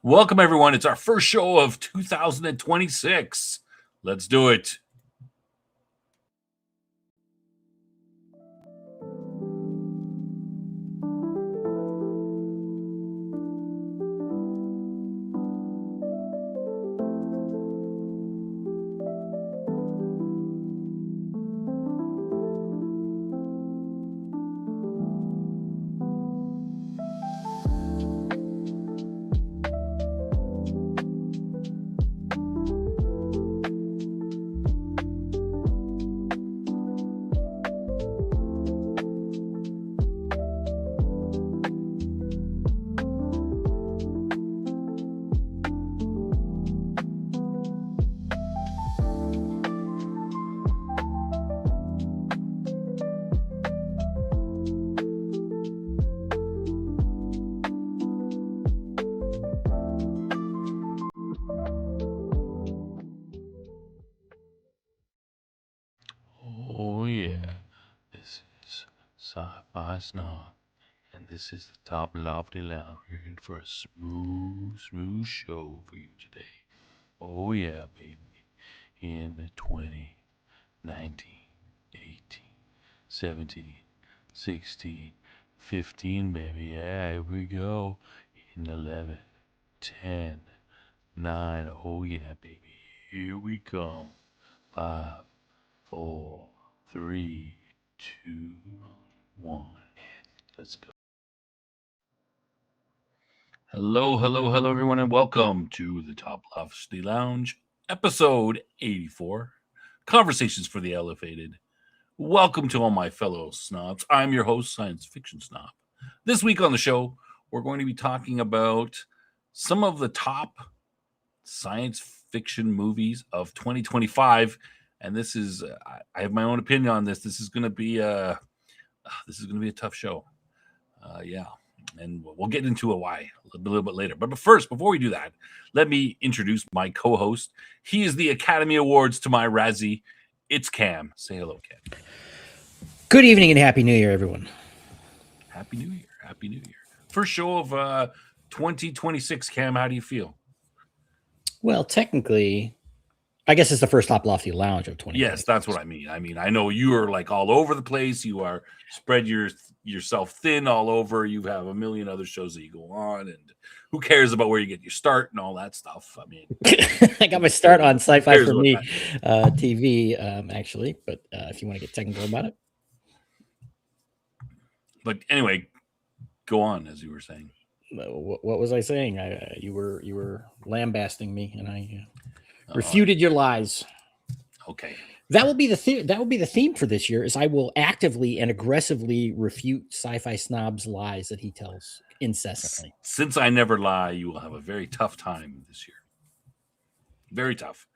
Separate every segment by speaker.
Speaker 1: Welcome, everyone. It's our first show of 2026. Let's do it.
Speaker 2: Oh yeah, this is Sci-Fi Snob, and this is the Toplofty Lounge. We're in for a smooth show for you today. Oh yeah, baby. In the 20, 19, 18, 17, 16, 15, baby. Yeah, here we go. In 11, 10, 9. Oh yeah, baby. Here we come. 5, 4, 3, 2, 1. Let's go.
Speaker 1: Hello, everyone, and welcome to the Top Lofty Lounge, episode 84 Conversations for the Elevated. Welcome to all my fellow snobs. I'm your host, Science Fiction Snob. This week on the show, we're going to be talking about some of the top science fiction movies of 2025. And this is, I have my own opinion on this. This is going to be a tough show. Yeah, and we'll get into why a little bit later. But first, before we do that, let me introduce my co-host. He is the Academy Awards to my Razzie. It's Cam. Say hello, Cam.
Speaker 3: Good evening and Happy New Year, everyone.
Speaker 1: Happy New Year. Happy New Year. First show of 2026, Cam. How do you feel?
Speaker 3: Well, technically, I guess it's the first Top Lofty Lounge of 2020.
Speaker 1: Yes, that's what I mean. I know you are like all over the place. You are spread yourself thin all over. You have a million other shows that you go on, and who cares about where you get your start and all that stuff? I mean,
Speaker 3: I got my start on Sci-Fi for Me TV, actually. But if you want to get technical about it,
Speaker 1: but anyway, go on as you were saying.
Speaker 3: What was I saying? You were lambasting me, and I refuted your lies.
Speaker 1: Okay.
Speaker 3: That will be the theme for this year. Is I will actively and aggressively refute Sci-Fi Snob's lies that he tells incessantly.
Speaker 1: Since I never lie, you will have a very tough time this year. Very tough.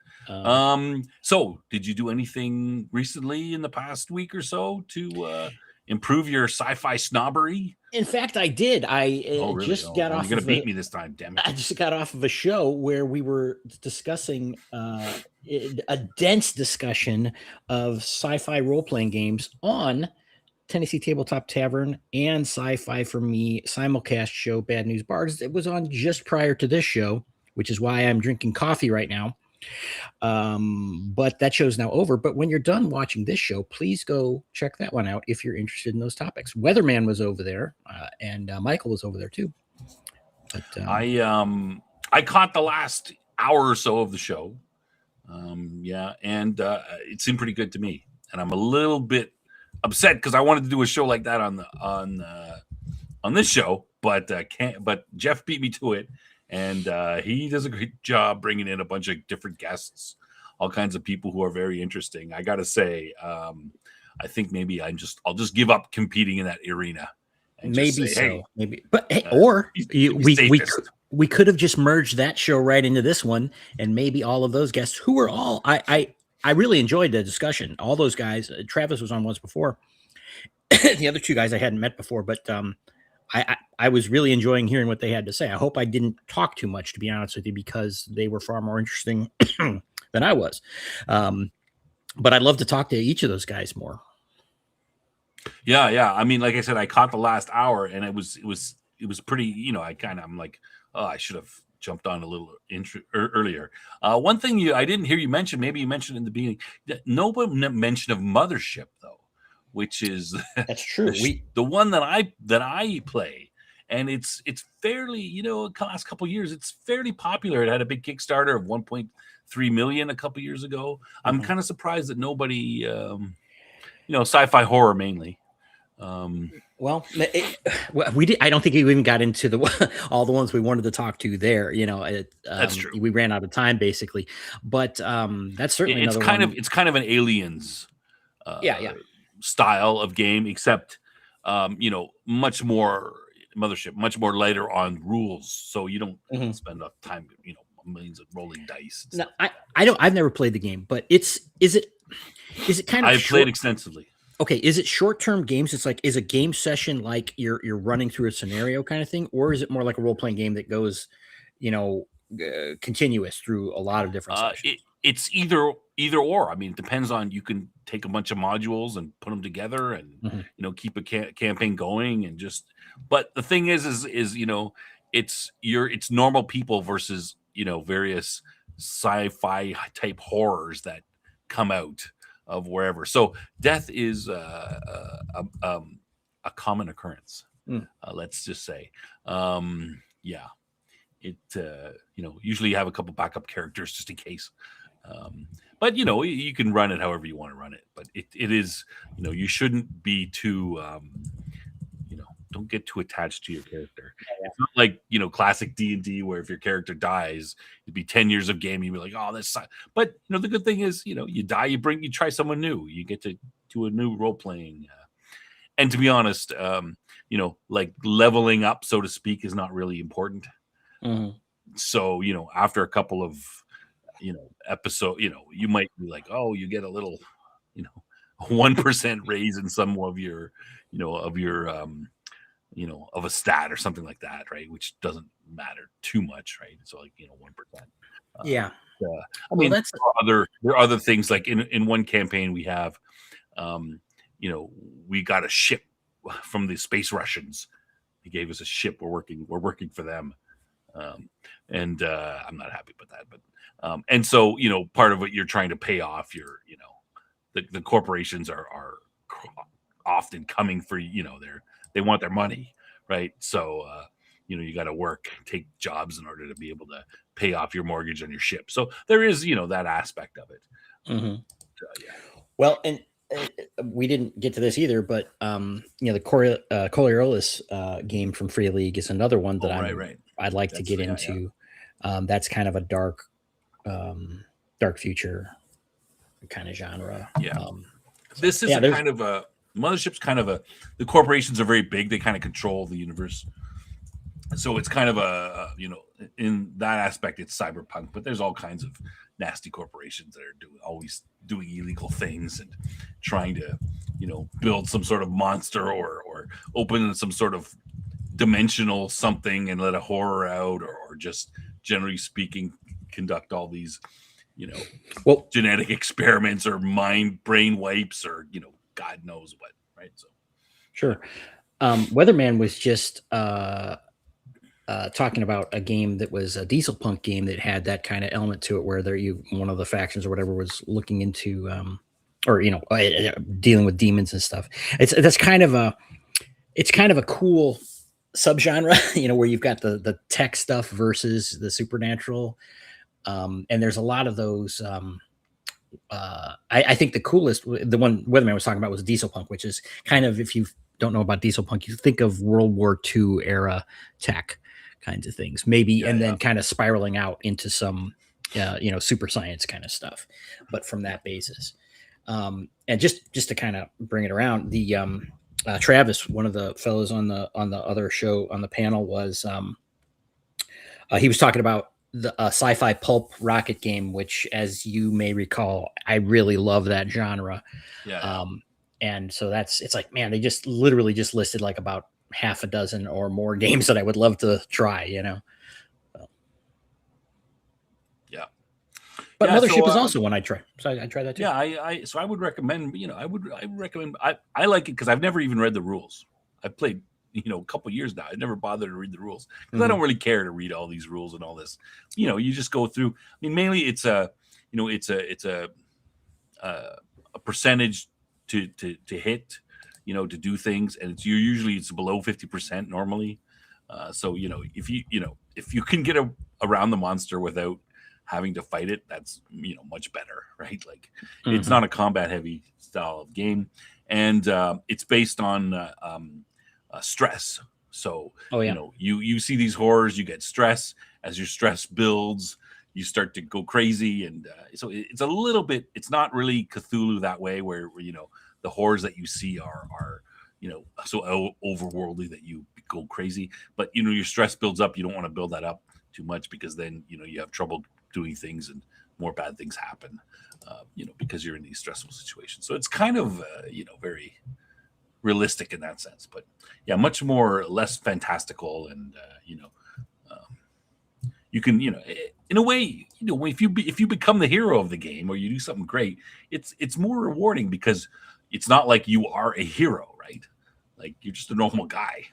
Speaker 1: So, did you do anything recently in the past week or so to improve your sci-fi snobbery?
Speaker 3: In fact, I did.
Speaker 1: Really?
Speaker 3: Just got off.
Speaker 1: You're gonna beat me this time, damn it!
Speaker 3: I just got off of a show where we were discussing a dense discussion of sci-fi role-playing games on Tennessee Tabletop Tavern and Sci-Fi for Me simulcast show Bad News Bars. It was on just prior to this show, which is why I'm drinking coffee right now. But that show's now over. But when you're done watching this show, please go check that one out if you're interested in those topics. Weatherman was over there, and Michael was over there too. But,
Speaker 1: I caught the last hour or so of the show. It seemed pretty good to me, and I'm a little bit upset because I wanted to do a show like that on this show, but Jeff beat me to it. And he does a great job bringing in a bunch of different guests, all kinds of people who are very interesting. I got to say, I think maybe I'll just give up competing in that arena. And
Speaker 3: maybe say, hey, maybe, but hey, or we could have just merged that show right into this one, and maybe all of those guests who were all I really enjoyed the discussion. All those guys, Travis was on once before. The other two guys I hadn't met before, but I was really enjoying hearing what they had to say. I hope I didn't talk too much, to be honest with you, because they were far more interesting than I was. But I'd love to talk to each of those guys more.
Speaker 1: Yeah. I mean, like I said, I caught the last hour, and it was pretty. I'm like, oh, I should have jumped on a little earlier. One thing I didn't hear you mention, maybe you mentioned in the beginning, nobody mention of Mothership though, which is
Speaker 3: That's true.
Speaker 1: the one that I play, and it's fairly, the last couple of years, it's fairly popular. It had a big Kickstarter of 1.3 million a couple years ago. I'm kind of surprised that nobody, sci-fi horror mainly.
Speaker 3: Well, we did. I don't think we even got into all the ones we wanted to talk to there.
Speaker 1: That's true.
Speaker 3: We ran out of time basically, but that's certainly
Speaker 1: it's
Speaker 3: another
Speaker 1: kind
Speaker 3: one.
Speaker 1: of it's kind of an Aliens,
Speaker 3: yeah,
Speaker 1: style of game, except much more Mothership, much more lighter on rules, so you don't spend enough time, millions of rolling dice.
Speaker 3: No, I've never played the game, but is it kind of?
Speaker 1: I've played extensively.
Speaker 3: Okay, is it short-term games? It's like, is a game session like you're running through a scenario kind of thing, or is it more like a role-playing game that goes, continuous through a lot of different sessions?
Speaker 1: It's either or. I mean, it depends on. You can take a bunch of modules and put them together, and keep a campaign going, and just. But the thing is it's normal people versus various sci-fi type horrors that come out of wherever. So death is a common occurrence. Let's just say, it usually you have a couple backup characters just in case. But you can run it however you want to run it. But it is, you shouldn't be too don't get too attached to your character. Yeah. It's not like classic D&D where if your character dies, it'd be 10 years of game, you'd be like, oh, that's. But the good thing is, you die, you try someone new, you get to do a new role playing, and to be honest, like leveling up, so to speak, is not really important. So after a couple of episode, you might be like, oh, you get a little 1% raise in some of your of a stat or something like that, right? Which doesn't matter too much, right? So like 1%.
Speaker 3: Yeah.
Speaker 1: I mean, there are other things, like in one campaign we have, we got a ship from the Space Russians. They gave us a ship. We're working for them, and I'm not happy about that. But and so part of what you're trying to pay off your the corporations are often coming for they want their money, right? So you got to work, take jobs in order to be able to pay off your mortgage on your ship. So there is that aspect of it.
Speaker 3: Well, and we didn't get to this either, but the Coriolis game from Free League is another one that I'd like to get into. That's kind of a dark future kind of genre.
Speaker 1: This is kind of a Mothership's kind of the corporations are very big. They kind of control the universe. So it's kind of in that aspect, it's cyberpunk, but there's all kinds of nasty corporations that are always doing illegal things and trying to, build some sort of monster or open some sort of dimensional something and let a horror out, or just generally speaking, conduct all these, genetic experiments or brain wipes or, God knows what, right? So,
Speaker 3: sure. Weatherman was just talking about a game that was a diesel punk game that had that kind of element to it, where one of the factions or whatever was looking into, dealing with demons and stuff. It's kind of a cool subgenre, where you've got the tech stuff versus the supernatural, and there's a lot of those. I think the coolest, the one Weatherman was talking about, was diesel punk, which is kind of, if you don't know about diesel punk, you think of World War II era tech kinds of things, maybe, then kind of spiraling out into some, super science kind of stuff, but from that basis. And just to kind of bring it around, the Travis, one of the fellows on the other show on the panel, was he was talking about the sci-fi pulp rocket game, which, as you may recall, I really love that genre. And so it's like, man, they just literally just listed like about half a dozen or more games that I would love to try, But Mothership is also one I try. So I try that too.
Speaker 1: Yeah, so I would recommend, I would recommend, I like it because I've never even read the rules. I've played a couple years now. I never bothered to read the rules because I don't really care to read all these rules and all this. You just go through. I mean, mainly it's a percentage to hit, to do things, and it's below 50% normally. So if you can get around the monster without having to fight it, that's much better, right? Like it's not a combat heavy style of game, and it's based on stress. So you see these horrors, you get stress. As your stress builds, you start to go crazy, and so it's a little bit. It's not really Cthulhu that way, where the horrors that you see are so overworldly that you go crazy. But your stress builds up. You don't want to build that up too much, because then you have trouble doing things and more bad things happen. Because you're in these stressful situations. So it's kind of very realistic in that sense. But yeah, much more less fantastical, and you can in a way if you become the hero of the game, or you do something great, it's more rewarding, because it's not like you are a hero, right? Like you're just a normal guy.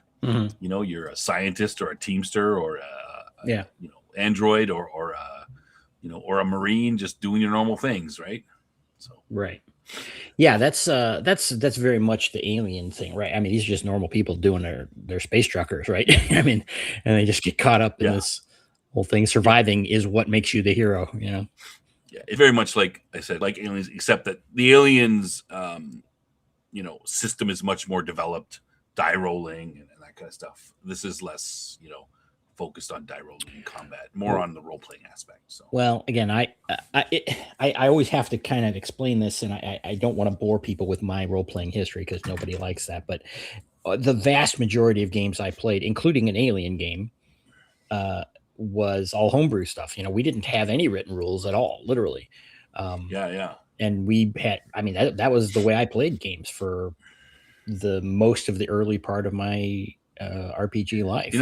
Speaker 1: You're a scientist or a teamster or a android or a marine, just doing your normal things, right? So
Speaker 3: right. Yeah, that's very much the alien thing, right? I mean, these are just normal people doing their space truckers, right? I mean, and they just get caught up in this whole thing. Surviving is what makes you the hero,
Speaker 1: Yeah, it's very much like I said, like aliens, except that the aliens, system is much more developed, die rolling and that kind of stuff. This is less, focused on die rolling and combat, more on the role playing aspect. So,
Speaker 3: well, again, I always have to kind of explain this, and I don't want to bore people with my role playing history, because nobody likes that. But the vast majority of games I played, including an alien game, was all homebrew stuff. We didn't have any written rules at all, literally. And we had, I mean, that was the way I played games for the most of the early part of my RPG life.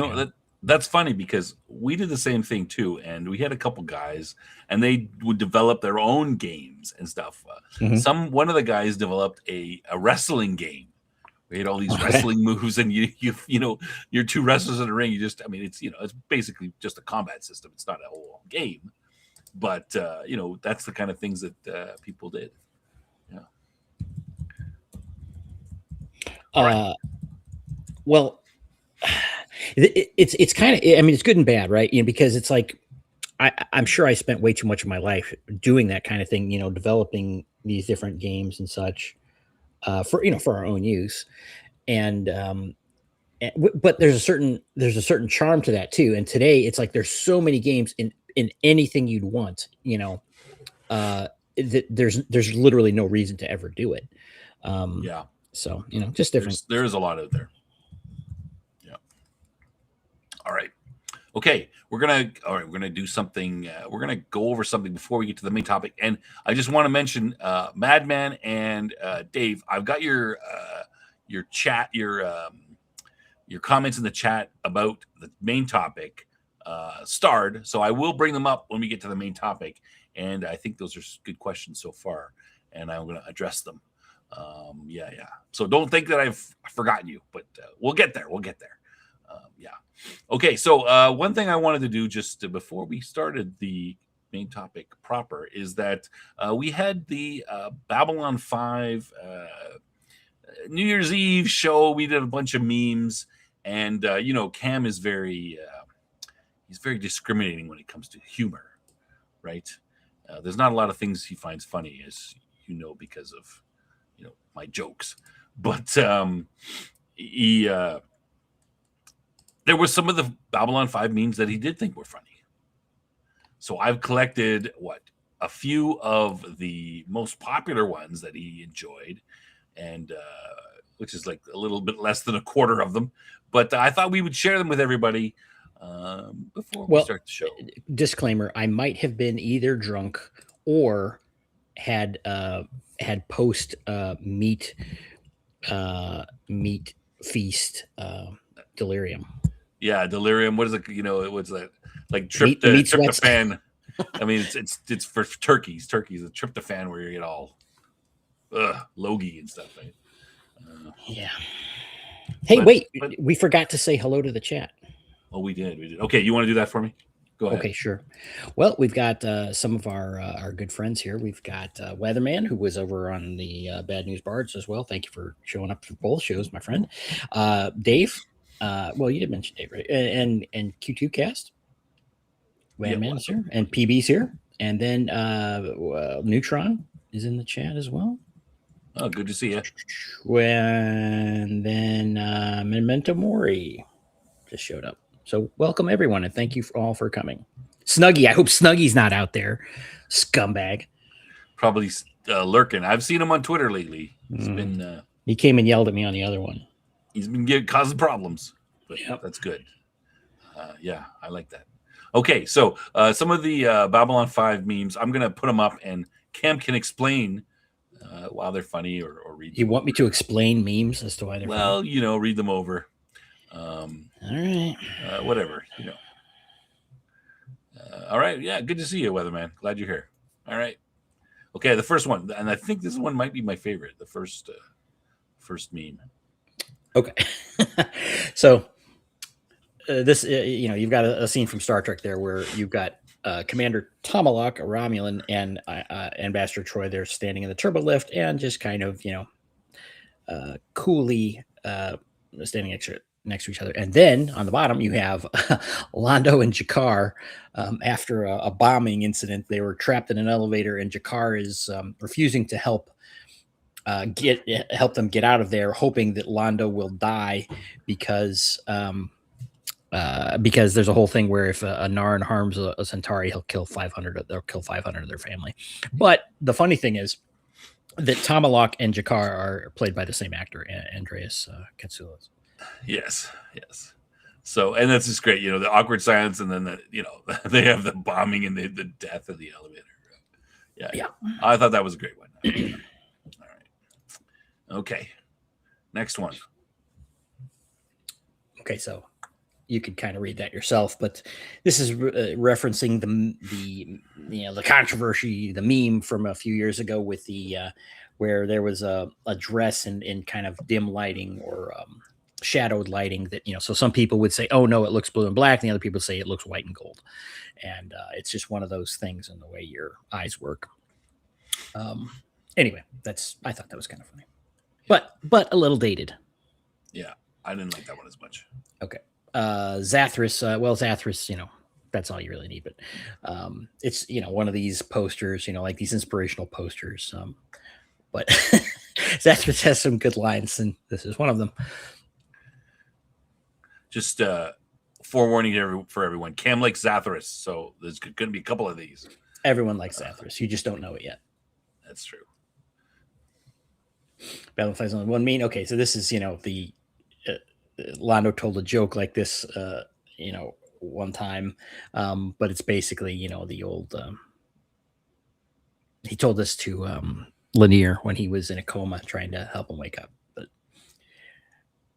Speaker 1: That's funny, because we did the same thing too, and we had a couple guys, and they would develop their own games and stuff. One of the guys developed a wrestling game. We had all these wrestling moves, and you're two wrestlers in a ring. It's it's basically just a combat system. It's not a whole game, but that's the kind of things that people did. Yeah.
Speaker 3: Right. Well, it's kind of, I mean, it's good and bad, right? Because it's like, I'm sure I spent way too much of my life doing that kind of thing, developing these different games and such, for our own use. But there's a certain charm to that too. And today it's like, there's so many games in anything you'd want, that there's literally no reason to ever do it. So, just different.
Speaker 1: There's a lot out there. Yeah. All right. Okay. We're going to do something. We're going to go over something before we get to the main topic. And I just want to mention, Madman and Dave, I've got your chat, your comments in the chat about the main topic starred. So I will bring them up when we get to the main topic. And I think those are good questions so far, and I'm going to address them. So don't think that I've forgotten you, but we'll get there. Okay. So one thing I wanted to do just before we started the main topic proper is that we had the Babylon 5 New Year's Eve show. We did a bunch of memes, and Cam is he's very discriminating when it comes to humor, right? There's not a lot of things he finds funny, as because of my jokes, but there were some of the Babylon 5 memes that he did think were funny. So I've collected a few of the most popular ones that he enjoyed, and which is like a little bit less than a quarter of them. But I thought we would share them with everybody before we start the show.
Speaker 3: Disclaimer: I might have been either drunk or had post meat feast delirium.
Speaker 1: Yeah, delirium. What is it? What's that? Like tryptophan. I mean, it's for turkeys. Turkeys, the tryptophan, where you get all logy and stuff. Right?
Speaker 3: Yeah. Hey,
Speaker 1: But-
Speaker 3: wait,
Speaker 1: but-
Speaker 3: we forgot to say hello to the chat.
Speaker 1: Oh, we did. Okay, you want to do that for me? Go ahead.
Speaker 3: Okay, sure. Well, we've got some of our good friends here. We've got Weatherman, who was over on the Bad News Bards as well. Thank you for showing up for both shows, my friend. Dave. Well, you did mention Dave, right? And Q2 Cast. Weatherman is here, and PB's here, and then Neutron is in the chat as well.
Speaker 1: Oh, good to see you.
Speaker 3: And then Memento Mori just showed up. So welcome everyone, and thank you all for coming. Snuggie, I hope Snuggie's not out there, scumbag.
Speaker 1: Probably lurking. I've seen him on Twitter lately. He's been
Speaker 3: He came and yelled at me on the other one.
Speaker 1: he's been causing problems, but
Speaker 3: Yep.
Speaker 1: that's good. Yeah, I like that. Okay, so some of the Babylon 5 memes, I'm gonna put them up, and Cam can explain why they're funny or read.
Speaker 3: You want me to explain memes as to why they're
Speaker 1: Well, read them over.
Speaker 3: all right.
Speaker 1: Whatever, all right, yeah, good to see you, Weatherman. Glad you're here. All right, okay, the first one, and I think this one might be my favorite. The first meme.
Speaker 3: Okay. So this, you've got a scene from Star Trek there where you've got Commander Tomalak, a Romulan, and Ambassador Troy. They're standing in the turbo lift and just kind of, coolly standing next to each other. And then on the bottom, you have Londo and Jakar. After a bombing incident, they were trapped in an elevator, and Jakar is refusing to help them get out of there, hoping that Londo will die because there's a whole thing where if a Narn harms a Centauri, he'll kill 500. They'll kill 500 of their family. But the funny thing is that Tomalak and Jakar are played by the same actor, Andreas Katsoulas.
Speaker 1: Yes. So, and that's just great. The awkward silence, and then they have the bombing and the death of the elevator. Yeah. I thought that was a great one. All right. Okay. Next one.
Speaker 3: Okay, so you could kind of read that yourself, but this is referencing the controversy, the meme from a few years ago with the where there was a dress in kind of dim lighting or shadowed lighting that so some people would say, oh no, it looks blue and black, and the other people say it looks white and gold, and it's just one of those things in the way your eyes work. Anyway, I thought that was kind of funny, but a little dated.
Speaker 1: Yeah, I didn't like that one as much.
Speaker 3: Okay. Zathras, Zathras, that's all you really need, but it's one of these posters, like these inspirational posters. But Zathras has some good lines, and this is one of them.
Speaker 1: Just forewarning for everyone. Cam likes Zathras, so there's going to be a couple of these.
Speaker 3: Everyone likes Zathras. You just don't know it yet.
Speaker 1: That's true.
Speaker 3: Babylon 5 is only one mean. Okay, so this is the Londo told a joke like this, one time, but it's basically the old. He told this to Lanier when he was in a coma, trying to help him wake up.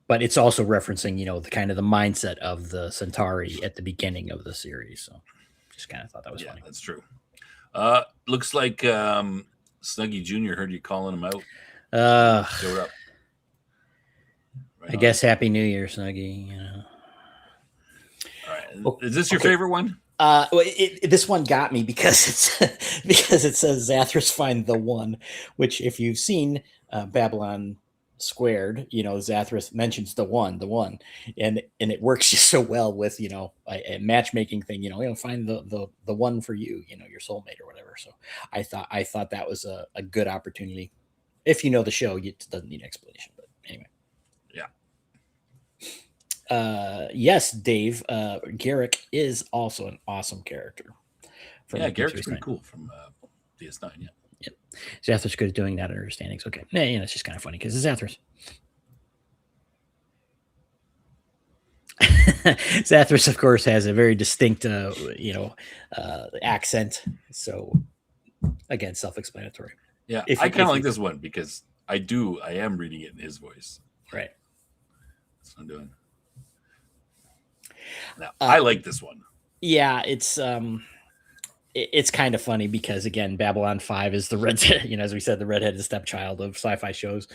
Speaker 3: But it's also referencing the kind of the mindset of the Centauri at the beginning of the series. So just kind of thought that was funny.
Speaker 1: That's true. Looks like Snuggie Jr. heard you calling him out. Showed up. Right
Speaker 3: I guess Happy New Year, Snuggie.
Speaker 1: All right. Is this your favorite one?
Speaker 3: This one got me because it says Zathras find the one, which if you've seen Babylon Squared, Zathras mentions the one, and it works just so well with a matchmaking thing. Find the one for you, your soulmate or whatever. So I thought that was a good opportunity. If you know the show, it doesn't need explanation. But anyway. Yes, Dave. Garrick is also an awesome character.
Speaker 1: Garrick's pretty cool from DS9. Yeah.
Speaker 3: Yep. Zathras good at doing that understandings. Okay. Yeah, it's just kind of funny because it's Zathras. Zathras, of course, has a very distinct, accent. So, again, self-explanatory.
Speaker 1: Yeah, I kind of like this one because I am reading it in his voice.
Speaker 3: Right.
Speaker 1: That's what I'm doing. Now, I like this one.
Speaker 3: Yeah, it's kind of funny because again, Babylon 5 is the red, as we said, the redheaded stepchild of sci-fi shows.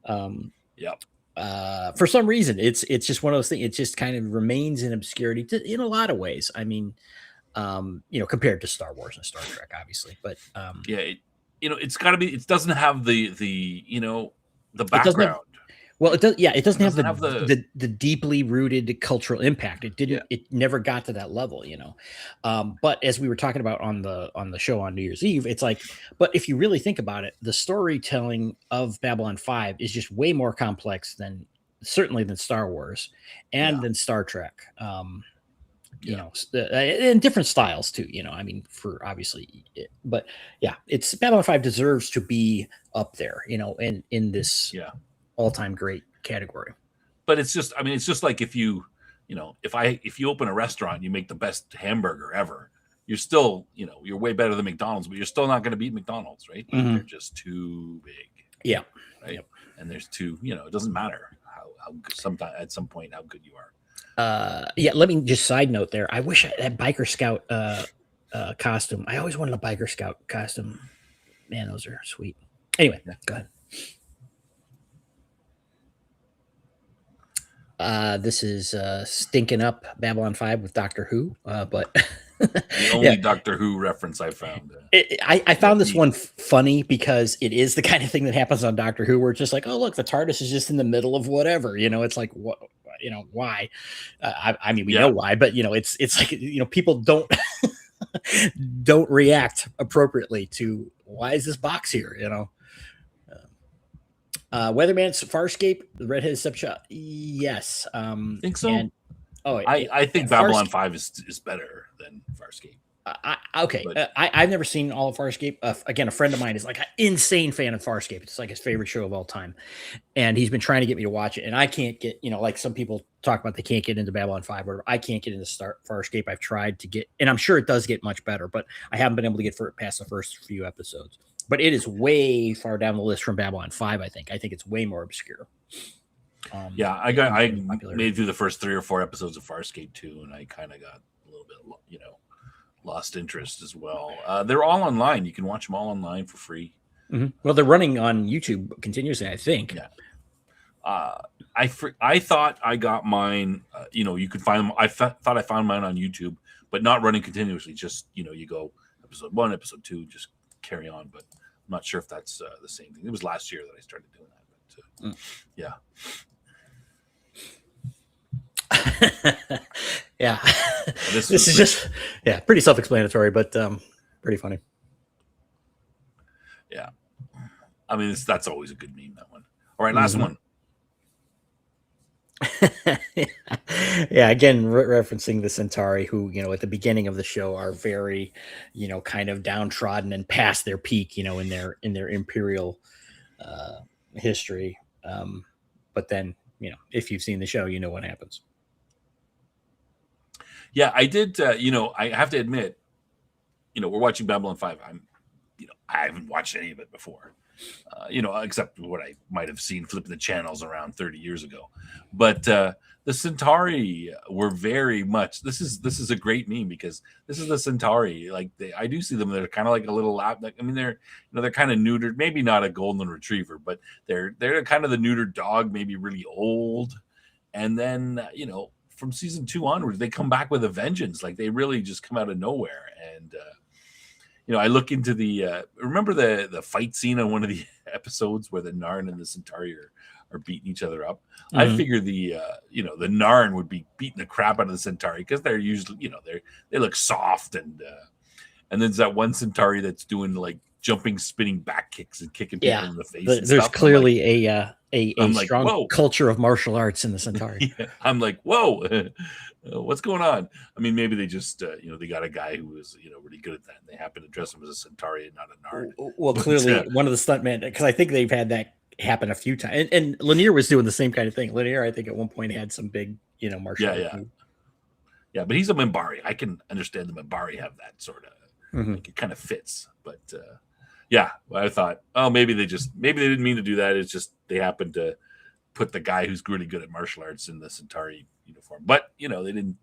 Speaker 1: Yep.
Speaker 3: For some reason, it's just one of those things. It just kind of remains in obscurity in a lot of ways. I mean, compared to Star Wars and Star Trek, obviously, but
Speaker 1: Yeah, it's got to be. It doesn't have the the
Speaker 3: it doesn't have.
Speaker 1: background.
Speaker 3: Well, it does. Yeah, it doesn't have
Speaker 1: the
Speaker 3: the deeply rooted cultural impact. It didn't.
Speaker 1: Yeah.
Speaker 3: It never got to that level, But as we were talking about on the show on New Year's Eve, it's like, but if you really think about it, the storytelling of Babylon 5 is just way more complex than certainly than Star Wars and than Star Trek. In different styles too. I mean, for obviously, but yeah, it's Babylon 5 deserves to be up there, in this all-time great category.
Speaker 1: But it's just, I mean, it's just like if you open a restaurant, you make the best hamburger ever. You're still, you're way better than McDonald's, but you're still not going to beat McDonald's, right?
Speaker 3: Mm-hmm.
Speaker 1: They're just too big.
Speaker 3: Yeah.
Speaker 1: Right. Yep. And there's too, it doesn't matter how sometimes at some point how good you are.
Speaker 3: Let me just side note there. I wish I had Biker Scout costume. I always wanted a Biker Scout costume. Man, those are sweet. Anyway, go ahead. This is Stinking Up Babylon 5 with Doctor Who, but
Speaker 1: the only Doctor Who reference I found.
Speaker 3: I found this one funny because it is the kind of thing that happens on Doctor Who, where it's just like, oh look, the TARDIS is just in the middle of whatever. It's like, what, why? I mean, we know why, but it's like people don't don't react appropriately to why is this box here? Weatherman's Farscape, the redheaded stepchild. Yes.
Speaker 1: Think so.
Speaker 3: And,
Speaker 1: I think Babylon 5 is better than Farscape.
Speaker 3: Okay. I've never seen all of Farscape. Again, a friend of mine is like an insane fan of Farscape. It's like his favorite show of all time. And he's been trying to get me to watch it. And I can't get, like some people talk about, they can't get into Babylon 5 or I can't get into Farscape. I've tried to get, and I'm sure it does get much better, but I haven't been able to get past the first few episodes. But it is way far down the list from Babylon 5, I think. I think it's way more obscure.
Speaker 1: I made through the first 3 or 4 episodes of Farscape too, and I kind of got a little bit, lost interest as well. They're all online. You can watch them all online for free.
Speaker 3: Mm-hmm. Well, they're running on YouTube continuously, I think.
Speaker 1: Yeah. I thought I got mine. You could find them. I thought I found mine on YouTube, but not running continuously. Just you go episode 1, episode 2, just carry on. But I'm not sure if that's the same thing. It was last year that I started doing that. But, yeah.
Speaker 3: Yeah. This is just pretty self-explanatory, but pretty funny.
Speaker 1: Yeah. I mean, that's always a good meme, that one. All right, last one.
Speaker 3: Yeah, again, referencing the Centauri, who at the beginning of the show are very, kind of downtrodden and past their peak, in their imperial history. But then, if you've seen the show, you know what happens.
Speaker 1: Yeah, I did. I have to admit, we're watching Babylon 5. I haven't watched any of it before, except what I might have seen flipping the channels around 30 years ago. But the Centauri were very much. This is a great meme because this is the Centauri. Like I do see them. They're kind of like a little lap. I mean, they're kind of neutered. Maybe not a golden retriever, but they're kind of the neutered dog. Maybe really old, and then from season 2 onwards, they come back with a vengeance. Like they really just come out of nowhere. And I look into the remember the fight scene on one of the episodes where the Narn and the Centauri are beating each other up. Mm-hmm. I figure the Narn would be beating the crap out of the Centauri because they're usually they look soft and then there's that one Centauri that's doing like jumping, spinning back kicks and kicking people in the face.
Speaker 3: There's clearly a strong culture of martial arts in the Centauri.
Speaker 1: Yeah, I'm like, whoa, what's going on? I mean, maybe they just, they got a guy who was, really good at that. And they happen to dress him as a Centauri and not a Narn.
Speaker 3: Well, clearly one of the stuntmen, because I think they've had that happen a few times. And Lanier was doing the same kind of thing. Lanier, I think at one point had some big, martial arts.
Speaker 1: Yeah, but he's a Minbari. I can understand the Minbari have that sort of, like it kind of fits. But, I thought, maybe they didn't mean to do that. It's just they happened to put the guy who's really good at martial arts in the Centauri uniform. But they didn't.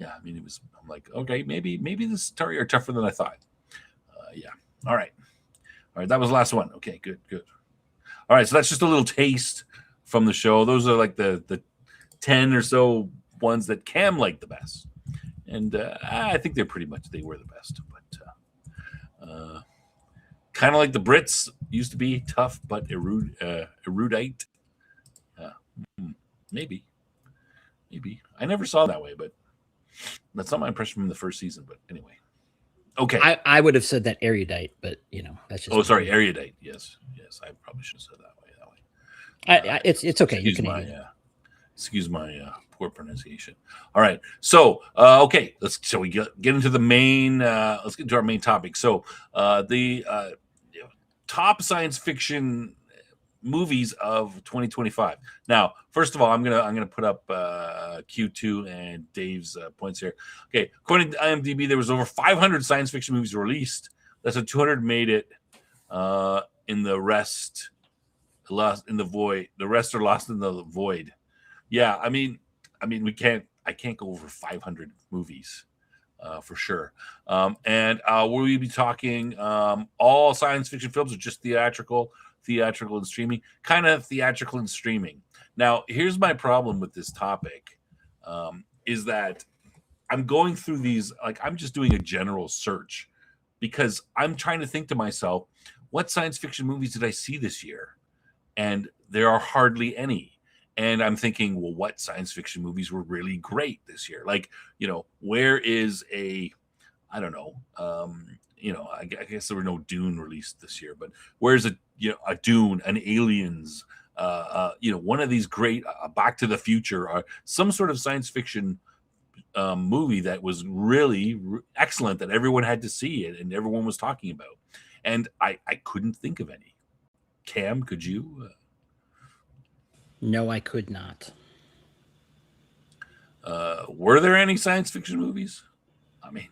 Speaker 1: I mean, I'm like, okay, maybe the Centauri are tougher than I thought. All right. That was the last one. Okay, good. All right, so that's just a little taste from the show. Those are like the 10 or so ones that Cam liked the best, and I think they were the best. But kind of like the Brits used to be, tough but erudite. Maybe I never saw it that way, but that's not my impression from the first season. But anyway, okay.
Speaker 3: I would have said that erudite, but that's just.
Speaker 1: Oh, sorry, erudite. Yes, I probably should have said that way.
Speaker 3: It's okay. You can
Speaker 1: excuse my poor pronunciation. All right, so okay, we get into the main. Let's get into our main topic. So the top science fiction movies of 2025. Now, first of all, I'm gonna put up Q2 and Dave's points here. Okay, according to IMDb, there was over 500 science fiction movies released. That's what 200 made it. In the rest, lost in the void. The rest are lost in the void. Yeah, I mean, I can't go over 500 movies for sure. And will we be talking all science fiction films or just theatrical and streaming? Kind of theatrical and streaming. Now, here's my problem with this topic, is that I'm going through these, like I'm just doing a general search because I'm trying to think to myself, what science fiction movies did I see this year? And there are hardly any. And I'm thinking, well, what science fiction movies were really great this year? Like, where is I don't know, I guess there were no Dune released this year, but where's a Dune, an Aliens, one of these great Back to the Future, or some sort of science fiction movie that was really excellent that everyone had to see it and everyone was talking about. And I couldn't think of any. Cam, could you?
Speaker 3: No, I could not.
Speaker 1: Were there any science fiction movies? I mean,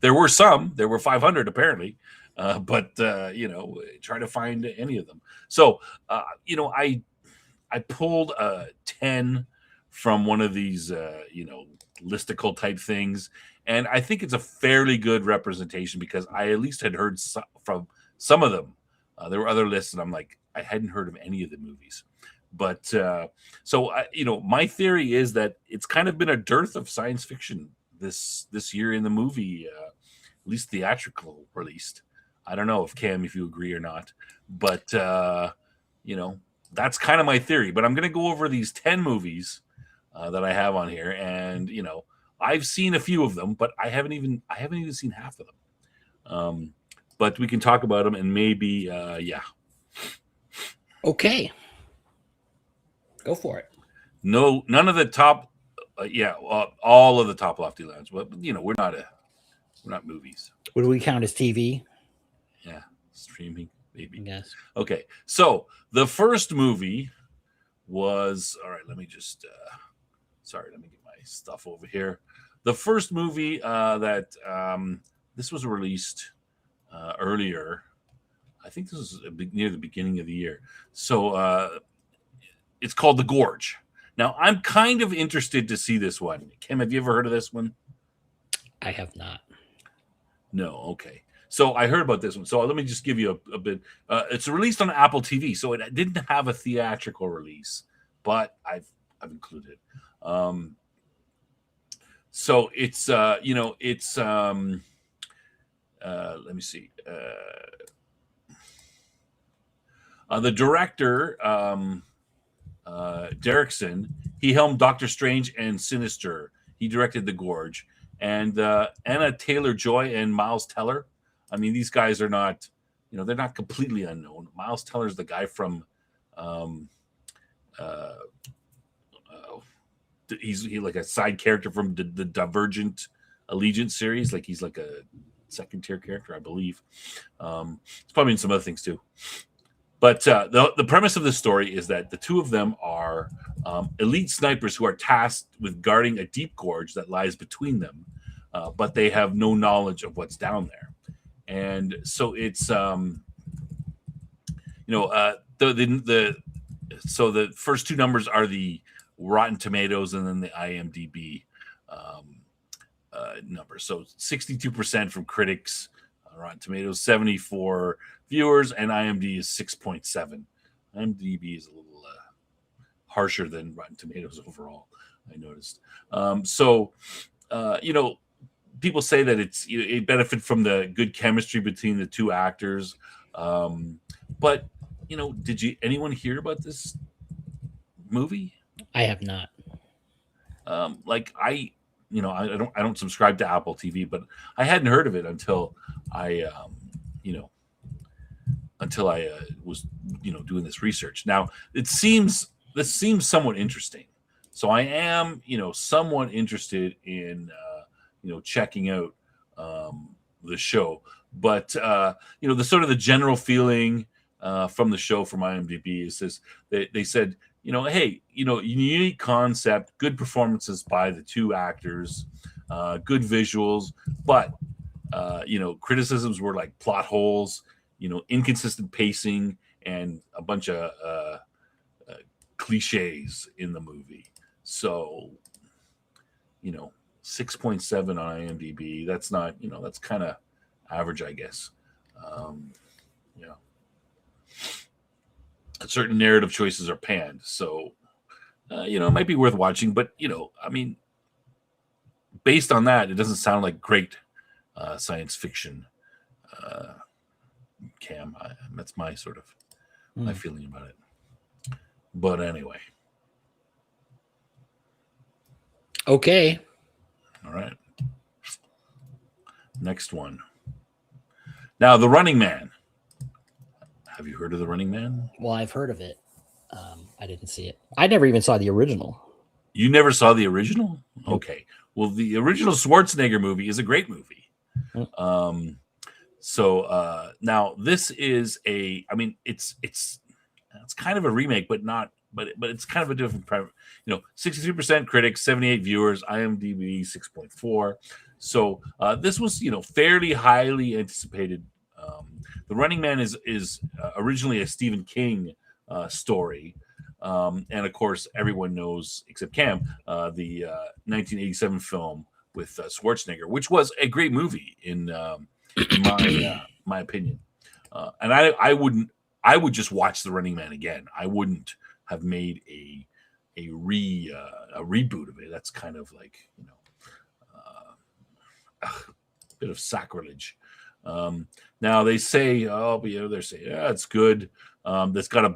Speaker 1: there were some. There were 500 apparently, but try to find any of them. So, I pulled 10 from one of these, listicle type things, and I think it's a fairly good representation because I at least had heard from some of them. There were other lists, and I'm like, I hadn't heard of any of the movies. But so my theory is that it's kind of been a dearth of science fiction this year in the movie, at least theatrical released. I don't know if you agree or not, but that's kind of my theory. But I'm going to go over these 10 movies that I have on here, and I've seen a few of them, but I haven't even seen half of them. But we can talk about them, and maybe
Speaker 3: Okay. Go for it.
Speaker 1: No, none of the top, all of the Toplofty Lounge. But we're not movies.
Speaker 3: What do we count as TV?
Speaker 1: Yeah, streaming, maybe.
Speaker 3: Yes.
Speaker 1: Okay, so the first movie was Let me just. Let me get my stuff over here. The first movie that this was released earlier. I think this was near the beginning of the year. So it's called The Gorge. Now, I'm kind of interested to see this one. Kim, have you ever heard of this one?
Speaker 3: I have not.
Speaker 1: No, okay. So I heard about this one. So let me just give you a bit. It's released on Apple TV, so it didn't have a theatrical release, but I've included. So it's let me see. The director, Derrickson, he helmed Doctor Strange and Sinister. He directed The Gorge. And Anna Taylor-Joy and Miles Teller. I mean, these guys are not, they're not completely unknown. Miles Teller is the guy from, he's like a side character from the Divergent Allegiance series. Like he's like a second tier character, I believe. It's probably in some other things too. But the premise of the story is that the two of them are elite snipers who are tasked with guarding a deep gorge that lies between them, but they have no knowledge of what's down there. And so it's so the first two numbers are the Rotten Tomatoes and then the IMDb numbers. So 62% from critics, Rotten Tomatoes, 70 for viewers, and IMDb is 6.7 IMDb is a little harsher than Rotten Tomatoes overall. I noticed. So, people say that it benefit from the good chemistry between the two actors. But did anyone hear about this movie?
Speaker 3: I have not.
Speaker 1: Like I don't subscribe to Apple TV, but I hadn't heard of it until I you know was doing this research. Now this seems somewhat interesting, so I am somewhat interested in checking out the show. But the sort of the general feeling from the show from IMDb is this: they said, hey, unique concept, good performances by the two actors, good visuals, but criticisms were like plot holes, inconsistent pacing, and a bunch of cliches in the movie. So 6.7 on IMDb. That's not, that's kind of average, I guess. Yeah. Certain narrative choices are panned. So, it might be worth watching, but, I mean, based on that, it doesn't sound like great science fiction. Cam, that's my sort of my feeling about it. But anyway.
Speaker 3: Okay.
Speaker 1: All right. Next one. Now, The Running Man. Have you heard of The Running Man?
Speaker 3: Well, I've heard of it. I didn't see it. I never even saw the original.
Speaker 1: You never saw the original? Okay. Well, the original Schwarzenegger movie is a great movie. So now this is it's kind of a remake, but it's kind of a different. 63% critics, 78 viewers, IMDb 6.4. So this was fairly highly anticipated. The Running Man is originally a Stephen King story, and of course everyone knows except Cam the 1987 film with Schwarzenegger, which was a great movie in my opinion. And I would just watch The Running Man again. I wouldn't have made a reboot of it. That's kind of like a bit of sacrilege. Now they say, they're saying, yeah, it's good. That's got a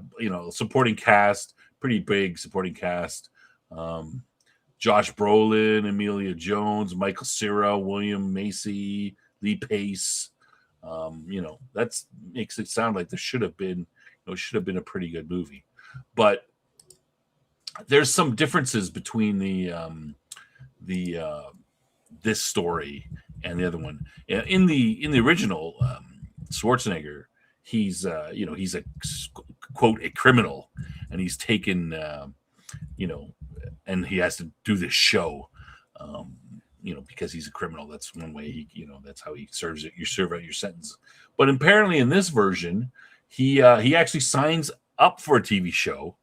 Speaker 1: supporting cast, pretty big supporting cast. Josh Brolin, Emilia Jones, Michael Cera, William Macy, Lee Pace. That makes it sound like this should have been a pretty good movie. But there's some differences between this story and the other one. In the original, Schwarzenegger, he's a quote a criminal, and he's taken and he has to do this show, because he's a criminal. That's one way that's how he serves it. You serve out your sentence. But apparently in this version, he actually signs up for a TV show,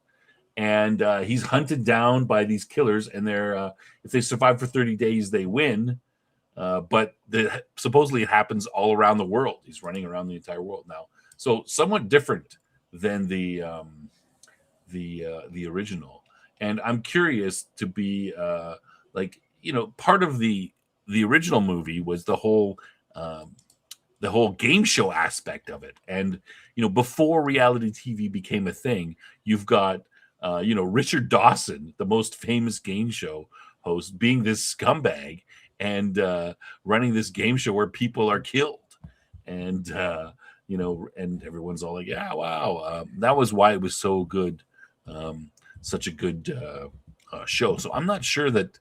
Speaker 1: and he's hunted down by these killers, and they're if they survive for 30 days, they win. But supposedly it happens all around the world. He's running around the entire world now, so somewhat different than the original. And I'm curious to be part of the original movie was the whole game show aspect of it. And before reality TV became a thing, you've got Richard Dawson, the most famous game show host, being this scumbag and running this game show where people are killed, and and everyone's all like, yeah, wow, that was why it was so good, such a good show. So I'm not sure that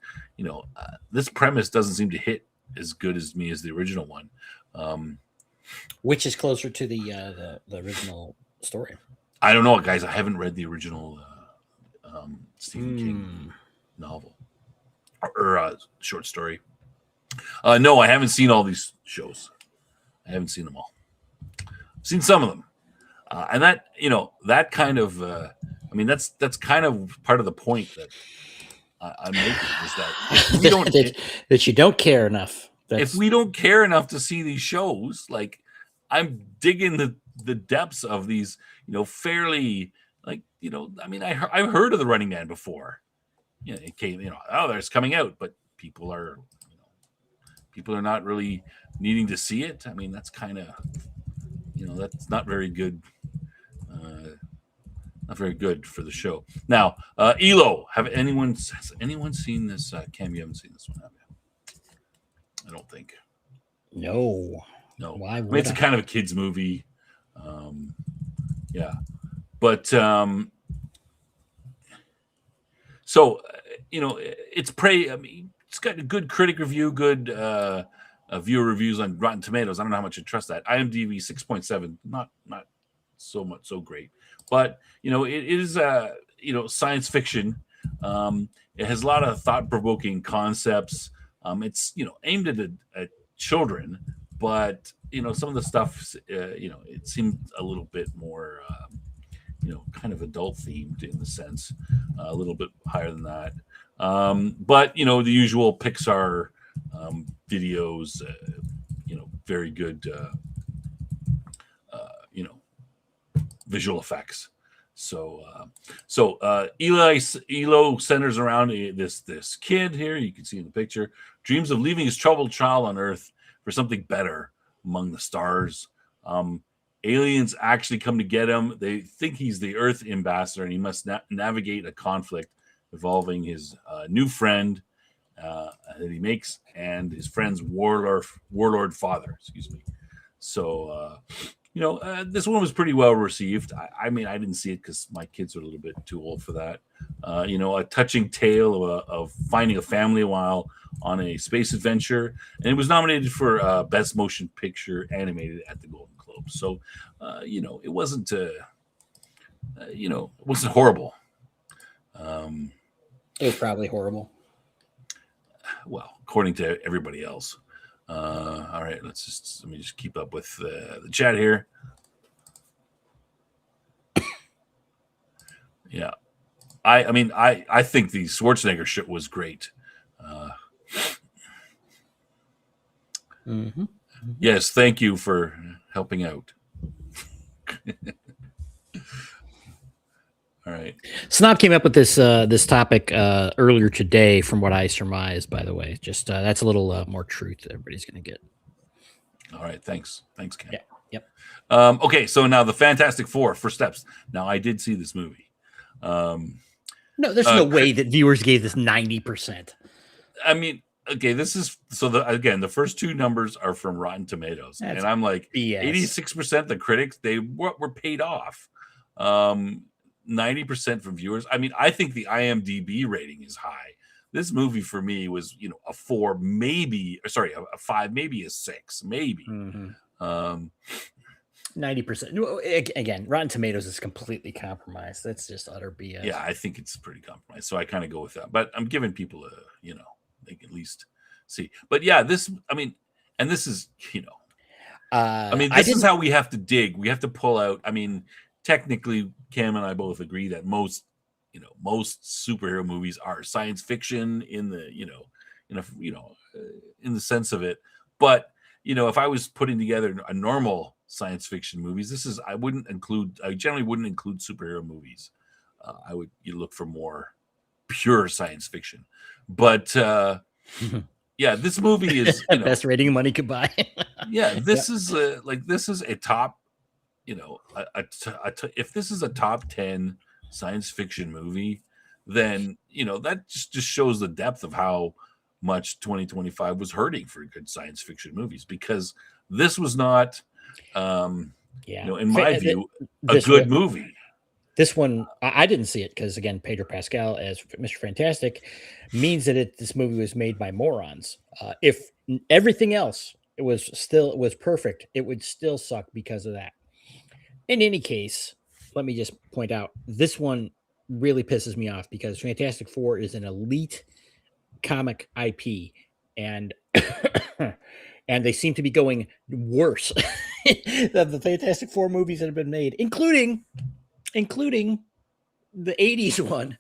Speaker 1: this premise doesn't seem to hit as good as the original one.
Speaker 3: Which is closer to the original story?
Speaker 1: I don't know, guys. I haven't read the original Stephen King novel or short story. No, I haven't seen all these shows. I haven't seen them all. I've seen some of them, and that that kind of that's kind of part of the point that I'm making, is that if we don't
Speaker 3: that you don't care enough.
Speaker 1: If we don't care enough to see these shows, like I'm digging the depths of these fairly like, I mean, I've heard of the Running Man before. It came, oh, there's coming out, but people are not really needing to see it. I mean, that's kind of, that's not very good. Not very good for the show. Now, Elo, has anyone seen this? Cam, you haven't seen this one, have you? I don't think.
Speaker 3: No.
Speaker 1: No.
Speaker 3: Why
Speaker 1: I mean,
Speaker 3: would
Speaker 1: it's a
Speaker 3: I?
Speaker 1: kind of a kids movie. Yeah, but so it's I mean, it's got a good critic review, good viewer reviews on Rotten Tomatoes. I don't know how much to trust that. IMDb 6.7, not so much so great, but it is science fiction. It has a lot of thought provoking concepts. It's aimed at children, but some of the stuff it seemed a little bit more kind of adult themed in the sense, a little bit higher than that. But the usual Pixar videos, very good, visual effects. So, Elo centers around this kid here. You can see in the picture, dreams of leaving his troubled child on Earth for something better among the stars. Aliens actually come to get him. They think he's the Earth ambassador, and he must navigate a conflict involving his new friend that he makes and his friend's warlord father. Excuse me. So, this one was pretty well received. I mean, I didn't see it because my kids are a little bit too old for that. A touching tale of finding a family while on a space adventure, and it was nominated for Best Motion Picture Animated at the Golden Globes. So, it wasn't, it wasn't horrible.
Speaker 3: It was probably horrible.
Speaker 1: Well, according to everybody else. All right, let me just keep up with the chat here. Yeah, I mean, I think the Schwarzenegger shit was great.
Speaker 3: Mm-hmm.
Speaker 1: Yes, thank you for helping out. All right.
Speaker 3: Snob came up with this topic earlier today, from what I surmised. By the way, just that's a little more truth that everybody's going to get.
Speaker 1: All right. Thanks, Ken.
Speaker 3: Yeah. Yep.
Speaker 1: Okay, so now the Fantastic Four for steps. Now I did see this movie.
Speaker 3: No, there's no way that viewers gave this 90%.
Speaker 1: I mean, okay, this is the first two numbers are from Rotten Tomatoes, and I'm like,
Speaker 3: BS.
Speaker 1: 86% the critics they were paid off. 90% from viewers. I mean, I think the IMDb rating is high. This movie for me was, a 4, maybe, sorry, a 5, maybe a 6, maybe.
Speaker 3: 90%. Again, Rotten Tomatoes is completely compromised. That's just utter BS.
Speaker 1: Yeah, I think it's pretty compromised. So I kind of go with that. But I'm giving people they can at least see. But yeah, this is, this is how we have to dig. We have to pull out. I mean, technically, Cam and I both agree that most superhero movies are science fiction in the in the sense of it. But if I was putting together a normal science fiction movies, I generally wouldn't include superhero movies. You look for more pure science fiction. But yeah, this movie is
Speaker 3: best rating money could buy.
Speaker 1: Yeah, this is a top. If this is a top 10 science fiction movie, then that just shows the depth of how much 2025 was hurting for good science fiction movies, because this was not, in my view, a good movie.
Speaker 3: This one, I didn't see it because, again, Pedro Pascal as Mr. Fantastic means that this movie was made by morons. If everything else was perfect, it would still suck because of that. In any case, let me just point out, this one really pisses me off because Fantastic Four is an elite comic IP, and and they seem to be going worse than the Fantastic Four movies that have been made, including the 80s one.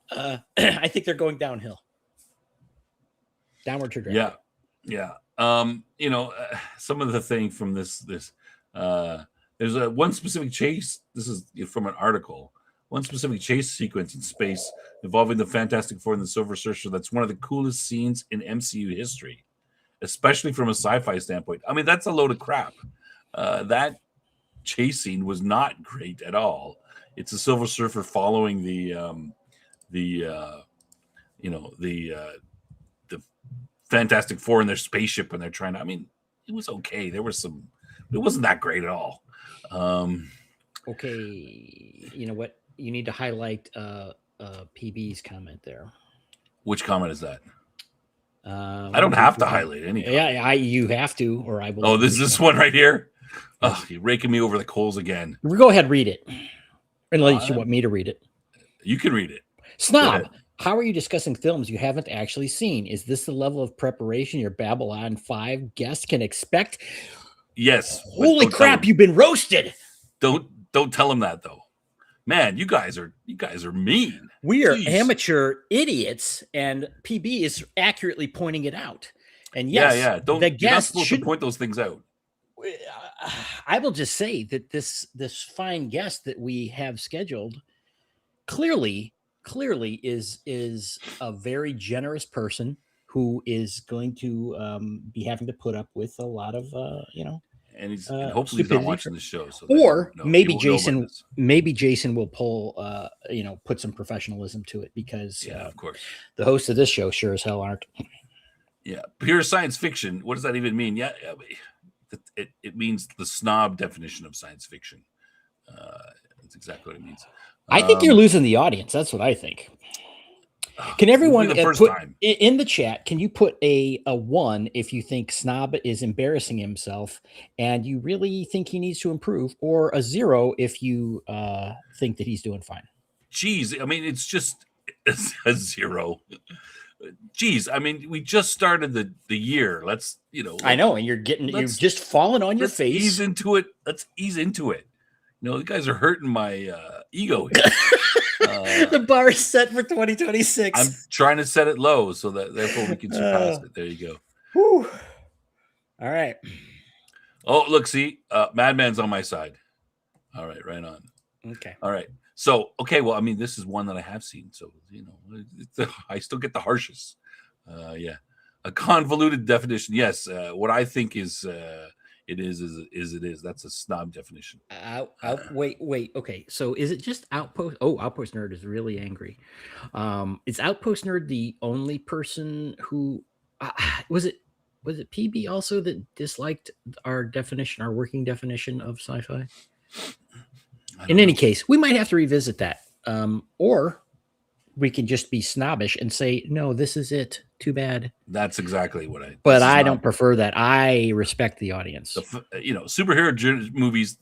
Speaker 3: I think they're going downhill. Downward trajectory.
Speaker 1: Yeah. Some of the thing from this there's one specific chase. This is from an article. one specific chase sequence in space involving the Fantastic Four and the Silver Surfer. That's one of the coolest scenes in MCU history, especially from a sci-fi standpoint. I mean, that's a load of crap. That chase scene was not great at all. It's a Silver Surfer following the the Fantastic Four in their spaceship when they're trying to. I mean, it was okay. There was some. It wasn't that great at all.
Speaker 3: Okay, you know what? You need to highlight PB's comment there.
Speaker 1: Which comment is that? I don't have to highlight any.
Speaker 3: Yeah, you have to, or I will.
Speaker 1: Oh, this one right here. Oh, you're raking me over the coals again.
Speaker 3: Go ahead, read it. Unless you want me to read it.
Speaker 1: You can read it.
Speaker 3: Snob, how are you discussing films you haven't actually seen? Is this the level of preparation your Babylon 5 guests can expect?
Speaker 1: Yes.
Speaker 3: Holy crap, you've been roasted.
Speaker 1: Don't tell him that though. Man, you guys are mean.
Speaker 3: We are amateur idiots, and PB is accurately pointing it out. And yes,
Speaker 1: the guest should point those things out.
Speaker 3: I will just say that this fine guest that we have scheduled clearly is a very generous person who is going to be having to put up with a lot of
Speaker 1: and hopefully he's not watching the show. So
Speaker 3: or maybe Jason will pull put some professionalism to it, because
Speaker 1: of course
Speaker 3: the hosts of this show sure as hell aren't.
Speaker 1: Yeah, pure science fiction. What does that even mean? Yeah, it means the snob definition of science fiction. That's exactly what it means.
Speaker 3: I think you're losing the audience. That's what I think. Can everyone put in the chat? Can you put a 1 if you think Snob is embarrassing himself and you really think he needs to improve, or a 0 if you think that he's doing fine?
Speaker 1: Jeez, I mean, it's just a 0. Jeez, I mean, we just started the year. Let's
Speaker 3: I know, and you've just fallen on your face.
Speaker 1: Ease into it. Let's ease into it. You guys are hurting my ego here.
Speaker 3: The bar is set for 2026.
Speaker 1: I'm trying to set it low so that therefore we can surpass it. There you go.
Speaker 3: Whew. All right.
Speaker 1: Oh, look, see, Madman's on my side. All right, right on.
Speaker 3: Okay.
Speaker 1: All right. So, okay, well, I mean, this is one that I have seen. So, I still get the harshest. Yeah. A convoluted definition. Yes. What I think is it is. That's a snob definition.
Speaker 3: Wait. Okay. So is it just Outpost? Oh, Outpost Nerd is really angry. Is Outpost Nerd the only person who was it PB also that disliked our working definition of sci-fi? In any case, we might have to revisit that. Or we can just be snobbish and say, no, this is it. Too bad.
Speaker 1: That's exactly what I.
Speaker 3: But I don't prefer that. I respect the audience.
Speaker 1: Superhero movies,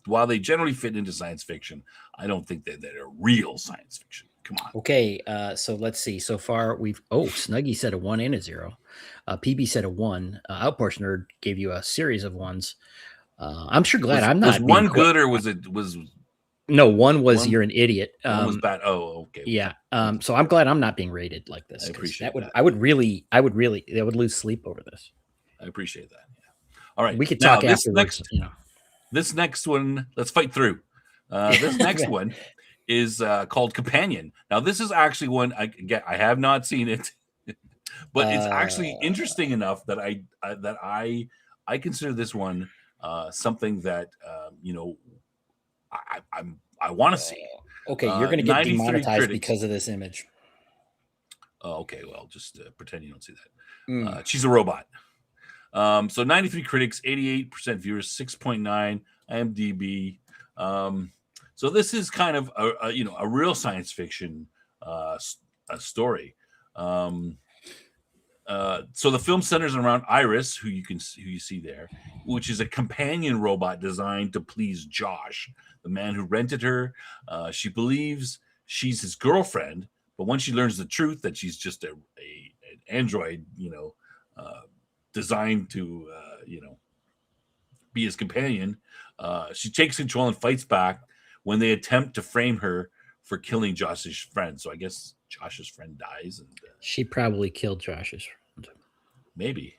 Speaker 1: while they generally fit into science fiction, I don't think that they're real science fiction. Come on.
Speaker 3: Okay, so let's see. So far, Snuggie said a 1 and a 0. PB said a 1. Outpost Nerd gave you a series of 1s. I'm sure glad I'm not.
Speaker 1: Was one good or was it was?
Speaker 3: No, 1 was you're an idiot.
Speaker 1: One was bad. Oh, okay.
Speaker 3: Yeah. So I'm glad I'm not being rated like this.
Speaker 1: I appreciate
Speaker 3: that. I would really lose sleep over this.
Speaker 1: I appreciate that. Yeah. All right.
Speaker 3: We could talk afterwards.
Speaker 1: This next one, let's fight through. This next one is called Companion. Now, this is actually one I have not seen it, but it's actually interesting enough that I consider this one something that I want to see.
Speaker 3: Okay, you're going to get demonetized because of this image.
Speaker 1: Okay, well, just pretend you don't see that. She's a robot. So 93 critics, 88% viewers, 6.9 IMDb. So this is kind of a real science fiction story. So the film centers around Iris, who you see there, which is a companion robot designed to please Josh, the man who rented her. She believes she's his girlfriend, but when she learns the truth that she's just an android, designed to be his companion, she takes control and fights back when they attempt to frame her for killing Josh's friend. So I guess Josh's friend dies, and
Speaker 3: she probably killed Josh's friend.
Speaker 1: Maybe.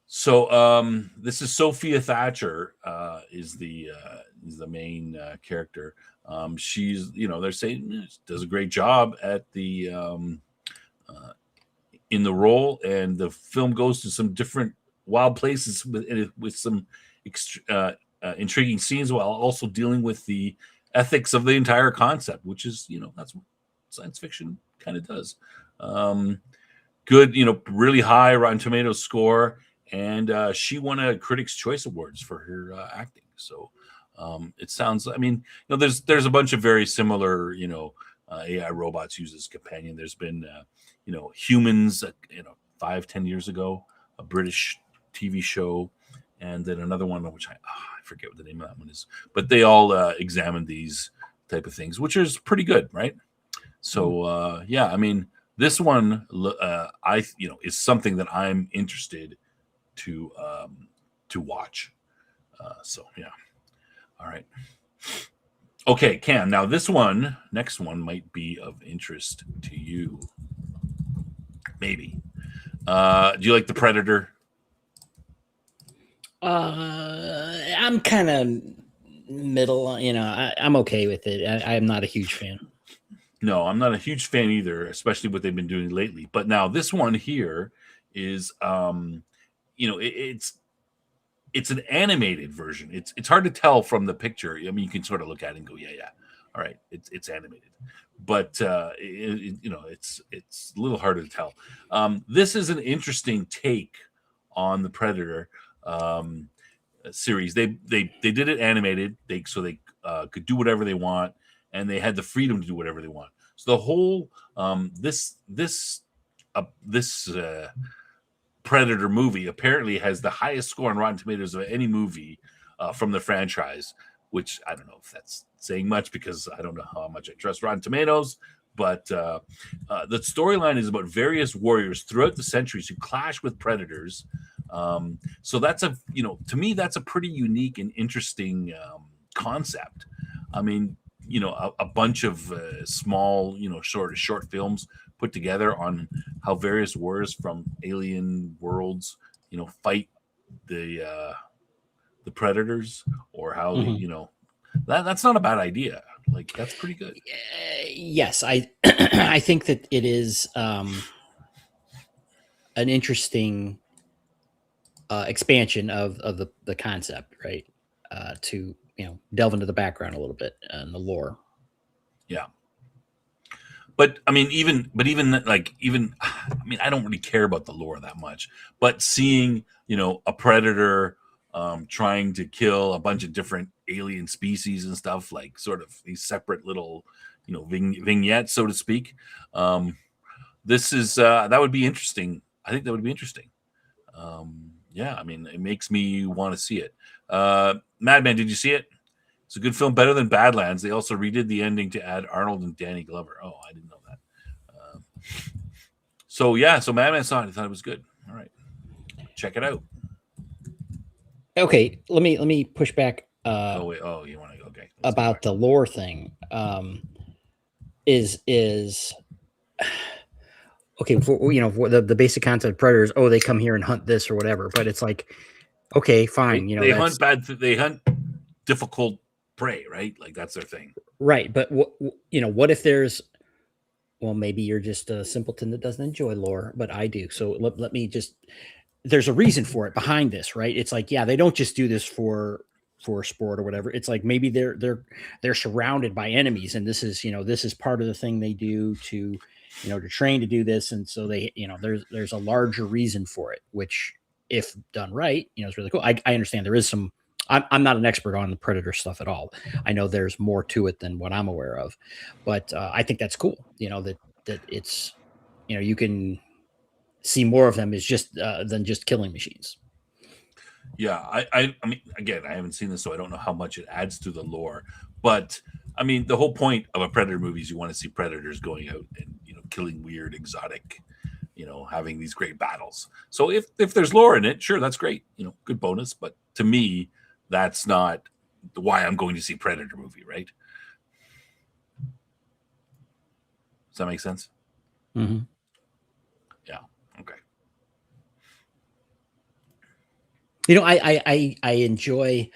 Speaker 1: So this is Sophia Thatcher, is the is the main character. She's, they're saying does a great job at the uh, in the role, and the film goes to some different wild places with some intriguing scenes, while also dealing with the ethics of the entire concept, which is, that's what science fiction kind of does. Good, really high Rotten Tomatoes score, and she won a Critics' Choice Awards for her acting. So it sounds. I mean, there's a bunch of very similar, AI robots used as companion. There's been, Humans, 5-10 years ago, a British TV show, and then another one which I forget what the name of that one is, but they all examine these type of things, which is pretty good, right? So yeah, I mean, this one is something that I'm interested to watch. So yeah, all right. Okay, Cam. Now next one might be of interest to you. Maybe. Do you like The Predator?
Speaker 3: I'm kind of middle. I'm okay with it. I'm not a huge fan.
Speaker 1: No, I'm not a huge fan either, especially what they've been doing lately. But now this one here is, it's an animated version. It's hard to tell from the picture. I mean, you can sort of look at it and go, yeah, all right, it's animated, but it's a little harder to tell. This is an interesting take on the Predator series. They did it animated. They could do whatever they want, and they had the freedom to do whatever they want. So the whole this Predator movie apparently has the highest score on Rotten Tomatoes of any movie from the franchise, which I don't know if that's saying much, because I don't know how much I trust Rotten Tomatoes. But the storyline is about various warriors throughout the centuries who clash with predators. So that's to me, that's a pretty unique and interesting concept. I mean, a bunch of small, short films put together on how various warriors from alien worlds, fight the predators, or how that's not a bad idea. Like, that's pretty good.
Speaker 3: Yes, I I think that it is an interesting expansion of the concept, right? To delve into the background a little bit and the lore.
Speaker 1: Yeah. But I mean, even I mean, I don't really care about the lore that much. But seeing, a predator trying to kill a bunch of different alien species and stuff, like sort of these separate little, vignettes, so to speak. This is that would be interesting. I think that would be interesting. Yeah, I mean, it makes me want to see it. Madman, did you see it? It's a good film, better than Badlands. They also redid the ending to add Arnold and Danny Glover. Oh, I didn't know that. So yeah, so Madman saw it. I thought it was good. All right, check it out.
Speaker 3: Okay, let me push back.
Speaker 1: Oh wait, you want to go? Okay.
Speaker 3: About the lore thing. Is okay for for the basic concept of predators. Oh, they come here and hunt this or whatever. But it's like, okay, fine.
Speaker 1: They hunt bad. They hunt difficult prey, right? Like, that's their thing,
Speaker 3: right? But what if there's, well, maybe you're just a simpleton that doesn't enjoy lore, but I do. So let me just. There's a reason for it behind this, right? It's like, yeah, they don't just do this for sport or whatever. It's like maybe they're surrounded by enemies, and this is part of the thing they do to to train to do this, and so they there's a larger reason for it, which, if done right, is really cool. I understand there is some. I'm not an expert on the predator stuff at all. I know there's more to it than what I'm aware of, but I think that's cool. That it's you can see more of them is just than just killing machines.
Speaker 1: Yeah, I mean, again, I haven't seen this, so I don't know how much it adds to the lore. But I mean, the whole point of a predator movie is you want to see predators going out and killing weird, exotic, having these great battles. So if there's lore in it, sure, that's great. Good bonus. But to me, that's not why I'm going to see Predator movie, right? Does that make sense?
Speaker 3: Mm-hmm.
Speaker 1: Yeah. Okay.
Speaker 3: I enjoy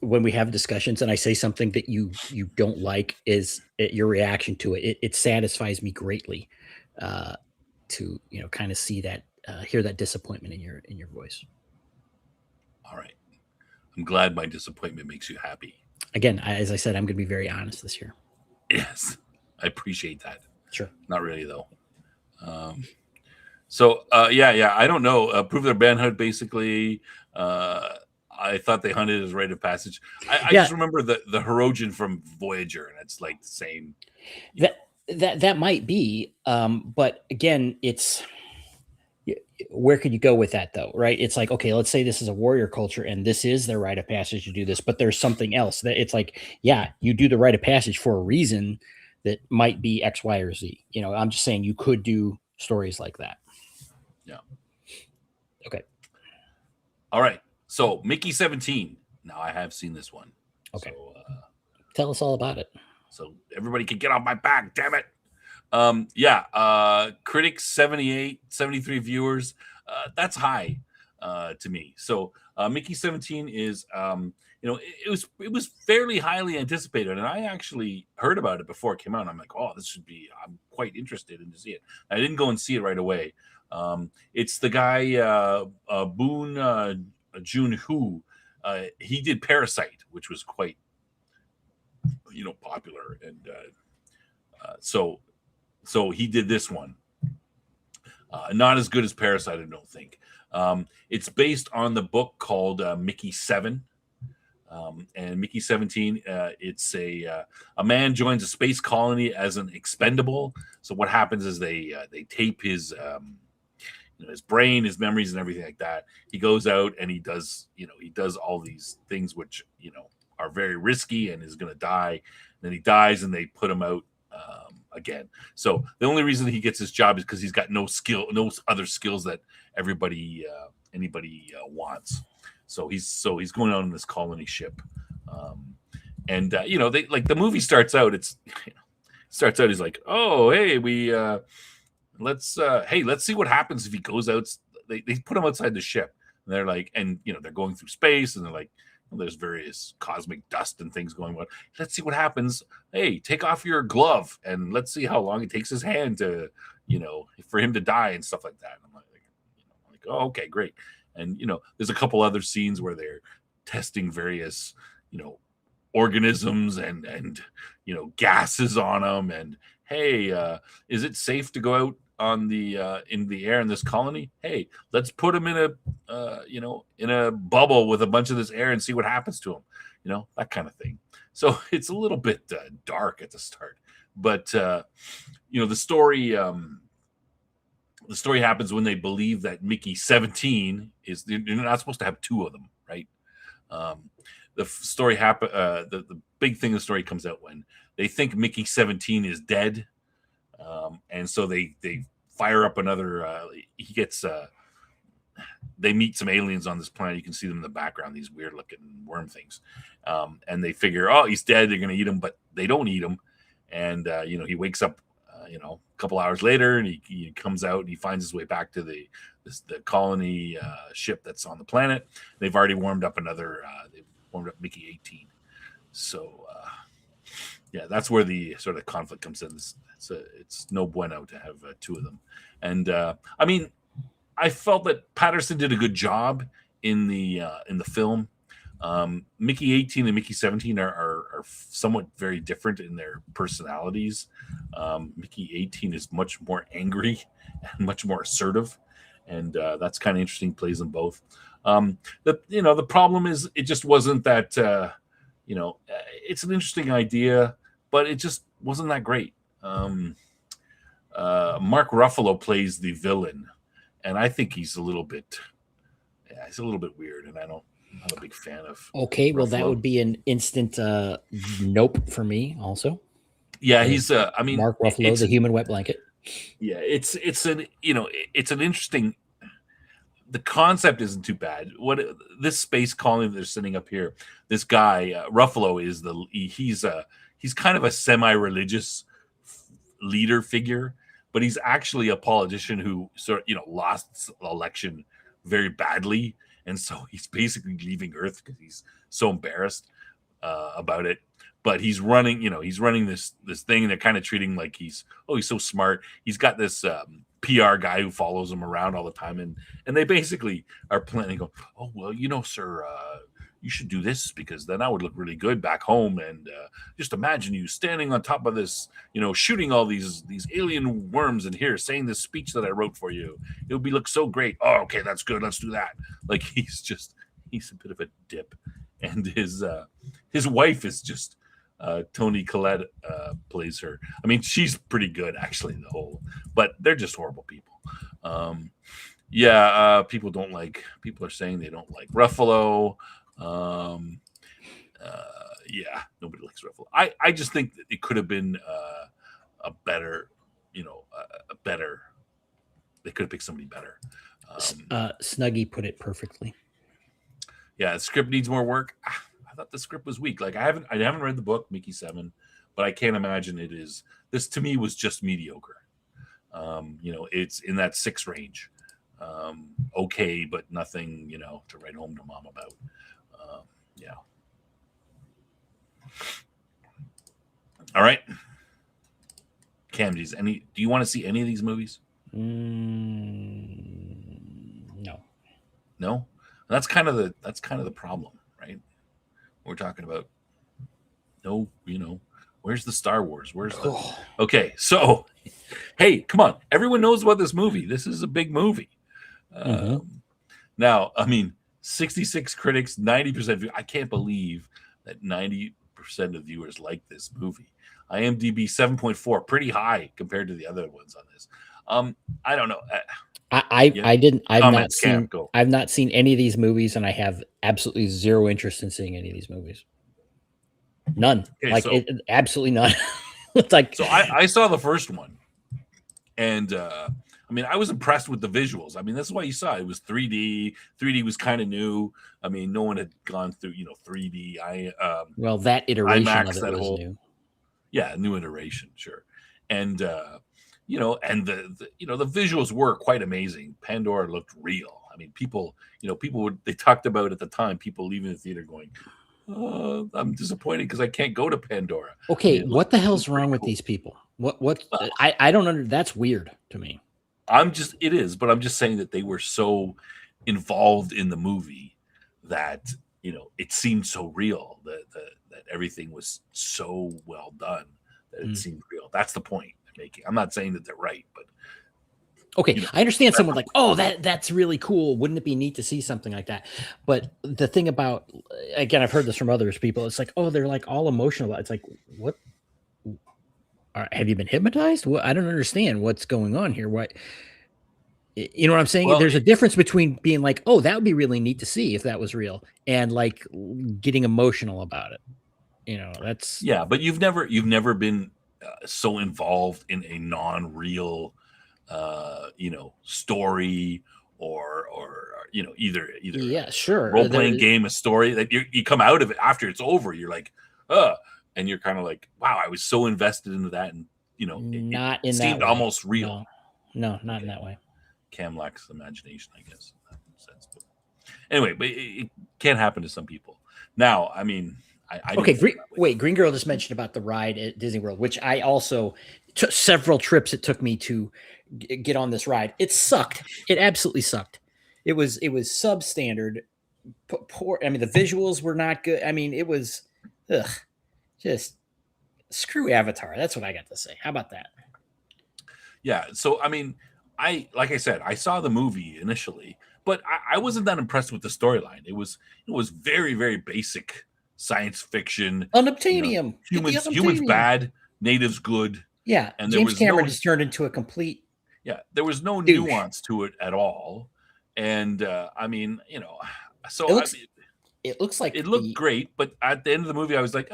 Speaker 3: when we have discussions and I say something that you don't like, is your reaction to it. It satisfies me greatly to kind of see that, hear that disappointment in your voice.
Speaker 1: All right. I'm glad my disappointment makes you happy.
Speaker 3: Again, as I said, I'm going to be very honest this year.
Speaker 1: Yes, I appreciate that.
Speaker 3: Sure.
Speaker 1: Not really though. I don't know. Prove their manhood, basically. I thought they hunted as rite of passage. I just remember the Hirogen from Voyager, and it's like the same.
Speaker 3: That might be, but again, it's where could you go with that though, right? It's like, okay, let's say this is a warrior culture and this is their rite of passage to do this, but there's something else that it's like, yeah, you do the rite of passage for a reason that might be X, Y, or Z. I'm just saying you could do stories like that.
Speaker 1: Yeah.
Speaker 3: Okay.
Speaker 1: All right. So Mickey 17. Now I have seen this one.
Speaker 3: Okay.
Speaker 1: So,
Speaker 3: tell us all about it.
Speaker 1: So everybody can get off my back. Damn it. Critics 78, 73 viewers. That's high to me. So Mickey 17 is it was fairly highly anticipated, and I actually heard about it before it came out. And I'm like, oh, I'm quite interested in to see it. I didn't go and see it right away. It's the guy Boon Joon-ho. He did Parasite, which was quite popular, and so he did this one. Not as good as Parasite, I don't think. It's based on the book called Mickey 7. And Mickey 17, it's a man joins a space colony as an expendable. So what happens is they tape his his brain, his memories, and everything like that. He goes out and he does all these things which are very risky and is going to die. And then he dies, and they put him out again. So the only reason he gets his job is because he's got no other skills that anybody wants. So he's going out on this colony ship, and they like the movie starts out. He's like, oh hey, let's see what happens if he goes out. They put him outside the ship, and they're like, and they're going through space, and they're like, there's various cosmic dust and things going on. Let's see what happens. Hey, take off your glove and let's see how long it takes his hand to, for him to die and stuff like that. And I'm like, oh, okay, great. And, there's a couple other scenes where they're testing various, organisms and gases on them. And, hey, is it safe to go out on the in the air in this colony? Hey, let's put him in a bubble with a bunch of this air and see what happens to him, that kind of thing. So it's a little bit dark at the start, but the story happens when they believe that Mickey 17 is, you're not supposed to have two of them, right? The story happen the big thing, the story comes out when they think Mickey 17 is dead. And so they fire up another. They meet some aliens on this planet. You can see them in the background, these weird looking worm things. And they figure, oh, he's dead. They're going to eat him, but they don't eat him. And he wakes up, a couple hours later, and he comes out and he finds his way back to the colony ship that's on the planet. They've already warmed up they've warmed up Mickey 18. So that's where the sort of conflict comes in. It's no bueno to have two of them. And I felt that Patterson did a good job in the film. Mickey 18 and Mickey 17 are somewhat very different in their personalities. Mickey 18 is much more angry and much more assertive, and that's kind of interesting. Plays them both. The problem is it just wasn't that. It's an interesting idea, but it just wasn't that great. Mark Ruffalo plays the villain, and I think he's a little bit weird, and I'm not a big fan of.
Speaker 3: Okay, well, that would be an instant nope for me, also.
Speaker 1: Yeah, he's.
Speaker 3: Mark Ruffalo, the human wet blanket.
Speaker 1: Yeah, it's an interesting. The concept isn't too bad. What this space colony that they're sitting up here, this guy Ruffalo is he's kind of a semi-religious leader figure, but he's actually a politician who lost the election very badly, and so he's basically leaving Earth because he's so embarrassed. about it. But he's running, he's running this thing, and they're kind of treating him like he's so smart. He's got this PR guy who follows him around all the time, and they basically are planning. Go, oh well, sir, you should do this because then I would look really good back home. And just imagine you standing on top of this, shooting all these alien worms in here, saying this speech that I wrote for you. It would look so great. Oh, okay, that's good. Let's do that. Like he's a bit of a dip, and his wife is just. Toni Collette plays her. I mean, she's pretty good actually. But they're just horrible people. People are saying they don't like Ruffalo. Nobody likes Ruffalo. I just think that it could have been a better. They could have picked somebody better.
Speaker 3: Snuggie put it perfectly.
Speaker 1: Yeah, the script needs more work. I thought the script was weak. Like I haven't read the book Mickey 7, but I can't imagine it is. This to me was just mediocre. It's in that 6 range. Okay, but nothing, to write home to mom about. Yeah. All right. Cam, do you want to see any of these movies?
Speaker 3: No.
Speaker 1: No? That's kind of the problem, right? We're talking about where's the Star Wars? Okay, so hey, come on, everyone knows about this movie. This is a big movie. Now, I mean, 66 critics, 90% I can't believe that 90% of viewers like this movie. IMDb 7.4, pretty high compared to the other ones on this. I don't know.
Speaker 3: I've not seen any of these movies, and I have absolutely zero interest in seeing any of these movies. None. Okay, absolutely none. It's like,
Speaker 1: so I saw the first one, and I mean, I was impressed with the visuals. I mean, that's why you saw it. It was 3D. 3D was kind of new. I mean, no one had gone through 3D.
Speaker 3: That iteration
Speaker 1: IMAX,
Speaker 3: of it was new.
Speaker 1: Yeah, new iteration, sure. And the visuals were quite amazing. Pandora looked real. I mean, people they talked about at the time, people leaving the theater going, oh, I'm disappointed because I can't go to Pandora.
Speaker 3: Okay, what the hell's wrong with these people? I don't understand. That's weird to me.
Speaker 1: It is, but I'm just saying that they were so involved in the movie that, it seemed so real that everything was so well done that it seemed real. That's the point they're making. I'm not saying that they're right, but
Speaker 3: okay, I understand someone like, oh, that's really cool. Wouldn't it be neat to see something like that? But the thing about, again, I've heard this from other people. It's like, oh, they're like all emotional. It's like, what? Have you been hypnotized? I don't understand what's going on here. What? You know what I'm saying? Well, there's a difference between being like, oh, that would be really neat to see if that was real, and like getting emotional about it. That's
Speaker 1: but you've never been so involved in a non-real story or either
Speaker 3: role-playing
Speaker 1: game, a story that you come out of it after it's over, you're like, and you're kind of like, wow, I was so invested into that, and it seemed almost real.
Speaker 3: No, not in that way.
Speaker 1: Cam lacks imagination, I guess, in that sense. But anyway, but it can happen to some people. Now, I mean,
Speaker 3: Green Girl just mentioned about the ride at Disney World, which I also took several trips. It took me to get on this ride. It sucked. It absolutely sucked. It was substandard. Poor. I mean, the visuals were not good. I mean, it was just screw Avatar. That's what I got to say. How about that?
Speaker 1: Yeah. So, I mean, like I said, I saw the movie initially, but I wasn't that impressed with the storyline. It was very, very basic science fiction.
Speaker 3: Unobtainium.
Speaker 1: Humans bad, natives good.
Speaker 3: Yeah. And James Cameron has turned into a complete.
Speaker 1: Yeah. There was no nuance to it at all. And I mean, so
Speaker 3: it looks like
Speaker 1: it looked great, but at the end of the movie, I was like,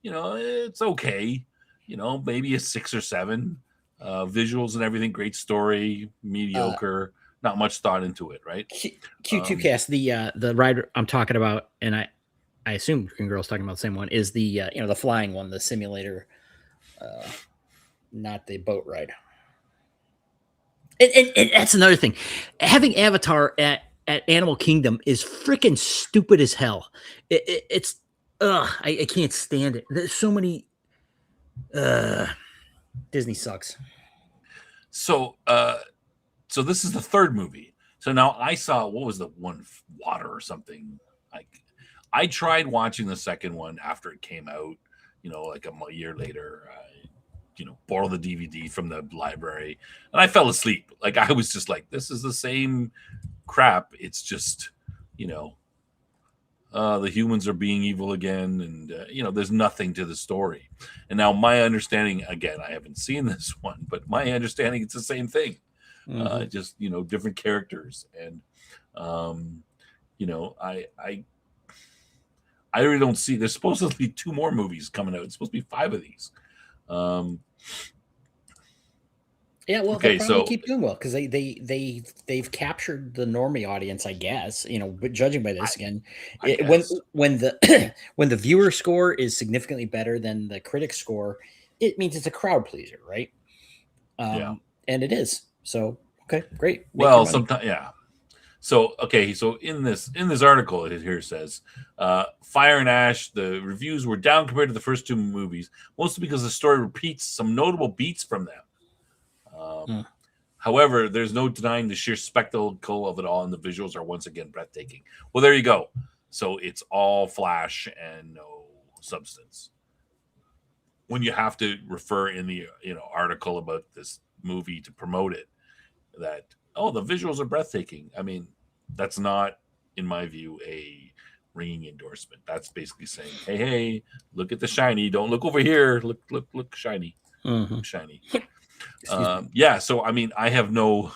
Speaker 1: it's okay. Maybe a 6 or 7. Visuals and everything, great story, mediocre, not much thought into it, right?
Speaker 3: Q2 Cast, the ride I'm talking about, and I assume Green Girl's talking about the same one, is the the flying one, the simulator, not the boat ride. And that's another thing. Having Avatar at Animal Kingdom is freaking stupid as hell. It's I can't stand it. There's so many. Disney sucks.
Speaker 1: So, so this is the third movie. So now I saw, what was the one, Water or something. I tried watching the second one after it came out. Like a year later. Borrow the DVD from the library, and I fell asleep. Like, I was just like, this is the same crap. It's just, the humans are being evil again, and there's nothing to the story. And now my understanding, again, I haven't seen this one, but my understanding, it's the same thing. Just different characters, and I really don't see. There's supposedly 2 more movies coming out. It's supposed to be 5 of these.
Speaker 3: Yeah, well,
Speaker 1: Okay,
Speaker 3: they'll probably
Speaker 1: so
Speaker 3: keep doing well because they've captured the normie audience, I guess. But judging by this again,
Speaker 1: I
Speaker 3: when
Speaker 1: guess.
Speaker 3: when the when the viewer score is significantly better than the critic score, it means it's a crowd pleaser, right?
Speaker 1: Yeah.
Speaker 3: And it is. So okay, great. Make your
Speaker 1: Well,
Speaker 3: money.
Speaker 1: sometimes, yeah. So okay, so in this article, it here says, Fire and Ash. The reviews were down compared to the first 2 movies, mostly because the story repeats some notable beats from them. However, there's no denying the sheer spectacle of it all, and the visuals are once again breathtaking. Well, there you go. So it's all flash and no substance. When you have to refer in the article about this movie to promote it, that the visuals are breathtaking. I mean, that's not, in my view, a ringing endorsement. That's basically saying, hey, look at the shiny. Don't look over here. Look shiny. Look shiny. Yeah. So I mean, I have no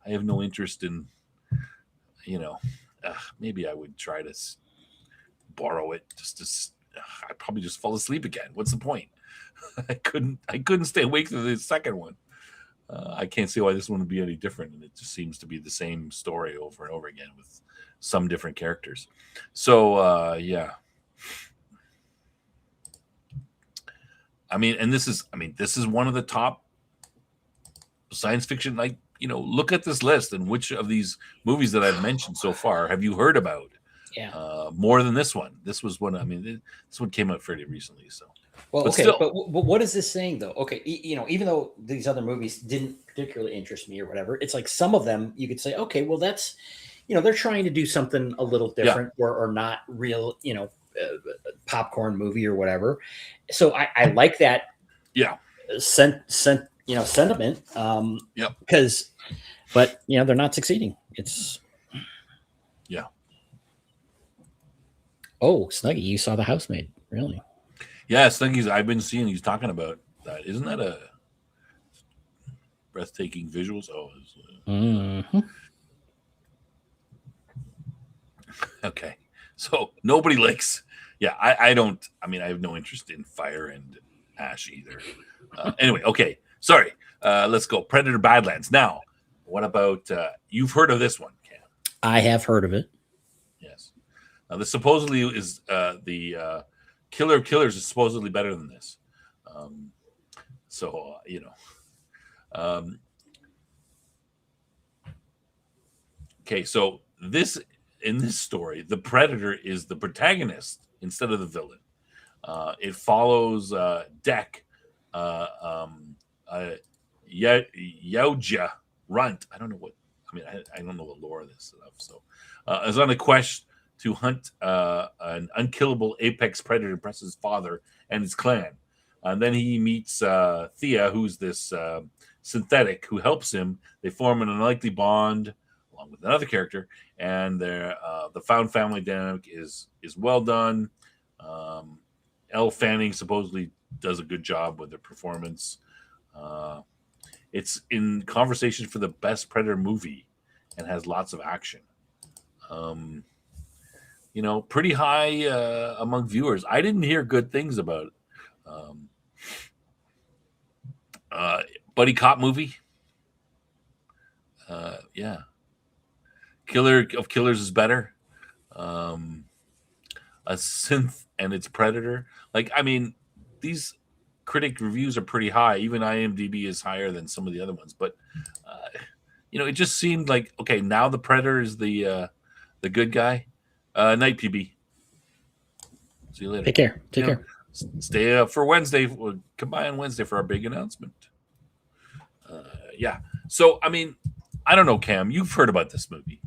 Speaker 1: interest in, maybe I would try to borrow it just to. I'd probably just fall asleep again. What's the point? I couldn't stay awake through the second one. I can't see why this one would be any different, and it just seems to be the same story over and over again with some different characters. So yeah. I mean, and this is one of the top science fiction. Like, look at this list, and which of these movies that I've mentioned so far have you heard about?
Speaker 3: Yeah.
Speaker 1: More than this one. This was one. I mean, this one came out fairly recently. So.
Speaker 3: Well,
Speaker 1: But
Speaker 3: okay,
Speaker 1: still.
Speaker 3: but what is this saying though? Okay, even though these other movies didn't particularly interest me or whatever, it's like some of them you could say, okay, well that's, they're trying to do something a little different or not real, popcorn movie or whatever. So I like that.
Speaker 1: Yeah.
Speaker 3: Sentiment. Because, but they're not succeeding. It's.
Speaker 1: Yeah.
Speaker 3: Oh, Snuggie, you saw The Housemaid, really?
Speaker 1: Yeah, Snuggies. I've been seeing he's talking about that. Isn't that a breathtaking visuals? Okay. So nobody likes. Yeah, I don't. I mean, I have no interest in Fire and Ash either. Anyway, okay. Sorry. Let's go. Predator Badlands. Now, what about you've heard of this one, Cam?
Speaker 3: I have heard of it.
Speaker 1: Yes. This supposedly is the Killer of Killers is supposedly better than this. Okay, so in this story, the Predator is the protagonist instead of the villain. It follows Deck, Yauja Runt. I don't know what. I mean, I don't know the lore of this stuff. So, is on a quest to hunt an unkillable apex predator to impress his father and his clan. And then he meets Thea, who's this synthetic who helps him. They form an unlikely bond along with another character, and the found family dynamic is well done. Elle Fanning supposedly does a good job with their performance. It's in conversation for the best Predator movie and has lots of action. Pretty high among viewers. I didn't hear good things about it. Buddy cop movie. Yeah. Killer of Killers is better. A synth and its Predator. Like, I mean, these critic reviews are pretty high. Even IMDb is higher than some of the other ones. But it just seemed like, okay, now the Predator is the good guy. Night PB. See you later.
Speaker 3: Take care. Take
Speaker 1: You know,
Speaker 3: care.
Speaker 1: Stay up for Wednesday. We'll come by on Wednesday for our big announcement. Yeah. So, I mean, I don't know, Cam. You've heard about this movie,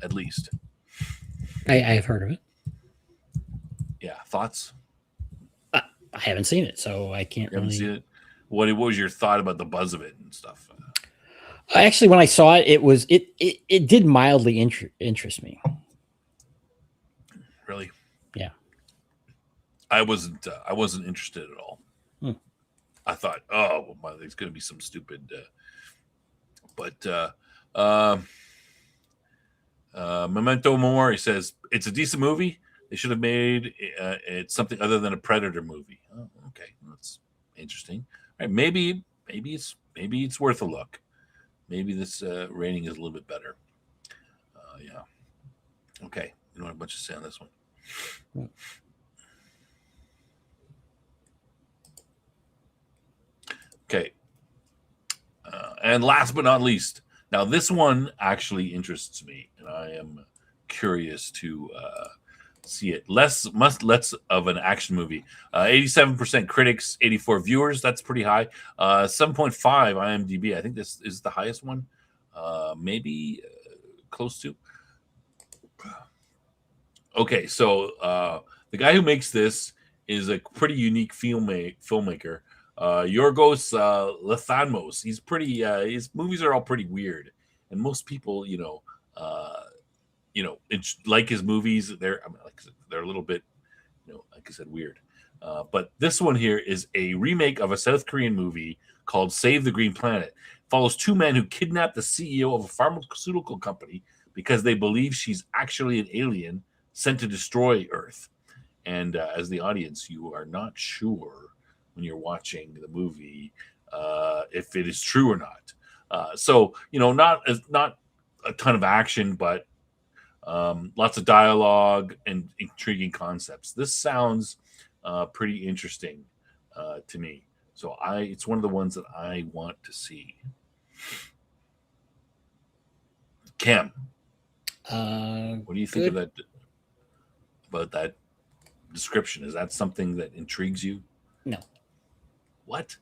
Speaker 1: at least.
Speaker 3: I have heard of it.
Speaker 1: Yeah. Thoughts?
Speaker 3: I haven't seen it, so I can't
Speaker 1: You haven't
Speaker 3: really.
Speaker 1: seen it? What was your thought about the buzz of it and stuff?
Speaker 3: Actually, when I saw it, it did mildly interest me.
Speaker 1: Really?
Speaker 3: Yeah.
Speaker 1: I wasn't interested at all. I thought, oh, well, there's going to be some stupid. Memento Mori says it's a decent movie. They should have made it something other than a Predator movie. Oh, okay, that's interesting. All right, maybe it's worth a look. Maybe this rating is a little bit better. Yeah. Okay, you don't have much to say on this one. Okay. And last but not least, now this one actually interests me, and I am curious to see it. Less of an action movie. 87% critics, 84 viewers. That's pretty high. 7.5 IMDb. I think this is the highest one. Maybe close to. Okay, so the guy who makes this is a pretty unique filmmaker. Yorgos Lanthimos. He's pretty. His movies are all pretty weird, and most people, like his movies. They're a little bit, like I said, weird. But this one here is a remake of a South Korean movie called Save the Green Planet. Follows two men who kidnap the CEO of a pharmaceutical company because they believe she's actually an alien sent to destroy Earth. And as the audience, you are not sure when you're watching the movie if it is true or not. So not a ton of action, but lots of dialogue and intriguing concepts. This sounds pretty interesting to me. So it's one of the ones that I want to see. Cam, what do you think of that? About that description? Is that something that intrigues you?
Speaker 3: No.
Speaker 1: What?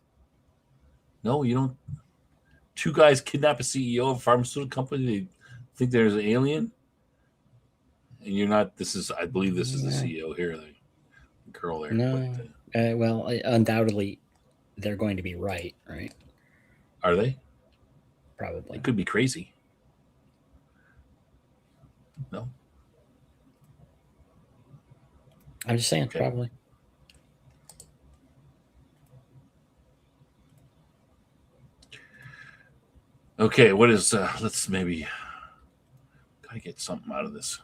Speaker 1: No, you don't. Two guys kidnap a CEO of a pharmaceutical company. They think there's an alien, and you're not. I believe this is the CEO here, the girl there.
Speaker 3: No. Well, undoubtedly, they're going to be right.
Speaker 1: Are they?
Speaker 3: Probably.
Speaker 1: It could be crazy. No.
Speaker 3: I'm just saying, probably.
Speaker 1: Okay, what is let's maybe gotta get something out of this.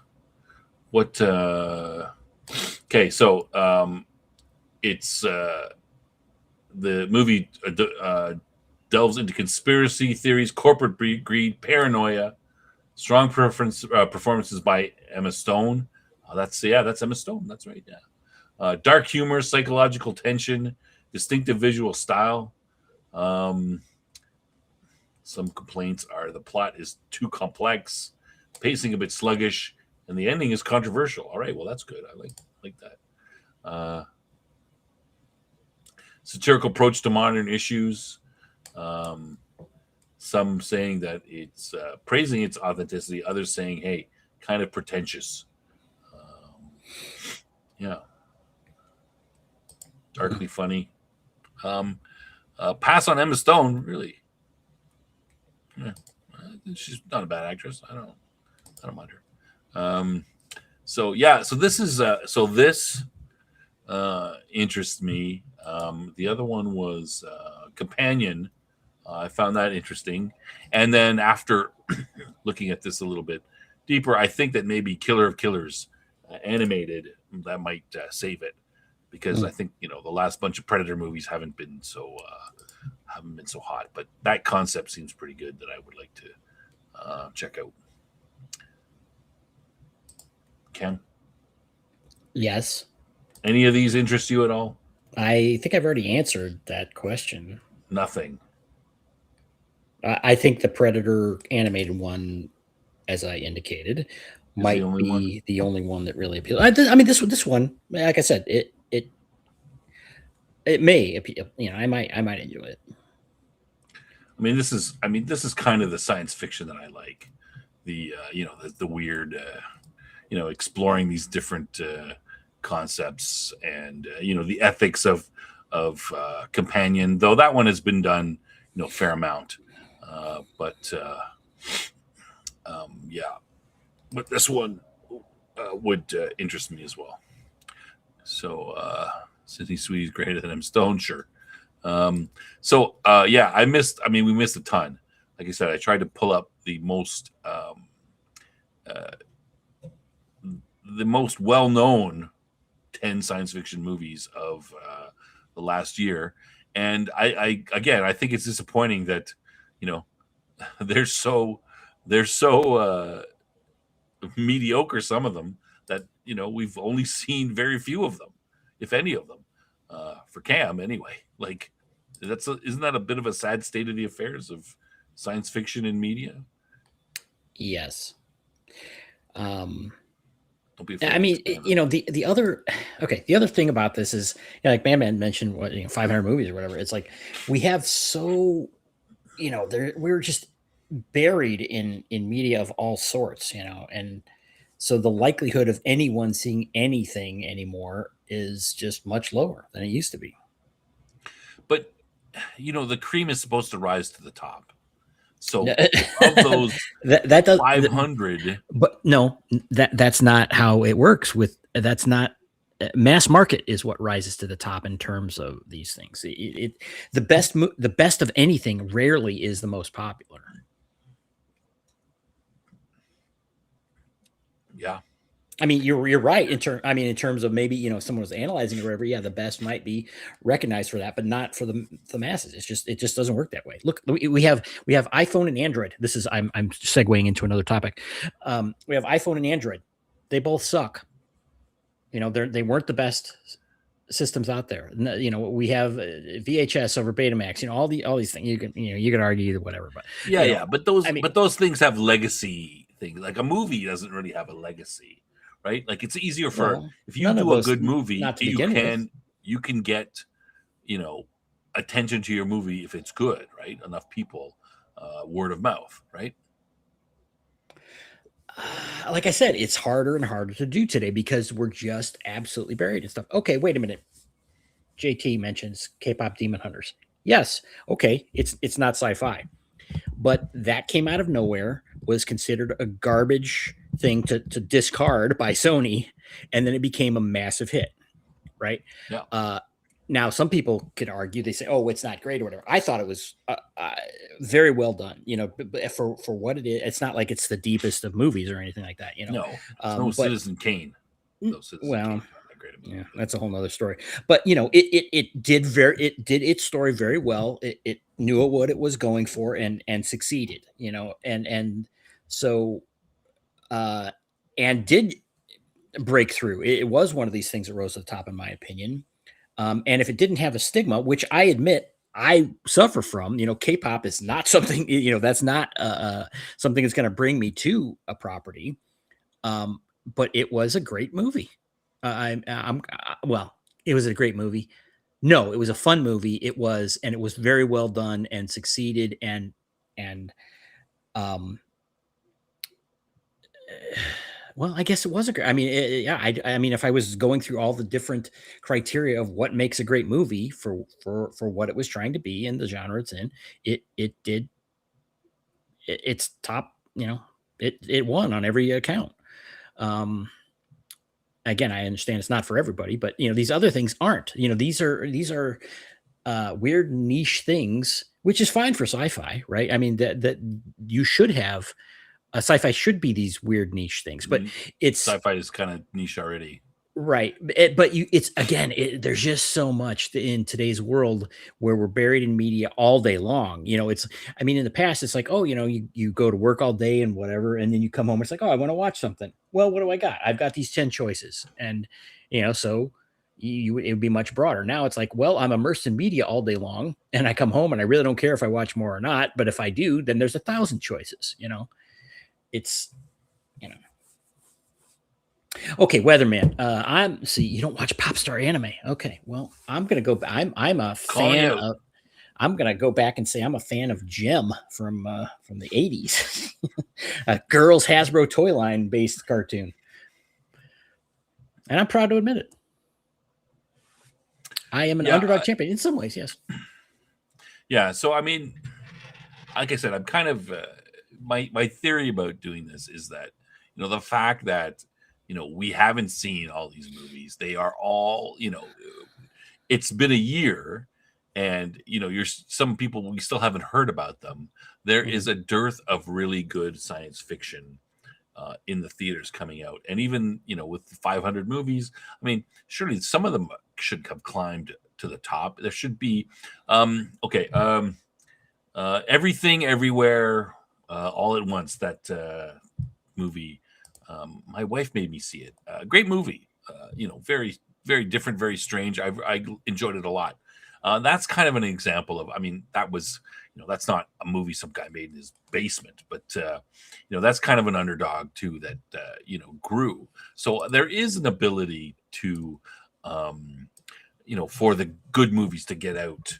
Speaker 1: What okay, so it's the movie delves into conspiracy theories, corporate greed, paranoia, strong performances by Emma Stone. That's Emma Stone. That's right. Yeah. Dark humor, psychological tension, distinctive visual style. Some complaints are the plot is too complex, pacing a bit sluggish, and the ending is controversial. All right, well that's good. I like that. Satirical approach to modern issues. Some saying that it's praising its authenticity. Others saying, "Hey, kind of pretentious." Yeah, darkly funny. Pass on Emma Stone, really. Yeah, she's not a bad actress. I don't mind her. So this is this interests me. The other one was Companion. I found that interesting, and then after looking at this a little bit deeper, I think that maybe Killer of Killers animated that might save it, because I think the last bunch of Predator movies haven't been so hot, but that concept seems pretty good that I would like to check out. Ken?
Speaker 3: Yes.
Speaker 1: Any of these interest you at all?
Speaker 3: I think I've already answered that question.
Speaker 1: Nothing.
Speaker 3: I think the Predator animated one, as I indicated, might
Speaker 1: only
Speaker 3: be
Speaker 1: one?
Speaker 3: the only one that really appeals. I mean, this one, like I said, it may appeal. You know, I might enjoy it.
Speaker 1: This is kind of the science fiction that I like. The the weird, exploring these different concepts and the ethics of companion. Though that one has been done, fair amount. But yeah, but this one would interest me as well. So Sydney Sweetie's greater than M Stone, sure. Yeah, we missed a ton. Like I said, I tried to pull up the most well-known 10 science fiction movies of the last year, and I think it's disappointing that they're so mediocre, some of them, that we've only seen very few of them, if any of them, for Cam anyway. Like, isn't that a bit of a sad state of the affairs of science fiction in media?
Speaker 3: Yes.
Speaker 1: Don't be afraid.
Speaker 3: I mean, the other thing about this is, like Man mentioned, 500 movies or whatever. It's like we have so, we're just buried in media of all sorts, and so the likelihood of anyone seeing anything anymore is just much lower than it used to be.
Speaker 1: But the cream is supposed to rise to the top. So of those
Speaker 3: that does
Speaker 1: 500,
Speaker 3: but no, that's not how it works. That's not mass market is what rises to the top in terms of these things. The best of anything rarely is the most popular.
Speaker 1: Yeah.
Speaker 3: I mean, you're right in terms of maybe, someone was analyzing it or whatever. Yeah, the best might be recognized for that, but not for the masses. It just doesn't work that way. Look, we have iPhone and Android. I'm segueing into another topic. We have iPhone and Android. They both suck. They weren't the best systems out there. We have VHS over Betamax. All these things. You can argue either whatever, but
Speaker 1: yeah. But those things have legacy things. Like a movie doesn't really have a legacy. Right, like it's easier for if you do a good movie, you can get attention to your movie if it's good, right? Enough people, word of mouth, right?
Speaker 3: Like I said, it's harder and harder to do today because we're just absolutely buried in stuff. Okay, wait a minute. JT mentions K-pop Demon Hunters. Yes, okay, it's not sci-fi, but that came out of nowhere, was considered a garbage thing to discard by Sony, and then it became a massive hit, right?
Speaker 1: Yeah.
Speaker 3: Now some people could argue, they say, "Oh, it's not great" or whatever. I thought it was very well done. But for what it is, it's not like it's the deepest of movies or anything like that.
Speaker 1: No, Citizen Kane.
Speaker 3: No, Kane, yeah, that's a whole nother story. But it did its story very well. It knew what it was going for and succeeded. And so and did break through. It was one of these things that rose to the top, in my opinion. And if it didn't have a stigma, which I admit I suffer from, K-pop is not something, that's not something that's going to bring me to a property. But it was a great movie. It was a great movie. No, it was a fun movie. It was very well done and succeeded. Well, I guess it was a great. I mean, if I was going through all the different criteria of what makes a great movie for what it was trying to be and the genre it's in, it's top. It won on every account. Again, I understand it's not for everybody, but these other things aren't. These are weird niche things, which is fine for sci-fi, right? I mean, that you should have. Sci-fi should be these weird niche things, but it's
Speaker 1: sci-fi is kind of niche already,
Speaker 3: right? There's just so much in today's world where we're buried in media all day long. In the past, it's like, oh, you go to work all day and whatever, and then you come home. It's like, oh, I want to watch something. Well, what do I got? I've got these 10 choices, and so it would be much broader. Now it's like, well, I'm immersed in media all day long, and I come home and I really don't care if I watch more or not. But if I do, then there's 1,000 choices. It's Okay, Weatherman. I'm see. You don't watch pop star anime. Okay, well, I'm gonna go. I'm a
Speaker 1: Calling
Speaker 3: fan
Speaker 1: out.
Speaker 3: of. I'm gonna go back and say I'm a fan of Gem from the '80s, a girls Hasbro toy line based cartoon, and I'm proud to admit it. I am an
Speaker 1: Yeah,
Speaker 3: underdog champion in some ways. Yes.
Speaker 1: yeah. So I mean, like I said, I'm kind of my theory about doing this is that the fact that we haven't seen all these movies, they are all it's been a year, and you're some people we still haven't heard about them. There
Speaker 3: Mhm.
Speaker 1: is a dearth of really good science fiction in the theaters coming out, and even with 500 movies, I mean, surely some of them should have climbed to the top. There should be okay. Everything, everywhere, all at once. That movie. My wife made me see it. Great movie. Very, very different, very strange. I enjoyed it a lot. That's kind of an example of. I mean, that was. That's not a movie some guy made in his basement, but that's kind of an underdog too that grew. So there is an ability to, for the good movies to get out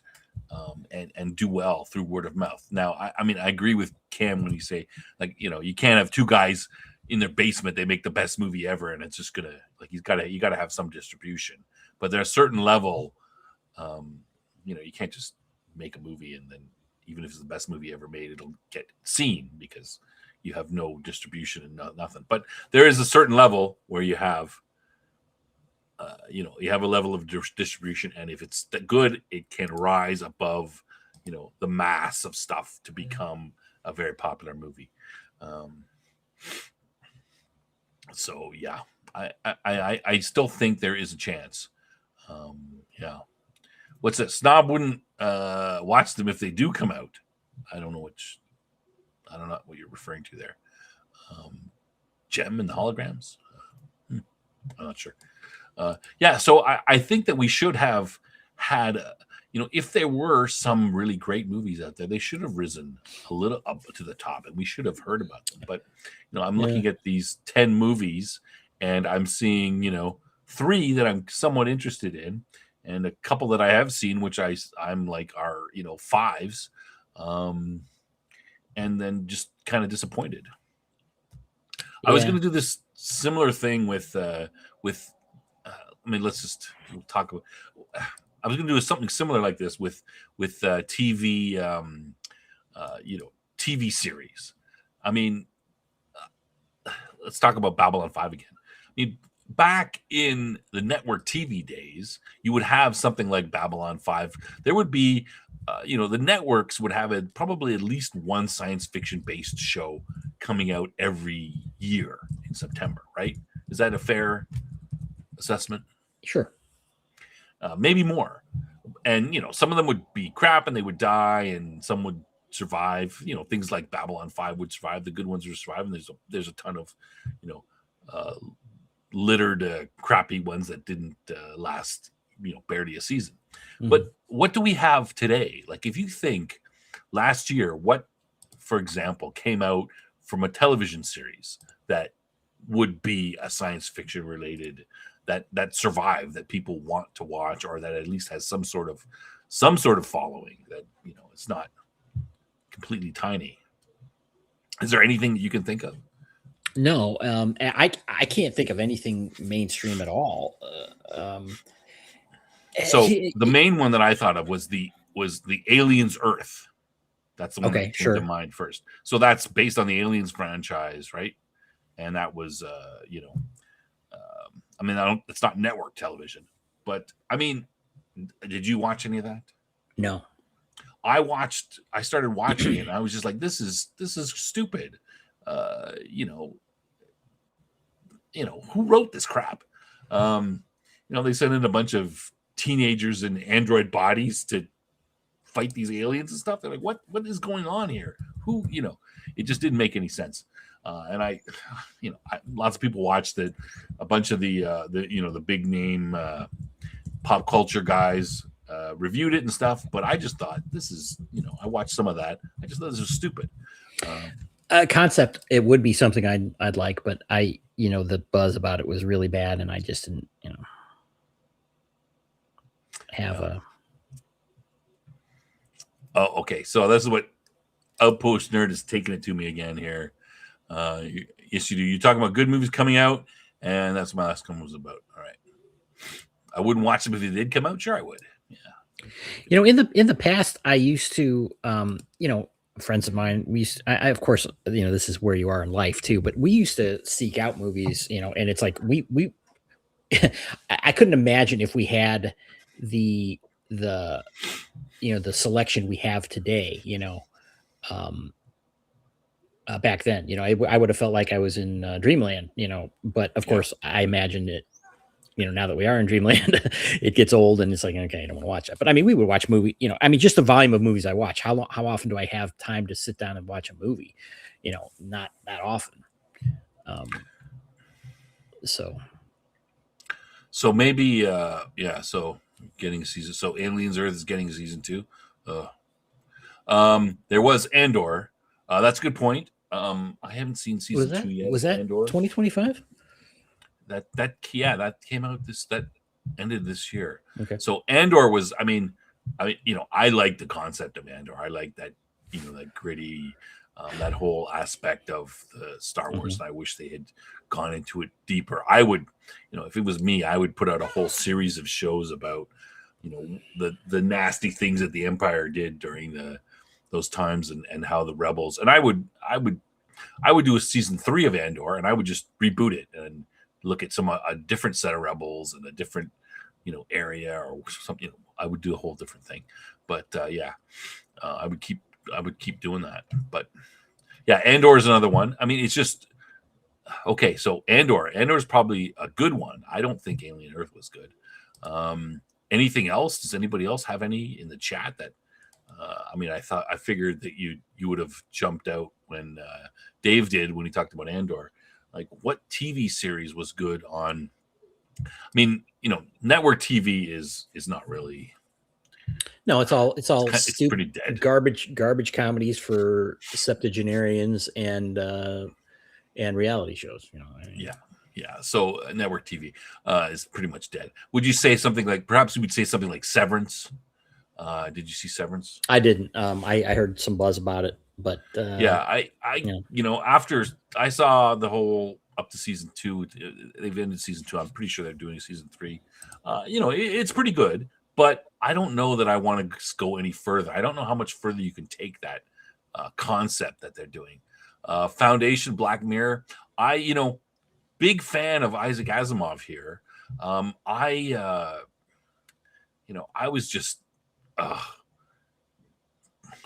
Speaker 1: and do well through word of mouth. Now, I mean, I agree with Cam when you say like you can't have two guys in their basement, they make the best movie ever, and it's just gonna like you gotta have some distribution. But there's a certain level, you can't just make a movie and then even if it's the best movie ever made, it'll get seen because you have no distribution and nothing. But there is a certain level where you have you have a level of distribution, and if it's good, it can rise above, the mass of stuff to become a very popular movie. So yeah, I still think there is a chance. Yeah, what's that? Snob wouldn't watch them if they do come out. I don't know what you're referring to there. Gem and the holograms. I'm not sure. Yeah, so I think that we should have had, if there were some really great movies out there, they should have risen a little up to the top, and we should have heard about them. But I'm
Speaker 3: Yeah.
Speaker 1: looking at these 10 movies, and I'm seeing 3 that I'm somewhat interested in, and a couple that I have seen, which I'm like are 5s, and then just kind of disappointed. I was going to do this similar thing with. I mean, we'll talk about. I was going to do something similar like this with TV, TV series. I mean, let's talk about Babylon 5 again. I mean, back in the network TV days, you would have something like Babylon 5. There would be, the networks would have probably at least one science fiction based show coming out every year in September, right? Is that a fair assessment?
Speaker 3: Sure.
Speaker 1: Maybe more. And some of them would be crap and they would die, and some would survive. Things like Babylon 5 would survive. The good ones would survive, and there's a ton of littered crappy ones that didn't last barely a season. Mm-hmm. But what do we have today? Like, if you think last year, what, for example, came out from a television series that would be a science fiction related that survived, that people want to watch, or that at least has some sort of following, that it's not completely tiny. Is there anything that you can think of?
Speaker 3: No, I can't think of anything mainstream at all.
Speaker 1: So the main one that I thought of was the Aliens Earth. That's the one that came to mind first. So that's based on the Aliens franchise, right? And that was I mean, it's not network television, but I mean, did you watch any of that?
Speaker 3: No.
Speaker 1: I started watching it, and I was just like, this is stupid. Who wrote this crap? They sent in a bunch of teenagers in android bodies to fight these aliens and stuff. They're like, what is going on here? It just didn't make any sense. And lots of people watched it. A bunch of the big name pop culture guys reviewed it and stuff. But I just thought, this is, I watched some of that. I just thought this was stupid.
Speaker 3: Concept, it would be something I'd like, but the buzz about it was really bad, and I just didn't, have a.
Speaker 1: Oh, okay. So this is what Outpost Nerd is taking it to me again here. Yes, you do. You're talking about good movies coming out, and that's what my last comment was about. All right. I wouldn't watch them if they did come out. Sure, I would. Yeah.
Speaker 3: In the past, I used to, friends of mine, we used I of course, this is where you are in life too, but we used to seek out movies, and it's like we I couldn't imagine if we had the the the selection we have today, um back then, I would have felt like I was in dreamland, but of course I imagined it, now that we are in dreamland, it gets old and it's like, okay, I don't want to watch it. But I mean, we would watch movie, just the volume of movies I watch. How often do I have time to sit down and watch a movie? Not that often.
Speaker 1: So maybe, so getting season. So Aliens Earth is getting season 2. There was Andor. That's a good point. I haven't seen season 2 yet.
Speaker 3: Was that
Speaker 1: Andor
Speaker 3: 2025?
Speaker 1: That came out that ended this year.
Speaker 3: Okay.
Speaker 1: So Andor was, I like the concept of Andor. I like that, that gritty, that whole aspect of the Star Wars.
Speaker 3: Mm-hmm.
Speaker 1: And I wish they had gone into it deeper. I would, if it was me, I would put out a whole series of shows about, the nasty things that the Empire did during those times and how the rebels, and I would do a season 3 of Andor, and I would just reboot it and look at a different set of rebels and a different, area or something. I would do a whole different thing, but I would keep doing that. But yeah, Andor is another one. I mean, it's just okay. So Andor is probably a good one. I don't think Alien Earth was good. Anything else? Does anybody else have any in the chat that? I figured that you would have jumped out when Dave did when he talked about Andor. Like, what TV series was good on? I mean, network TV is not really.
Speaker 3: No, it's
Speaker 1: pretty dead.
Speaker 3: Garbage comedies for septuagenarians and reality shows.
Speaker 1: Yeah. So network TV is pretty much dead. Would you say something like? Perhaps you would say something like Severance. Did you see Severance?
Speaker 3: I didn't. I heard some buzz about it, but
Speaker 1: after I saw the whole up to season 2, they've ended season 2. I'm pretty sure they're doing season 3. It's pretty good, but I don't know that I want to go any further. I don't know how much further you can take that concept that they're doing. Foundation, Black Mirror. Big fan of Isaac Asimov here. I was just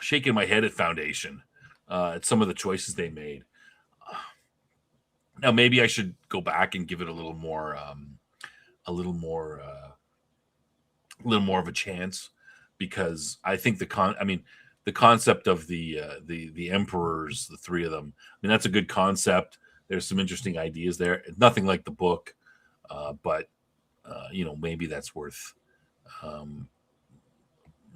Speaker 1: shaking my head at Foundation at some of the choices they made. Now maybe I should go back and give it a little more of a chance, because I think the concept of the emperors, the 3 of them. I mean, that's a good concept. There's some interesting ideas there. Nothing like the book, but maybe that's worth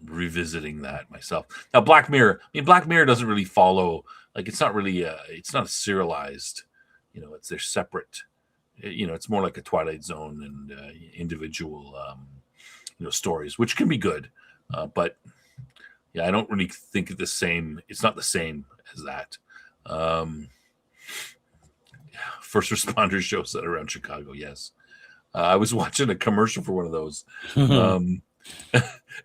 Speaker 1: revisiting that myself. Now, Black Mirror. Black Mirror doesn't really follow. Like, it's not really. It's not a serialized. They're separate. It's more like a Twilight Zone and individual. Stories, which can be good, but I don't really think it's the same. It's not the same as that. First responders show set around Chicago. Yes, I was watching a commercial for one of those.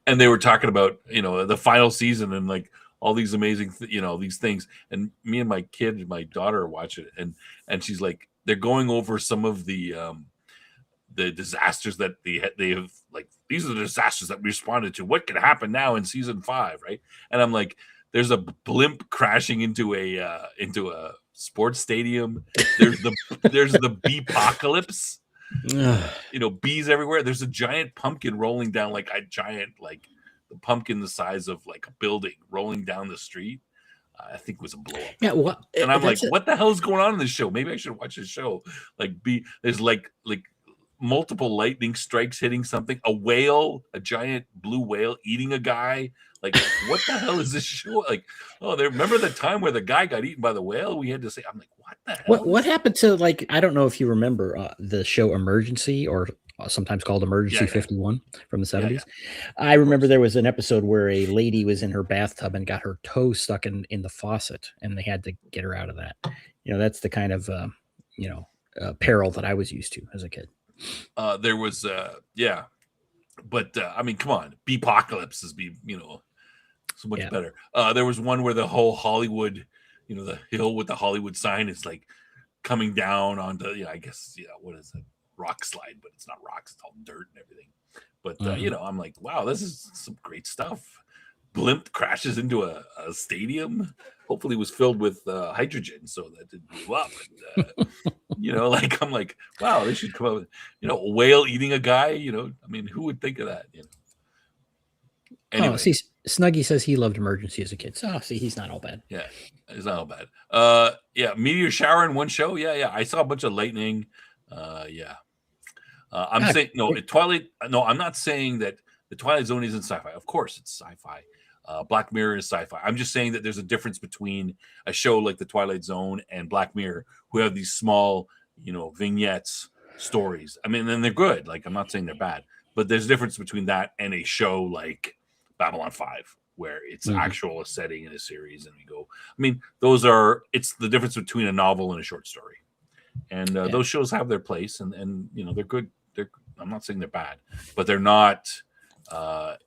Speaker 1: And they were talking about, the final season and like all these amazing, these things. And me and my daughter are watching it, and she's like, they're going over some of the disasters that they have, like, these are the disasters that we responded to. What could happen now in season 5, right? And I'm like, there's a blimp crashing into a sports stadium. There's the bee-pocalypse. Bees everywhere. There's a giant pumpkin rolling down, like the pumpkin the size of like a building rolling down the street. I think it was a blow up.
Speaker 3: Yeah,
Speaker 1: and I'm like, what the hell is going on in this show? Maybe I should watch this show. Like, there's like multiple lightning strikes hitting something, a whale, a giant blue whale eating a guy. Like, what the hell is this show? Like, oh, remember the time where the guy got eaten by the whale? We had to say, I'm like, what the hell?
Speaker 3: What happened to, like, I don't know if you remember the show Emergency, or sometimes called Emergency 51 from the 70s. I remember there was an episode where a lady was in her bathtub and got her toe stuck in the faucet, and they had to get her out of that. That's the kind of peril that I was used to as a kid.
Speaker 1: There was but I mean, come on, Beepocalypse is so much better. There was one where the whole Hollywood, the hill with the Hollywood sign is like coming down onto, I guess, what is it? Rock slide, but it's not rocks, it's all dirt and everything. But I'm like, wow, this is some great stuff. Blimp crashes into a stadium. Hopefully it was filled with hydrogen so that it blew up. And, like, I'm like, wow, they should come up with, a whale eating a guy. I mean, who would think of that? Anyway.
Speaker 3: Oh, see, Snuggy says he loved Emergency as a kid. So, see, he's not all bad.
Speaker 1: Yeah, it's not all bad. Meteor shower in one show. Yeah. I saw a bunch of lightning. I'm saying Twilight. No, I'm not saying that the Twilight Zone isn't sci-fi. Of course, it's sci-fi. Black Mirror is sci-fi. I'm just saying that there's a difference between a show like the Twilight Zone and Black Mirror, who have these small, vignettes, stories. I mean, and they're good. Like, I'm not saying they're bad, but there's a difference between that and a show like Babylon 5, where it's actual setting in a series, and we go. I mean, it's the difference between a novel and a short story, and those shows have their place, and they're good. I'm not saying they're bad, but they're not the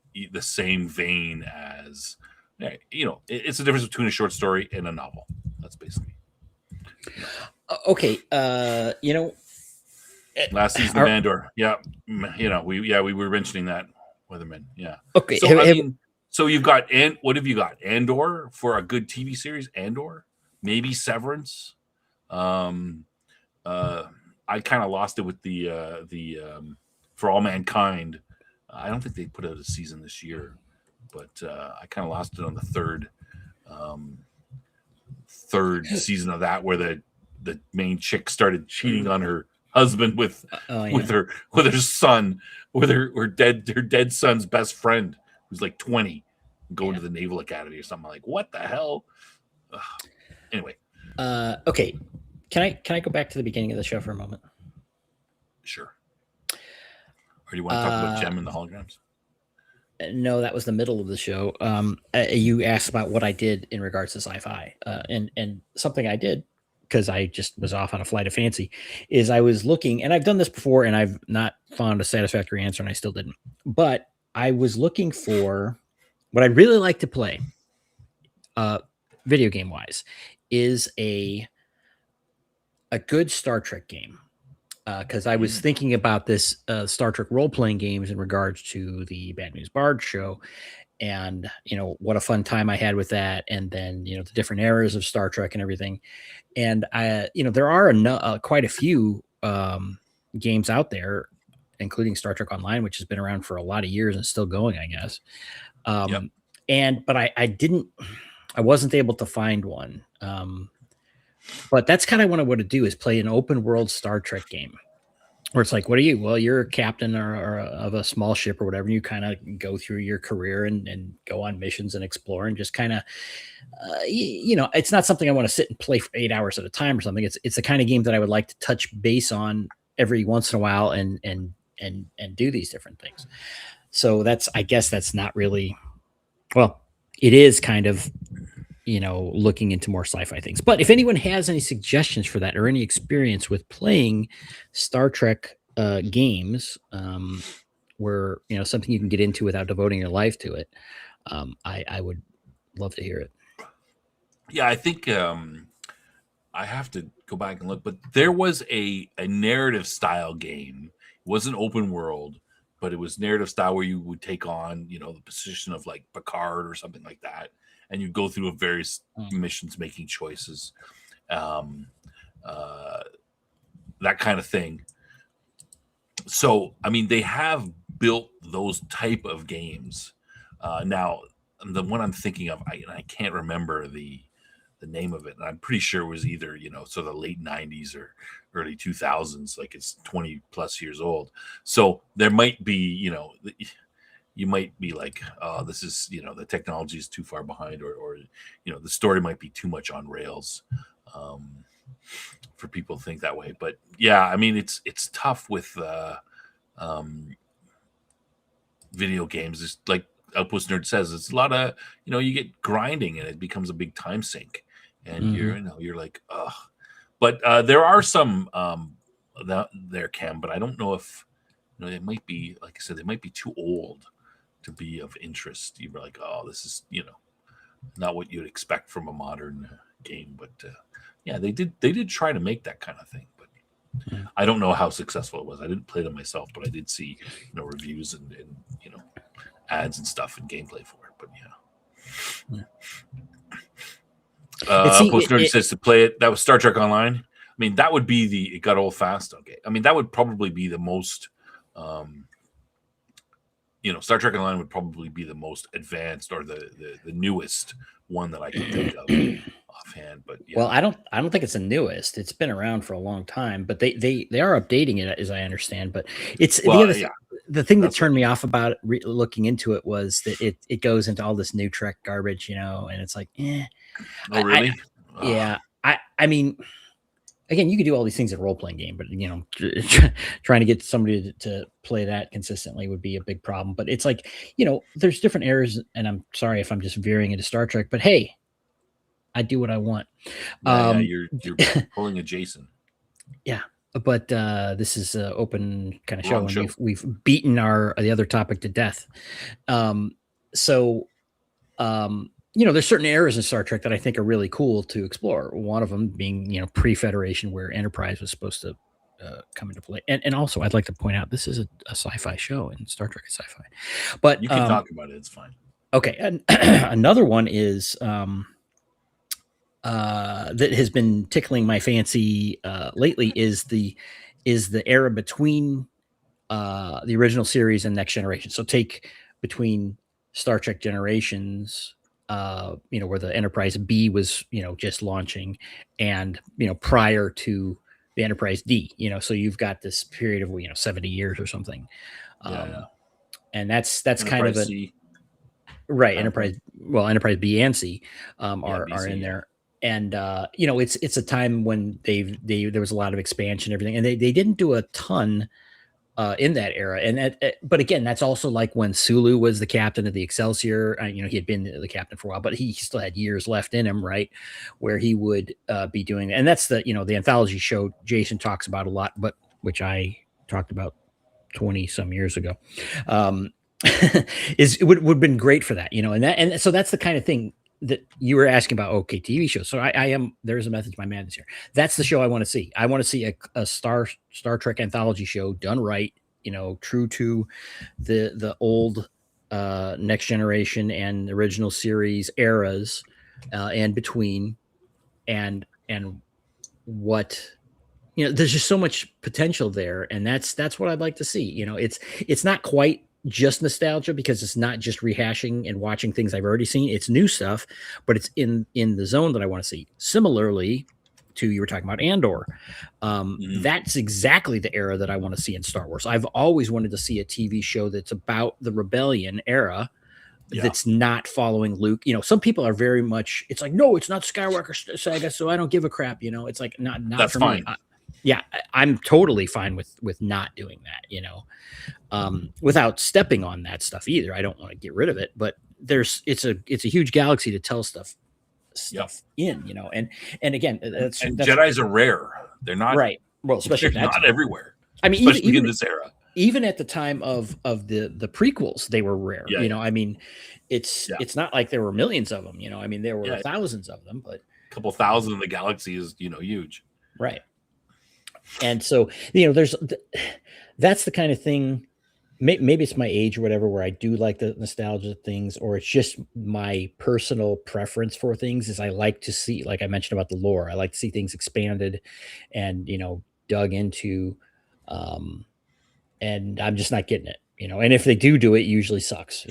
Speaker 1: same vein as it's the difference between a short story and a novel. That's basically
Speaker 3: okay.
Speaker 1: Last season of Andor. Yeah, we were mentioning that Weatherman. Yeah.
Speaker 3: Okay.
Speaker 1: So so you've got what have you got? Andor for a good TV series. Andor, maybe Severance. I kind of lost it with the For All Mankind. I don't think they put out a season this year, but I kind of lost it on the third season of that, where the main chick started cheating on her husband with her son, with her dead son's best friend, who's like 20, going to the Naval Academy or something. Like, what the hell? Anyway.
Speaker 3: Okay. Can I go back to the beginning of the show for a moment?
Speaker 1: Sure. Or do you want to talk about Gem and the holograms?
Speaker 3: No, that was the middle of the show. You asked about what I did in regards to sci-fi, and something I did, because I just was off on a flight of fancy, is I was looking, and I've done this before, and I've not found a satisfactory answer, and I still didn't. But I was looking for what I'd really like to play, video game wise, is a good Star Trek game. Because I was thinking about this Star Trek role-playing games in regards to the Bad News Bard show, and what a fun time I had with that, and then the different eras of Star Trek and everything. And I there are quite a few games out there, including Star Trek Online, which has been around for a lot of years and still going, I guess. But I wasn't able to find one. But that's kind of what I want to do, is play an open world Star Trek game where it's like, what are you? Well, you're a captain or of a small ship or whatever. And you kind of go through your career and go on missions and explore, and just kind of, it's not something I want to sit and play for 8 hours at a time or something. It's the kind of game that I would like to touch base on every once in a while and do these different things. So I guess that's not really, well, it is kind of, looking into more sci-fi things. But if anyone has any suggestions for that, or any experience with playing Star Trek games, where something you can get into without devoting your life to it, I would love to hear it.
Speaker 1: Yeah, I think I have to go back and look, but there was a narrative style game. It wasn't open world, but it was narrative style, where you would take on the position of like Picard or something like that, and you go through various missions, making choices, that kind of thing. So, I mean, they have built those type of games. Now, the one I'm thinking of, I can't remember the name of it. And I'm pretty sure it was either, sort of the late 90s or early 2000s, like it's 20 plus years old. So there might be, you might be like, oh, this is, the technology is too far behind, or the story might be too much on rails for people to think that way. But yeah, I mean, it's tough with video games. It's like Outpost Nerd says, it's a lot of, you get grinding and it becomes a big time sink, and you're like, ugh. But there are some there, Cam, but I don't know if, it might be, like I said, they might be too old to be of interest. You're like, oh, this is, not what you'd expect from a modern game. But yeah, they did try to make that kind of thing. But I don't know how successful it was. I didn't play them myself, but I did see, reviews and ads and stuff and gameplay for it. But yeah. Post Nerd says to play it. That was Star Trek Online. I mean, that would be it got old fast. Okay. I mean, that would probably be the most, Star Trek Online would probably be the most advanced or the newest one that I can think of offhand. But yeah.
Speaker 3: Well, I don't think it's the newest. It's been around for a long time, but they are updating it, as I understand. But it's the thing that turned me off about it, looking into it, was that it goes into all this new Trek garbage, and it's like, eh.
Speaker 1: Oh, really?
Speaker 3: Yeah. I mean, again, you could do all these things in a role-playing game, but trying to get somebody to play that consistently would be a big problem. But it's like, there's different eras, and I'm sorry if I'm just veering into Star Trek, but hey, I do what I want.
Speaker 1: Yeah, you're pulling a Jason.
Speaker 3: Yeah, but this is an open kind of show, and we've beaten the other topic to death. There's certain eras in Star Trek that I think are really cool to explore. One of them being, pre-Federation, where Enterprise was supposed to come into play. And also, I'd like to point out, this is a sci-fi show, and Star Trek is sci-fi. But
Speaker 1: you can talk about it. It's fine.
Speaker 3: Okay. And another one is that has been tickling my fancy lately is the era between the original series and Next Generation. So take between Star Trek Generations, where the Enterprise B was, just launching, and, prior to the Enterprise D, so you've got this period of, 70 years or something. And that's Enterprise kind of
Speaker 1: C.
Speaker 3: Right. Enterprise B and C are in there. And, it's a time when there was a lot of expansion and everything, and they didn't do a ton in that era. And but again, that's also like when Sulu was the captain of the Excelsior. He had been the captain for a while, but he still had years left in him, right, where he would be doing that. And that's the anthology show Jason talks about a lot, but which I talked about 20 some years ago. It would have been great for that, and so that's the kind of thing that you were asking about. Okay, TV shows. So there's a method to my madness here. That's the show I want to see. I want to see a Star Trek anthology show done right, true to the old Next Generation and original series eras and between, and what, there's just so much potential there, and that's what I'd like to see. It's not quite just nostalgia, because it's not just rehashing and watching things I've already seen. It's new stuff, but it's in the zone that I want to see. Similarly to, you were talking about Andor. That's exactly the era that I want to see in Star Wars. I've always wanted to see a TV show that's about the rebellion era, that's not following Luke. Some people are very much, it's like, no, it's not Skywalker saga, so I don't give a crap. It's like, not that's for fine. Me. I'm totally fine with not doing that, without stepping on that stuff either. I don't want to get rid of it, but it's a huge galaxy to tell stuff in, and again, that's
Speaker 1: Jedis are rare. They're not
Speaker 3: right. Well, especially
Speaker 1: not everywhere.
Speaker 3: I mean,
Speaker 1: especially in this era.
Speaker 3: Even at the time of the prequels, they were rare. I mean, it's not like there were millions of them. I mean, there were thousands of them, but
Speaker 1: a couple thousand in the galaxy is huge.
Speaker 3: Right. And so, that's the kind of thing, maybe it's my age or whatever, where I do like the nostalgia things, or it's just my personal preference for things, is I like to see, like I mentioned about the lore, I like to see things expanded and, dug into, and I'm just not getting it, and if they do it, usually sucks,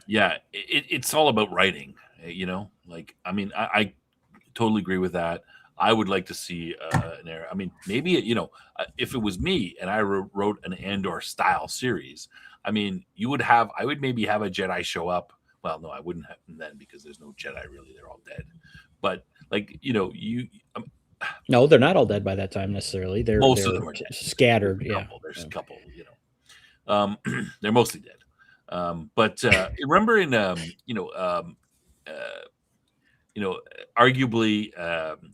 Speaker 1: it's all about writing, like, I mean, I totally agree with that. I would like to see an era. I mean, maybe if it was me and I wrote an Andor style series, I mean, I would maybe have a Jedi show up. Well, no, I wouldn't have them then because there's no Jedi really; they're all dead. But like
Speaker 3: No, they're not all dead by that time necessarily.
Speaker 1: most
Speaker 3: They're
Speaker 1: of them are dead.
Speaker 3: scattered.
Speaker 1: There's a couple. They're mostly dead. But remember in arguably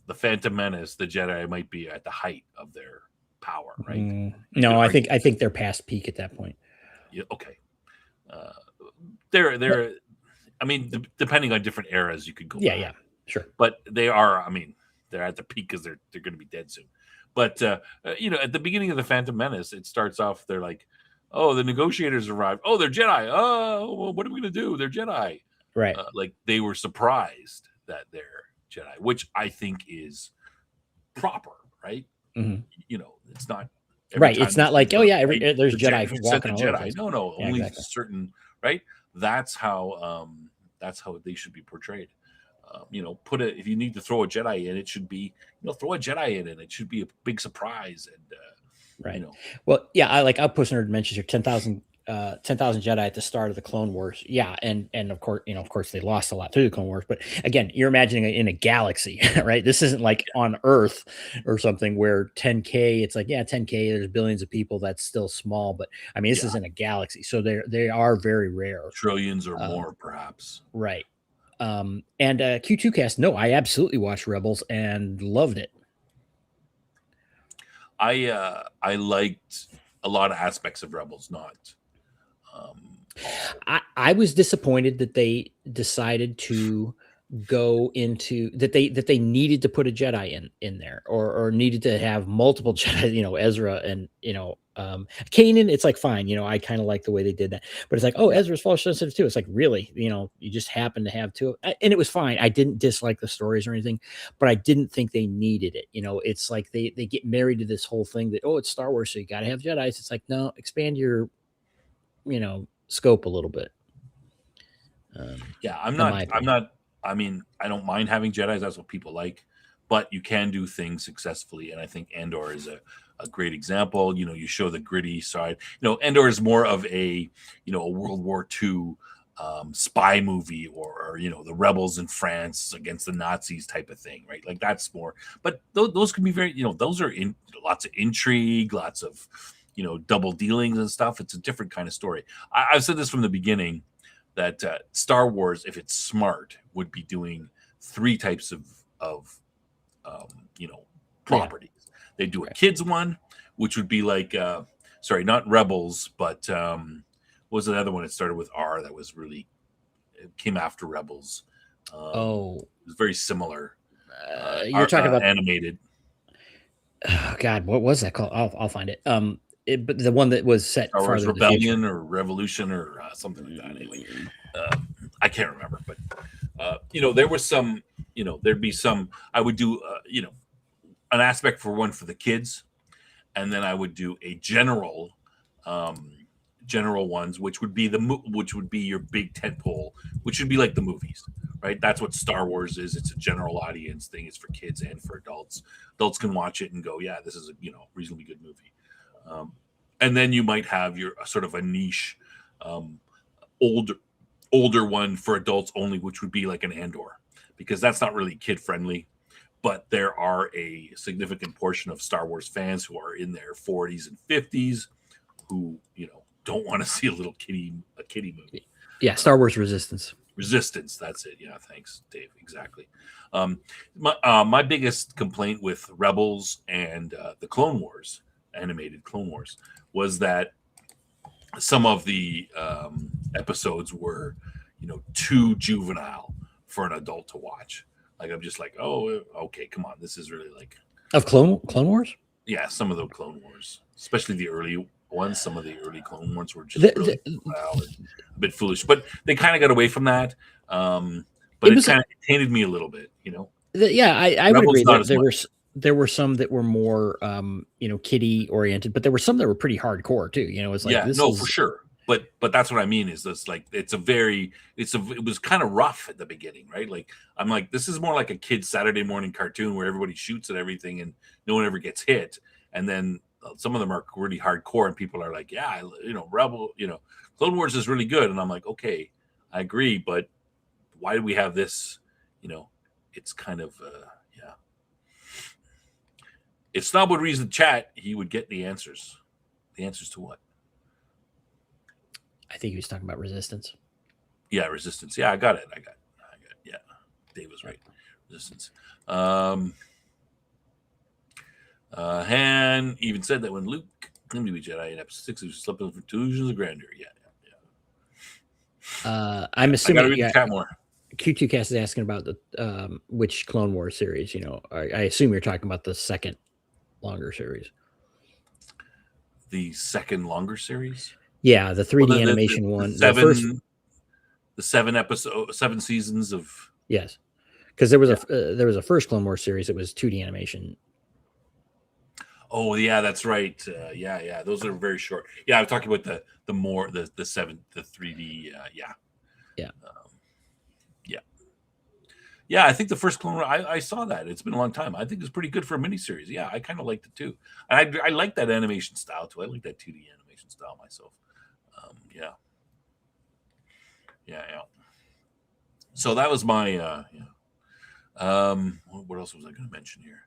Speaker 1: the Phantom Menace, the Jedi might be at the height of their power, right?
Speaker 3: No, I think they're past peak at that point.
Speaker 1: Yeah, okay. They're. I mean, depending on different eras, you could go.
Speaker 3: Yeah,
Speaker 1: back.
Speaker 3: yeah, sure.
Speaker 1: But they are. I mean, they're at the peak because they're going to be dead soon. But at the beginning of the Phantom Menace, it starts off. They're like, "Oh, the negotiators arrived. Oh, they're Jedi. Oh, well, what are we going to do? They're Jedi."
Speaker 3: Right.
Speaker 1: Like they were surprised that they're Jedi, which I think is proper, right?
Speaker 3: Mm-hmm.
Speaker 1: It's not
Speaker 3: right. It's not like, oh yeah, there's Jedi walking all over.
Speaker 1: No, yeah, only exactly. Certain, right? That's how they should be portrayed. If you need to throw a Jedi in, it should be, throw a Jedi in, and it should be a big surprise. And
Speaker 3: right. Well, yeah, I'll post nerd mentions here 10,000 Jedi at the start of the Clone Wars. Yeah, and of course they lost a lot through the Clone Wars. But again, you're imagining it in a galaxy, right? This isn't like on Earth or something where 10K. It's like 10K. There's billions of people. That's still small, but I mean this is in a galaxy, so they are very rare.
Speaker 1: Trillions or more, perhaps.
Speaker 3: Right. And Q2 cast. No, I absolutely watched Rebels and loved it.
Speaker 1: I liked a lot of aspects of Rebels, not.
Speaker 3: I was disappointed that they decided to go into that they needed to put a Jedi in there or needed to have multiple Jedi, Ezra and Kanan. It's like fine, I kind of like the way they did that, but it's like, oh, Ezra's force sensitive too. It's like, really, you just happen to have two, and it was fine. I didn't dislike the stories or anything, but I didn't think they needed it. It's like they get married to this whole thing that, oh, it's Star Wars, so you got to have Jedis. It's like, no, expand your scope a little bit.
Speaker 1: I'm not. I mean, I don't mind having Jedis. That's what people like, but you can do things successfully, and I think Andor is a great example. You show the gritty side. Andor is more of a a World War II spy movie, or the rebels in France against the Nazis type of thing, right? Like that's more. But those can be very those are in lots of intrigue, lots of double dealings and stuff. It's a different kind of story. I've said this from the beginning that Star Wars, if it's smart, would be doing 3 types of properties. Yeah. They do a kids one, which would be like not Rebels, but what was the other one? It started with R. That was it came after Rebels. It was very similar.
Speaker 3: You're talking about
Speaker 1: animated.
Speaker 3: Oh God, what was that called? I'll find it. But the one that was set
Speaker 1: Star Wars Rebellion or Revolution or something like that. Anyway, I can't remember, but there was some. There'd be some. I would do an aspect for one for the kids, and then I would do a general ones, which would be your big tentpole, which would be like the movies, right? That's what Star Wars is. It's a general audience thing. It's for kids and for adults. Adults can watch it and go, yeah, this is a reasonably good movie. And then you might have your sort of a niche, older one for adults only, which would be like an Andor, because that's not really kid friendly. But there are a significant portion of Star Wars fans who are in their 40s and 50s who don't want to see a kiddie movie.
Speaker 3: Yeah, Star Wars Resistance.
Speaker 1: That's it. Yeah, thanks, Dave. Exactly. My biggest complaint with Rebels and the Clone Wars, animated Clone Wars, was that some of the episodes were too juvenile for an adult to watch. Like I'm just like, oh, okay, come on, this is really like
Speaker 3: of Clone Wars.
Speaker 1: Yeah, some of the Clone Wars, especially the early ones. Some of the early Clone Wars were just really a bit foolish, but they kind of got away from that. But it kind of tainted me a little bit,
Speaker 3: I would agree. There were some that were more, kiddie oriented, but there were some that were pretty hardcore too. It's like,
Speaker 1: for sure. but that's what I mean is this, like, it was kind of rough at the beginning, right? Like, I'm like, this is more like a kid's Saturday morning cartoon where everybody shoots at everything and no one ever gets hit. And then some of them are really hardcore and people are like, yeah, Rebel, Clone Wars is really good. And I'm like, okay, I agree, but why do we have this? It's kind of, yeah. If Snob would read the chat, he would get the answers. The answers to what?
Speaker 3: I think he was talking about Resistance.
Speaker 1: Yeah, Resistance. Yeah, I got it. Yeah, Dave was right. Resistance. Han even said that when Luke claimed to be Jedi in Episode 6, he was slipping for delusions of grandeur. Yeah.
Speaker 3: I'm assuming.
Speaker 1: I gotta read the chat more.
Speaker 3: Q2 Cast is asking about the which Clone Wars series. I assume you're talking about the second longer series.
Speaker 1: The second longer series?
Speaker 3: Yeah, the 3D animation one.
Speaker 1: The 7 seasons of.
Speaker 3: Yes, because there was a first Clone Wars series. It was 2D animation.
Speaker 1: Oh yeah, that's right. Yeah, those are very short. Yeah, I'm talking about the 3D. Yeah. Yeah, I think the first Clone Wars, I saw that. It's been a long time. I think it's pretty good for a miniseries. Yeah, I kind of liked it too. And I like that animation style too. I like that 2D animation style myself. Yeah. So that was my, what else was I going to mention here?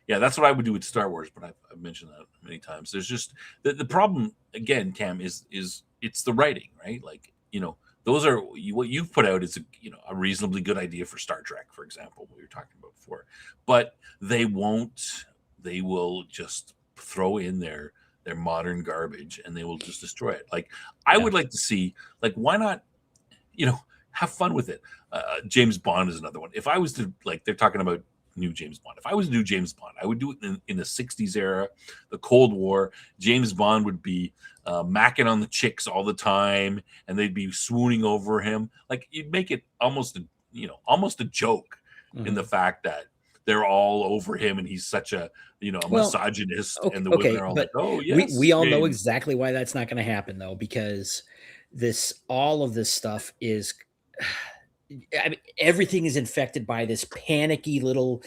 Speaker 1: Yeah, that's what I would do with Star Wars, but I've mentioned that many times. There's just the problem again, Cam, is it's the writing, right? Like, those are what you've put out is a reasonably good idea for Star Trek, for example, what we were talking about before. But they will just throw in their modern garbage and they will just destroy it. Like, I would like to see, like, why not, have fun with it. James Bond is another one. If I was to, like, they're talking about new James Bond. If I was to do James Bond, I would do it in the 60s era, the Cold War. James Bond would be macking on the chicks all the time, and they'd be swooning over him. Like, you'd make it almost a joke in the fact that they're all over him, and he's such a misogynist, and the women are all like, "Oh yes."
Speaker 3: We all know exactly why that's not going to happen, though, because all of this stuff is. I mean, everything is infected by this panicky little,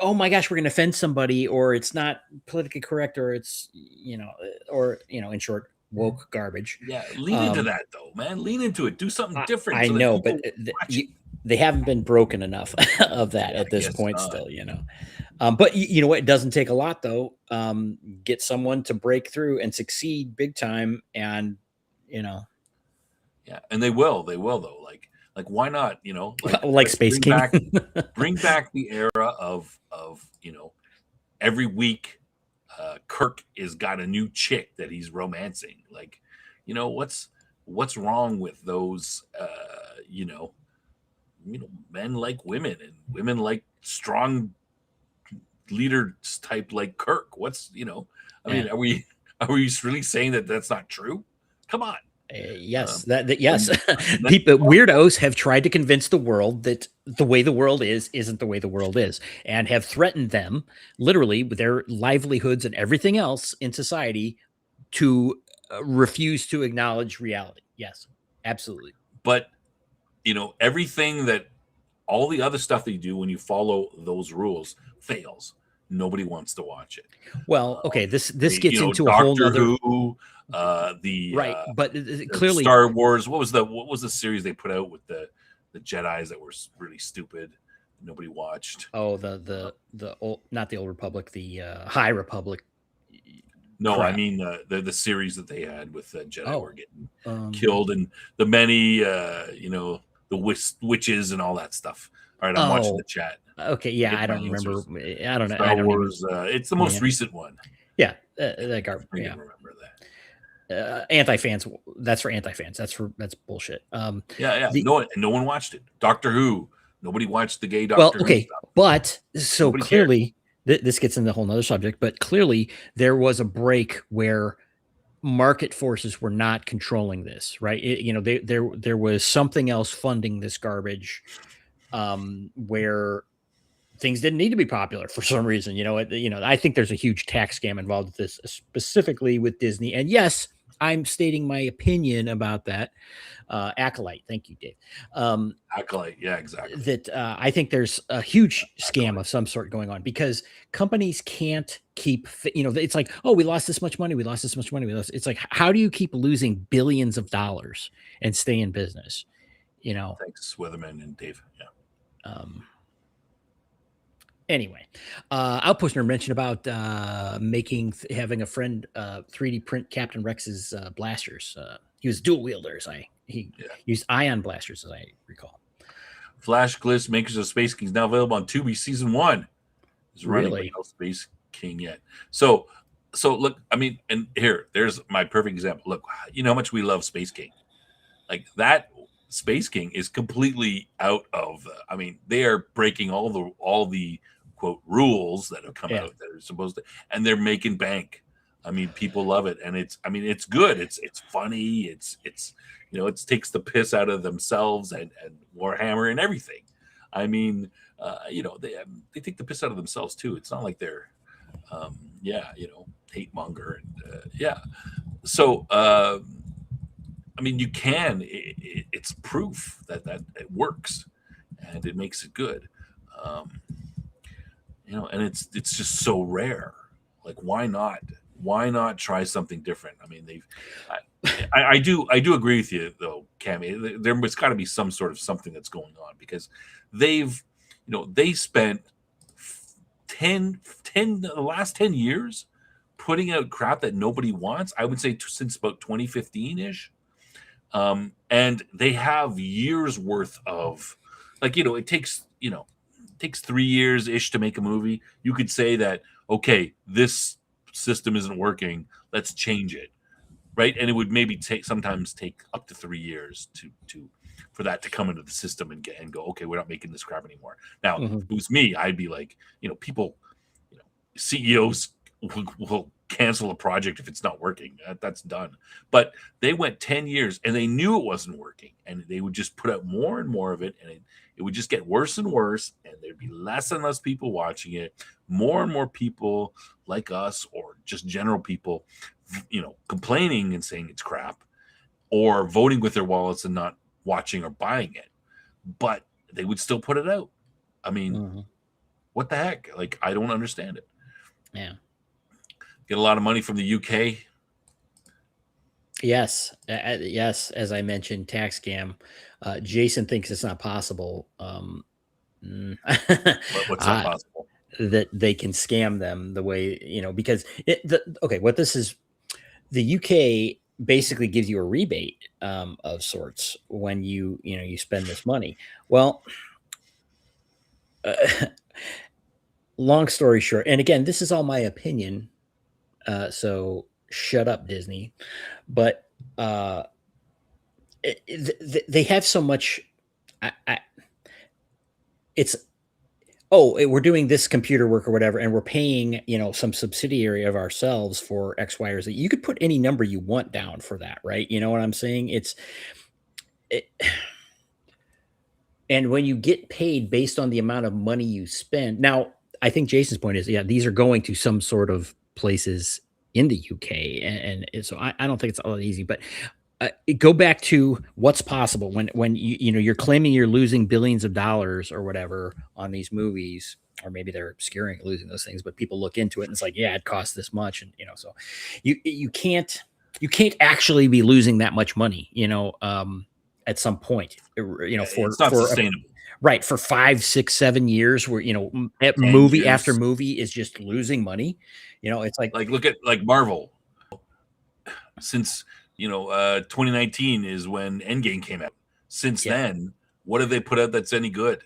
Speaker 3: oh my gosh, we're going to offend somebody, or it's not politically correct, or it's, in short, woke garbage.
Speaker 1: Yeah. Lean into that though, man. Lean into it. Do something different.
Speaker 3: I know, but they haven't been broken enough of that at this point still, but you know what? It doesn't take a lot though. Get someone to break through and succeed big time. And,
Speaker 1: yeah, and they will though. Like why not?
Speaker 3: Like Space King.
Speaker 1: Bring back the era of every week, Kirk is got a new chick that he's romancing. Like, what's wrong with those? Men like women, and women like strong leaders type like Kirk. What's I mean, are we really saying that that's not true? Come on.
Speaker 3: Yes, yes. People, weirdos have tried to convince the world that the way the world isn't the way the world is, and have threatened them literally with their livelihoods and everything else in society to refuse to acknowledge reality. Yes, absolutely.
Speaker 1: But everything that all the other stuff that you do when you follow those rules fails. Nobody wants to watch it.
Speaker 3: Well, okay, this gets into a
Speaker 1: Doctor
Speaker 3: whole other.
Speaker 1: Who,
Speaker 3: but clearly
Speaker 1: Star Wars. What was the series they put out with the Jedis that were really stupid? Nobody watched.
Speaker 3: Oh, the old, not the Old Republic, the High Republic.
Speaker 1: No, crap. I mean the series that they had with the Jedi were getting killed, and the many the witches and all that stuff. All right, I'm watching the chat.
Speaker 3: Okay, yeah, I don't remember. I don't know.
Speaker 1: Star Wars. It's the most recent one.
Speaker 3: Yeah, that garbage. I
Speaker 1: remember that.
Speaker 3: Anti-fans. That's for anti-fans. That's bullshit.
Speaker 1: Yeah. No one watched it. Doctor Who. Nobody watched the gay Doctor Who stuff.
Speaker 3: But so nobody clearly this gets into a whole nother subject. But clearly there was a break where market forces were not controlling this, right? There was something else funding this garbage, where things didn't need to be popular for some reason. I think there's a huge tax scam involved with this, specifically with Disney. And yes, I'm stating my opinion about that. Acolyte, thank you, Dave.
Speaker 1: Acolyte, yeah, exactly.
Speaker 3: That I think there's a huge scam
Speaker 1: Acolyte.
Speaker 3: of some sort going on because companies can't keep, it's like, oh, we lost this much money. We lost this much money. It's like, how do you keep losing billions of dollars and stay in business?
Speaker 1: Thanks, Weatherman and Dave. Yeah.
Speaker 3: Anyway, Outpost Nerd mentioned about having a friend 3D print Captain Rex's blasters. He was dual wielders. He used ion blasters, as I recall.
Speaker 1: Flash Glitz, Makers of Space Kings, now available on Tubi season 1. Is running
Speaker 3: Really?
Speaker 1: without Space King yet. So look, I mean, and there's my perfect example. Look, you know how much we love Space King. Like that Space King is completely out of. I mean, they are breaking all the quote rules that have come out that are supposed to, and they're making bank. I mean, people love it, and it's good. It's funny. It's it takes the piss out of themselves and Warhammer and everything. I mean, they take the piss out of themselves too. It's not like they're, hate monger and So I mean, you can. It's proof that it works, and it makes it good. And it's just so rare. Like, why not? Why not try something different? I mean, I do agree with you though, Cammy. There's got to be some sort of something that's going on because they spent the last 10 years putting out crap that nobody wants. I would say since about 2015 ish. And they have years worth of, like, it takes 3 years ish to make a movie. You could say that, okay, this system isn't working, let's change it, right? And it would maybe sometimes take up to 3 years for that to come into the system and go, okay, we're not making this crap anymore. Now, if it was me, I'd be like, people, CEOs will cancel a project if it's not working. That's done. But they went 10 years and they knew it wasn't working, and they would just put out more and more of it, and it would just get worse and worse, and there'd be less and less people watching it. More and more people like us, or just general people, complaining and saying it's crap, or voting with their wallets and not watching or buying it. But they would still put it out. I mean, what the heck? Like, I don't understand it.
Speaker 3: Yeah.
Speaker 1: Get a lot of money from the UK.
Speaker 3: Yes. Yes. As I mentioned, tax scam. Jason thinks it's not possible.
Speaker 1: What's not possible?
Speaker 3: That they can scam them the way, because what this is, the UK basically gives you a rebate of sorts when you spend this money. Well, long story short, and again, this is all my opinion. So shut up, Disney. But they have so much. We're doing this computer work or whatever, and we're paying some subsidiary of ourselves for X, Y, or Z. You could put any number you want down for that, right? You know what I'm saying? And when you get paid based on the amount of money you spend, now I think Jason's point is, these are going to some sort of places in the UK, and so I don't think it's all that easy. But go back to what's possible when you're claiming you're losing billions of dollars or whatever on these movies, or maybe they're obscuring losing those things, but people look into it and it's like, it costs this much, and so you can't actually be losing that much money, at some point,
Speaker 1: it's not sustainable.
Speaker 3: Right, for 5, 6, 7 years, where movie years after movie is just losing money. It's like
Speaker 1: look at Marvel. Since 2019 is when Endgame came out. Since then, what have they put out that's any good?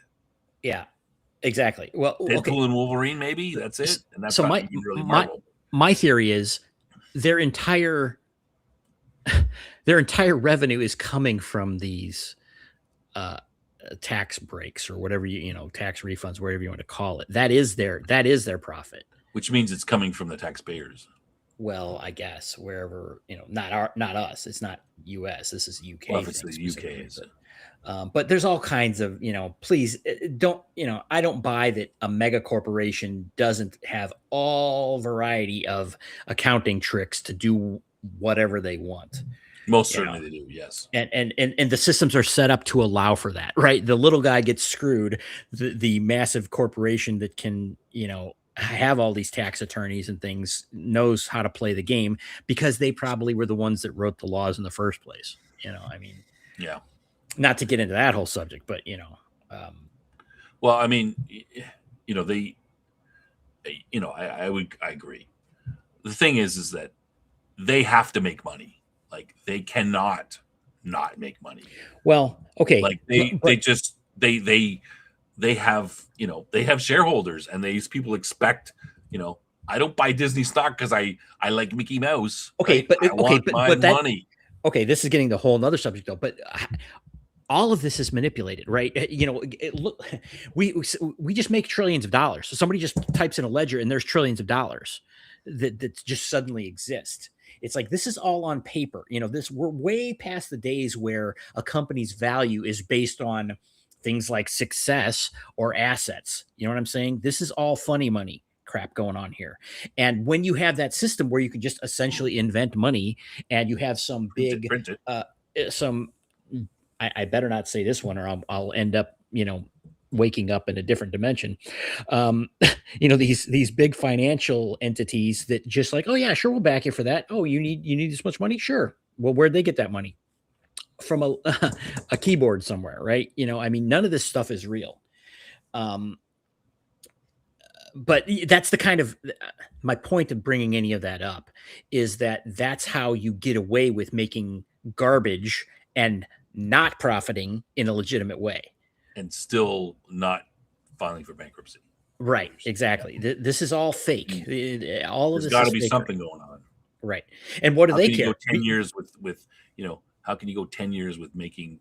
Speaker 3: Yeah, exactly. Well,
Speaker 1: Deadpool and Wolverine, maybe that's it. And that's
Speaker 3: so
Speaker 1: not really Marvel.
Speaker 3: My theory is their entire revenue is coming from these tax breaks, or whatever tax refunds, whatever you want to call it. That is their profit.
Speaker 1: Which means it's coming from the taxpayers.
Speaker 3: well, I guess wherever, not us. It's not U.S. This is
Speaker 1: Well,
Speaker 3: UK
Speaker 1: if it's
Speaker 3: thing
Speaker 1: the UK,
Speaker 3: specifically,
Speaker 1: is it?
Speaker 3: but there's all kinds of, please don't, I don't buy that a mega corporation doesn't have all variety of accounting tricks to do whatever they want.
Speaker 1: Most
Speaker 3: You know,
Speaker 1: certainly they do. Yes.
Speaker 3: and the systems are set up to allow for that, right? The little guy gets screwed. The massive corporation that can, have all these tax attorneys and things knows how to play the game because they probably were the ones that wrote the laws in the first place. I mean,
Speaker 1: Yeah.
Speaker 3: not to get into that whole subject, but
Speaker 1: Well, I mean, they, I agree. The thing is that they have to make money. Like they cannot not make money.
Speaker 3: well, okay,
Speaker 1: Like they have, they have shareholders, and these people expect, I don't buy Disney stock because I like Mickey Mouse.
Speaker 3: okay,
Speaker 1: Right?
Speaker 3: but
Speaker 1: I want my
Speaker 3: but that
Speaker 1: money.
Speaker 3: okay, this is getting the whole other subject though, but all of this is manipulated, right? Look, we just make trillions of dollars. So somebody just types in a ledger and there's trillions of dollars that just suddenly exist. It's like this is all on paper. We're way past the days where a company's value is based on things like success or assets. You know what I'm saying? This is all funny money crap going on here. And when you have that system where you can just essentially invent money and you have some big
Speaker 1: Print it.
Speaker 3: some I better not say this one or I'll end up, waking up in a different dimension. Um, these big financial entities that just like, oh yeah, sure, we'll back you for that. Oh, you need this much money? Sure. Well, where'd they get that money? From a a keyboard somewhere, right? I mean, none of this stuff is real. Um, but that's the kind of my point of bringing any of that up is that that's how you get away with making garbage and not profiting in a legitimate way.
Speaker 1: And still not filing for bankruptcy.
Speaker 3: Right. Exactly. This is all fake. All of
Speaker 1: There's
Speaker 3: this
Speaker 1: got to
Speaker 3: is
Speaker 1: be
Speaker 3: fake.
Speaker 1: something going on.
Speaker 3: Right. And what do
Speaker 1: How
Speaker 3: they
Speaker 1: can you
Speaker 3: care?
Speaker 1: go 10 years with how can you go 10 years with making,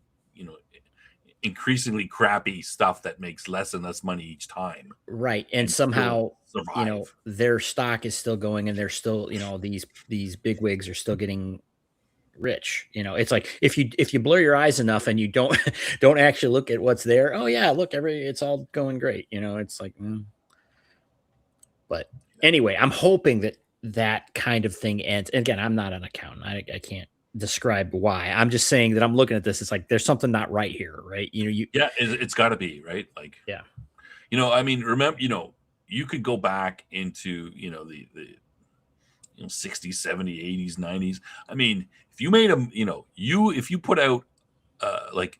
Speaker 1: increasingly crappy stuff that makes less and less money each time?
Speaker 3: Right. And somehow,
Speaker 1: survive.
Speaker 3: their stock is still going and they're still, these big wigs are still getting rich. It's like if you blur your eyes enough and you don't don't actually look at what's there. Oh yeah, look, it's all going great. It's like, but anyway, I'm hoping that kind of thing ends. And again, I'm not an accountant. I can't describe why. I'm just saying that I'm looking at this. It's like there's something not right here, right?
Speaker 1: Yeah, it's got to be right. Like,
Speaker 3: yeah.
Speaker 1: I mean, remember, you could go back into, the 60s, 70s, 80s, 90s. I mean, if you made them, if you put out, like,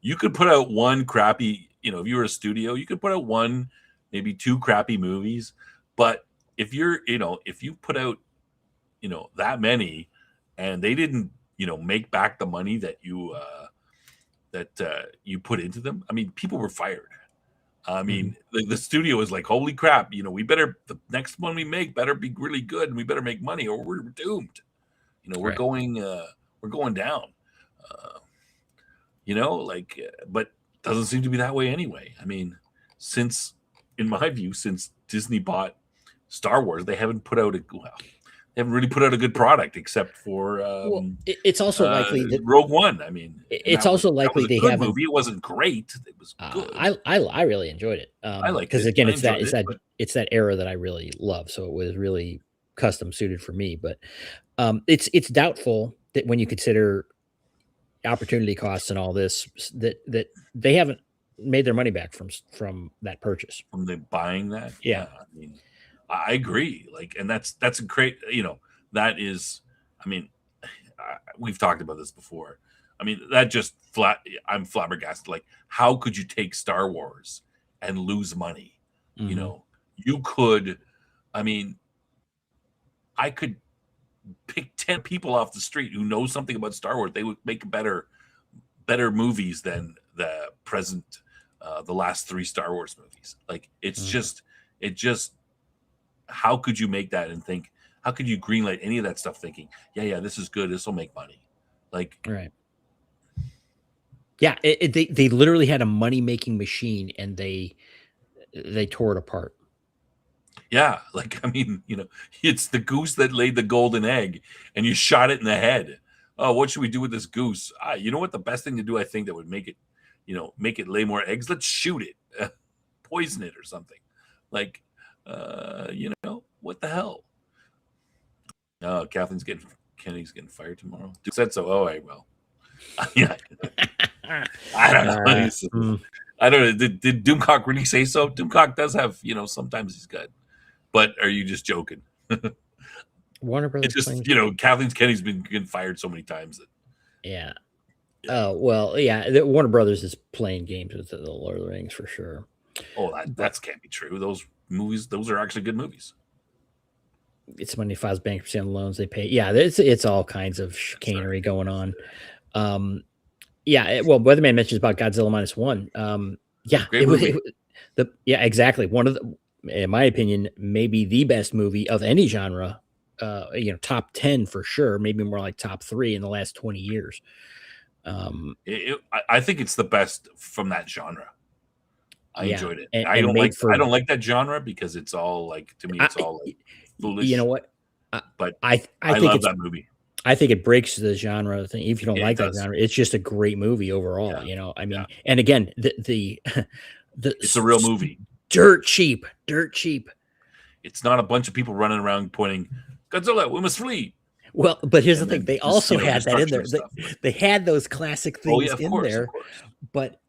Speaker 1: you could put out one crappy, if you were a studio, you could put out one, maybe two crappy movies. But if if you put out, that many and they didn't, make back the money that you put into them, I mean, people were fired. I mean, the studio is like, holy crap, the next one we make better be really good and we better make money or we're doomed. We're
Speaker 3: Right.
Speaker 1: going down. But doesn't seem to be that way anyway. I mean, in my view, since Disney bought Star Wars, they haven't really put out a good product except for
Speaker 3: it's also likely that
Speaker 1: Rogue One. I mean,
Speaker 3: it's also likely they haven't.
Speaker 1: Movie. It wasn't great. It was good.
Speaker 3: I really enjoyed it.
Speaker 1: I liked
Speaker 3: because
Speaker 1: it.
Speaker 3: again,
Speaker 1: I
Speaker 3: it's that
Speaker 1: enjoyed it, but
Speaker 3: it's that era that I really love. So it was really custom suited for me. But it's doubtful that when you consider opportunity costs and all this, that they haven't made their money back from that purchase.
Speaker 1: from the buying that,
Speaker 3: Yeah.
Speaker 1: I mean, I agree. Like, and that's a great, that is, I mean, we've talked about this before. I mean, that just I'm flabbergasted. Like, how could you take Star Wars and lose money?
Speaker 3: Mhm.
Speaker 1: You could, I mean, I could pick 10 people off the street who know something about Star Wars. They would make better movies than the present, the last 3 Star Wars movies. Like, it's just, how could you make that and think, how could you greenlight any of that stuff thinking, yeah, this is good, this will make money? Like,
Speaker 3: Right. Yeah, they literally had a money making machine and they tore it apart.
Speaker 1: Yeah, like I mean, it's the goose that laid the golden egg, and you shot it in the head. Oh, what should we do with this goose? You know what? The best thing to do, I think, that would make it, make it lay more eggs. Let's shoot it, poison it or something. Like, what the hell? Oh, Kenny's getting fired tomorrow. Dude said so. Oh, I will. Yeah, I don't know. I don't know. Did Doomcock really say so? Doomcock does have, sometimes he's good. But are you just joking?
Speaker 3: Warner Brothers.
Speaker 1: It's just, Kathleen Kenny's been getting fired so many times.
Speaker 3: Yeah. Oh, well, yeah. Warner Brothers is playing games with the Lord of the Rings for sure.
Speaker 1: Oh, that can't be true. Those movies, those are actually good movies.
Speaker 3: It's when he files bankruptcy on loans they pay. Yeah, it's all kinds of chicanery going on. Yeah, well, Weatherman mentions about Godzilla -1. Yeah, exactly. One of the, in my opinion, maybe the best movie of any genre. Top 10 for sure. Maybe more like top 3 in the last 20 years.
Speaker 1: I think it's the best from that genre. I enjoyed it.
Speaker 3: And
Speaker 1: I don't like that genre because it's all like, to me, it's all like foolish.
Speaker 3: You know what?
Speaker 1: But
Speaker 3: I think
Speaker 1: love that movie.
Speaker 3: I think it breaks the genre thing. If you don't like that genre, it's just a great movie overall.
Speaker 1: Yeah.
Speaker 3: I mean, and again, the
Speaker 1: it's a real movie.
Speaker 3: Dirt cheap.
Speaker 1: It's not a bunch of people running around pointing, Godzilla, we must flee.
Speaker 3: Well, but here's the thing: they also had that in there. They had those classic things in there, but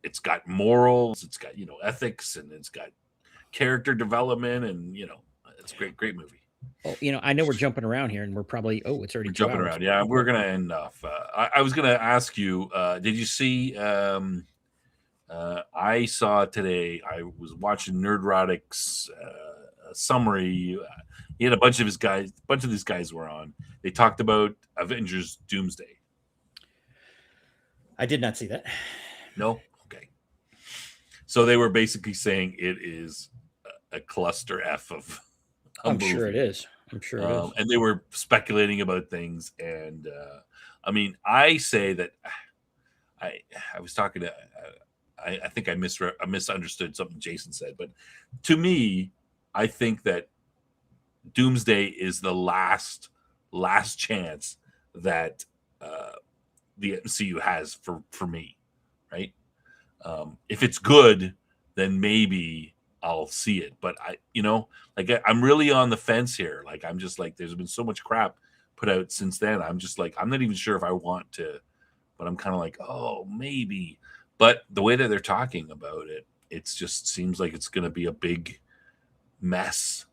Speaker 1: it's got morals, it's got ethics, and it's got character development, and it's a great movie.
Speaker 3: Oh, I know we're jumping around here, and we're probably it's already
Speaker 1: jumping around. Yeah, we're gonna end off. I was gonna ask you, did you see? I saw today. I was watching Nerdrotic's summary. He had a bunch of these guys were on. They talked about Avengers Doomsday.
Speaker 3: I did not see that.
Speaker 1: No? Okay. So they were basically saying it is a cluster F of a movie.
Speaker 3: Sure it is. I'm sure it is.
Speaker 1: And they were speculating about things. And I mean, I say that I was talking to, I think I misunderstood something Jason said. But to me, I think that Doomsday is the last chance that the MCU has for me, right? If it's good, then maybe I'll see it. But I'm really on the fence here. Like, I'm just like, there's been so much crap put out since then. I'm just like, I'm not even sure if I want to, but I'm kind of like, oh, maybe. But the way that they're talking about it, it just seems like it's going to be a big mess.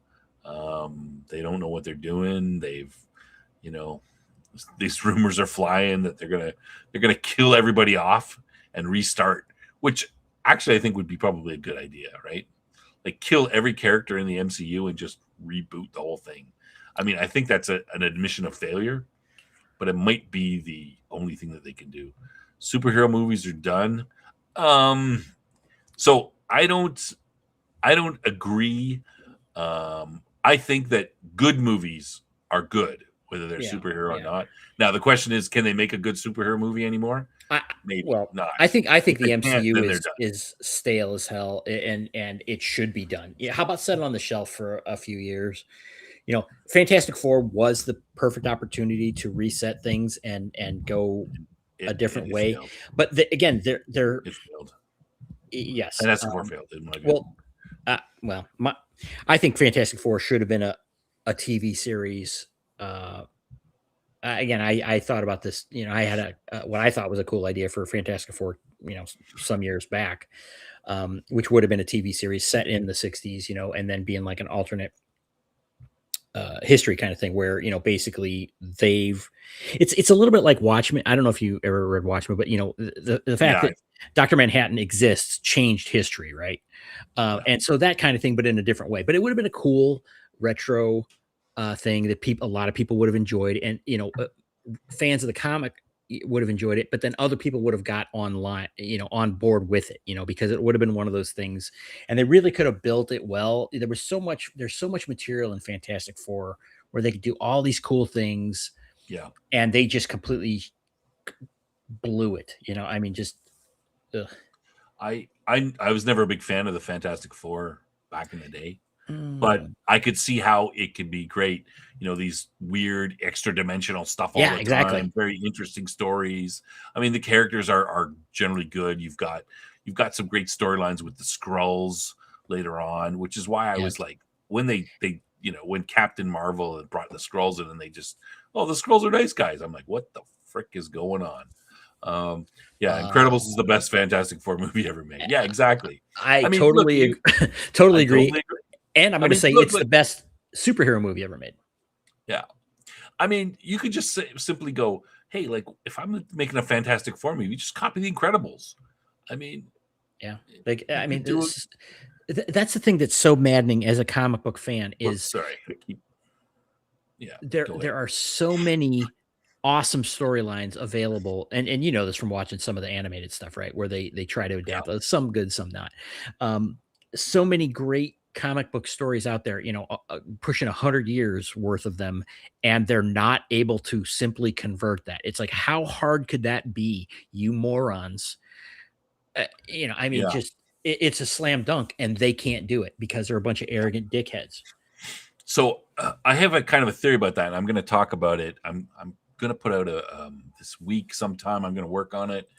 Speaker 1: They don't know what they're doing. They've, these rumors are flying that they're gonna kill everybody off and restart, which actually I think would be probably a good idea, right? Like, kill every character in the MCU and just reboot the whole thing. I mean, I think that's an admission of failure, but it might be the only thing that they can do. Superhero movies are done. So I don't agree. I think that good movies are good, whether they're superhero or not. Now the question is, can they make a good superhero movie anymore? Maybe not.
Speaker 3: I think the MCU is stale as hell, and it should be done. Yeah, how about set it on the shelf for a few years? Fantastic Four was the perfect opportunity to reset things and go a different way.
Speaker 1: Failed.
Speaker 3: But again, they're
Speaker 1: it failed.
Speaker 3: Yes,
Speaker 1: Fantastic Four failed.
Speaker 3: I think Fantastic Four should have been a TV series. Again, I thought about this. I had what I thought was a cool idea for Fantastic Four, some years back, which would have been a TV series set in the 60s, and then being like an alternate history kind of thing where, basically it's a little bit like Watchmen. I don't know if you ever read Watchmen, but the fact that Dr. Manhattan exists changed history, right? And so that kind of thing, but in a different way. But it would have been a cool retro thing that a lot of people would have enjoyed, and fans of the comic would have enjoyed it, but then other people would have got online, on board with it, because it would have been one of those things, and they really could have built it well. There's so much material in Fantastic Four where they could do all these cool things.
Speaker 1: Yeah.
Speaker 3: And they just completely blew it. I mean, just, ugh.
Speaker 1: I was never a big fan of the Fantastic Four back in the day.
Speaker 3: Mm.
Speaker 1: But I could see how it could be great. These weird extra dimensional stuff all the
Speaker 3: exactly.
Speaker 1: time. Very interesting stories. I mean, the characters are generally good. You've got some great storylines with the Skrulls later on, which is why I was like, when they when Captain Marvel had brought the Skrulls in and they just, the Skrulls are nice guys. I'm like, what the frick is going on? Incredibles is the best Fantastic Four movie ever made. Yeah, exactly.
Speaker 3: I mean, totally totally agree. And I'm going to say it's the best superhero movie ever made.
Speaker 1: Yeah. I mean, you could just simply go, hey, like, if I'm making a Fantastic Four movie, just copy The Incredibles. I mean,
Speaker 3: yeah. Like, I mean, that's the thing that's so maddening as a comic book fan is there are so many awesome storylines available, and you know this from watching some of the animated stuff, right? Where they try to adapt some good, some not. So many great comic book stories out there, pushing 100 years worth of them, and they're not able to simply convert that. It's like, how hard could that be, you morons? I mean, just it's a slam dunk, and they can't do it because they're a bunch of arrogant dickheads.
Speaker 1: So I have a kind of a theory about that, and I'm going to talk about it. I'm going to put out a this week sometime. I'm going to work on it.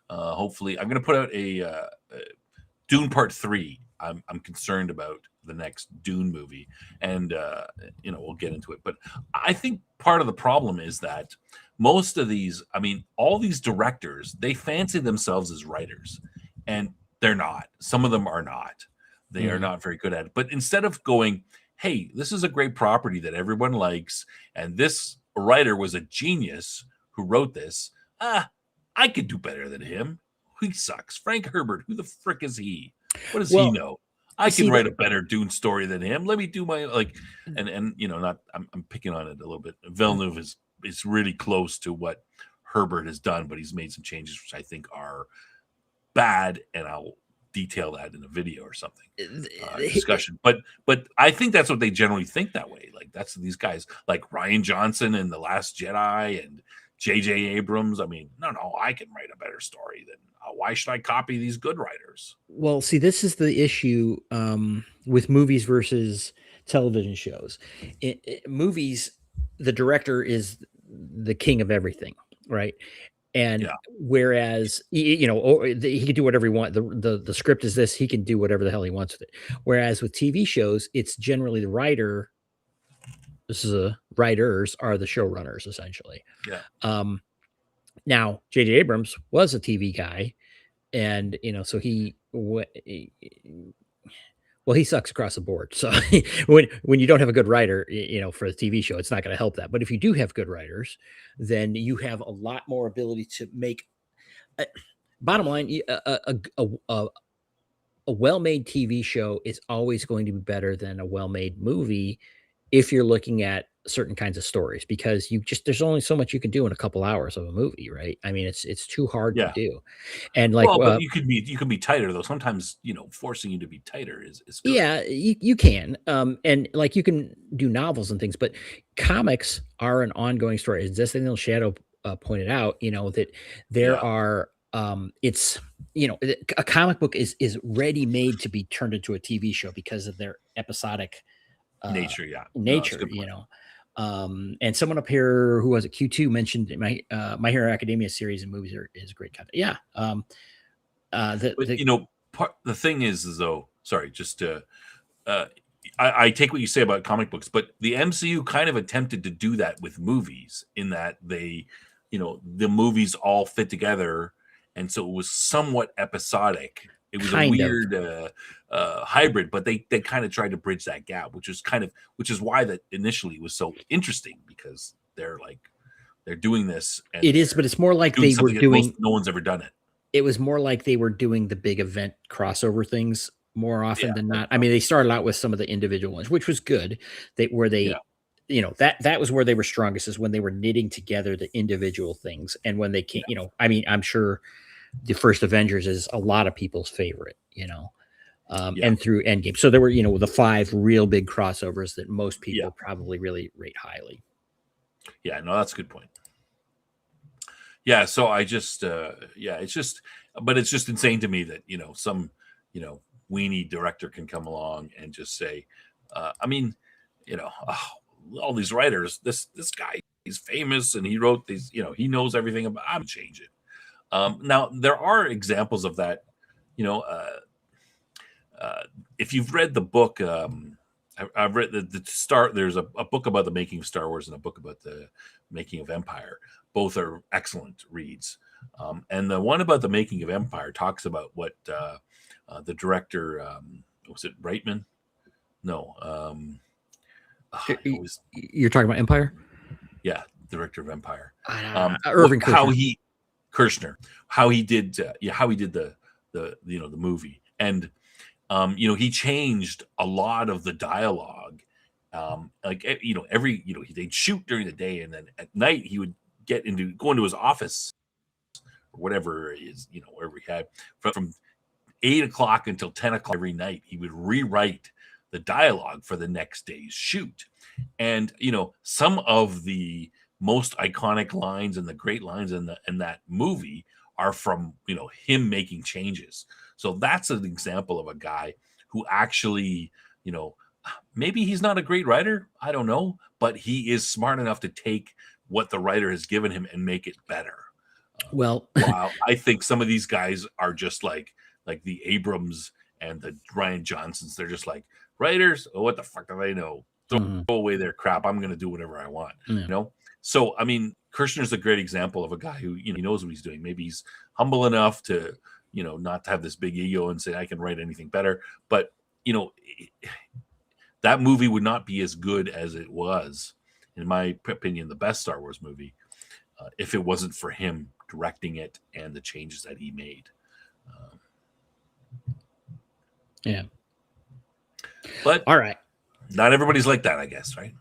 Speaker 1: Hopefully, I'm going to put out a Dune Part 3. I'm concerned about the next Dune movie, and we'll get into it. But I think part of the problem is that most of these, I mean, all these directors, they fancy themselves as writers, and they're not. Some of them are not. They are not very good at it. But instead of going, hey, this is a great property that everyone likes, and this writer was a genius who wrote this, I could do better than him. He sucks. Frank Herbert, who the frick is he? What does he know? I can write a better Dune story than him. Let me do my and not. I'm picking on it a little bit. Villeneuve is really close to what Herbert has done, but he's made some changes which I think are bad, and I'll detail that in a video or something discussion. But I think that's what they generally think that way. Like that's these guys like Rian Johnson and The Last Jedi and J.J. Abrams. I mean, no, I can write a better story than. Why should I copy these good writers?
Speaker 3: Well, see, this is the issue with movies versus television shows. Movies, the director is the king of everything, right? And whereas he can do whatever he wants. The script is this, he can do whatever the hell he wants with it. Whereas with TV shows, it's generally the writer. Writers are the showrunners essentially.
Speaker 1: Yeah.
Speaker 3: Now, J.J. Abrams was a TV guy, and so he sucks across the board. So when you don't have a good writer, for a TV show, it's not going to help that. But if you do have good writers, then you have a lot more ability to make. Bottom line, a well-made TV show is always going to be better than a well-made movie if you're looking at certain kinds of stories, because there's only so much you can do in a couple hours of a movie, right? I mean, it's too hard to do. And
Speaker 1: but you can be tighter though. Sometimes, forcing you to be tighter is good.
Speaker 3: Yeah, you can. And like you can do novels and things, but comics are an ongoing story. As Destiny Shadow pointed out, that there are it's a comic book is ready made to be turned into a TV show because of their episodic
Speaker 1: nature.
Speaker 3: And someone up here who was at Q2 mentioned My Hero Academia series and movies is great content. Yeah.
Speaker 1: The thing is though, sorry, just I take what you say about comic books, but the MCU kind of attempted to do that with movies in that they, the movies all fit together. And so it was somewhat episodic. It was a weird hybrid, but they kind of tried to bridge that gap, which is why that initially was so interesting, because they're doing this. And
Speaker 3: it is, but it's more like they were doing.
Speaker 1: No one's ever done it.
Speaker 3: It was more like they were doing the big event crossover things more often than not. I mean, they started out with some of the individual ones, which was good. That was where they were strongest, is when they were knitting together the individual things. And when they came, I mean, I'm sure the first Avengers is a lot of people's favorite, and through Endgame. So there were, the 5 real big crossovers that most people probably really rate highly.
Speaker 1: Yeah, no, that's a good point. So I just, it's just insane to me that, some, weenie director can come along and just say, I mean, all these writers, this guy, he's famous and he wrote these, he knows everything about. I'm gonna change it. Now there are examples of that. If you've read the book, I've read the start. There's a book about the making of Star Wars and a book about the making of Empire. Both are excellent reads. And the one about the making of Empire talks about what the director, was it Reitman? No.
Speaker 3: You're talking about Empire?
Speaker 1: Yeah, director of Empire.
Speaker 3: Irving
Speaker 1: Kirshner. How he did the movie. And he changed a lot of the dialogue. They'd shoot during the day, and then at night he would go into his office or whatever it is, wherever he had from 8 o'clock until 10 o'clock every night. He would rewrite the dialogue for the next day's shoot. And some of the most iconic lines and the great lines in that movie are from him making changes. So that's an example of a guy who actually, maybe he's not a great writer, I don't know, but he is smart enough to take what the writer has given him and make it better.
Speaker 3: Well,
Speaker 1: while I think some of these guys are just like the Abrams and the Ryan Johnsons. They're just like, writers, what the fuck do they know? Throw away their crap. I'm going to do whatever I want. So I mean, Kirshner's a great example of a guy who he knows what he's doing. Maybe he's humble enough to not to have this big ego and say I can write anything better. But that movie would not be as good as it was, in my opinion, the best Star Wars movie, if it wasn't for him directing it and the changes that he made.
Speaker 3: Yeah.
Speaker 1: But
Speaker 3: all right,
Speaker 1: not everybody's like that, I guess, right?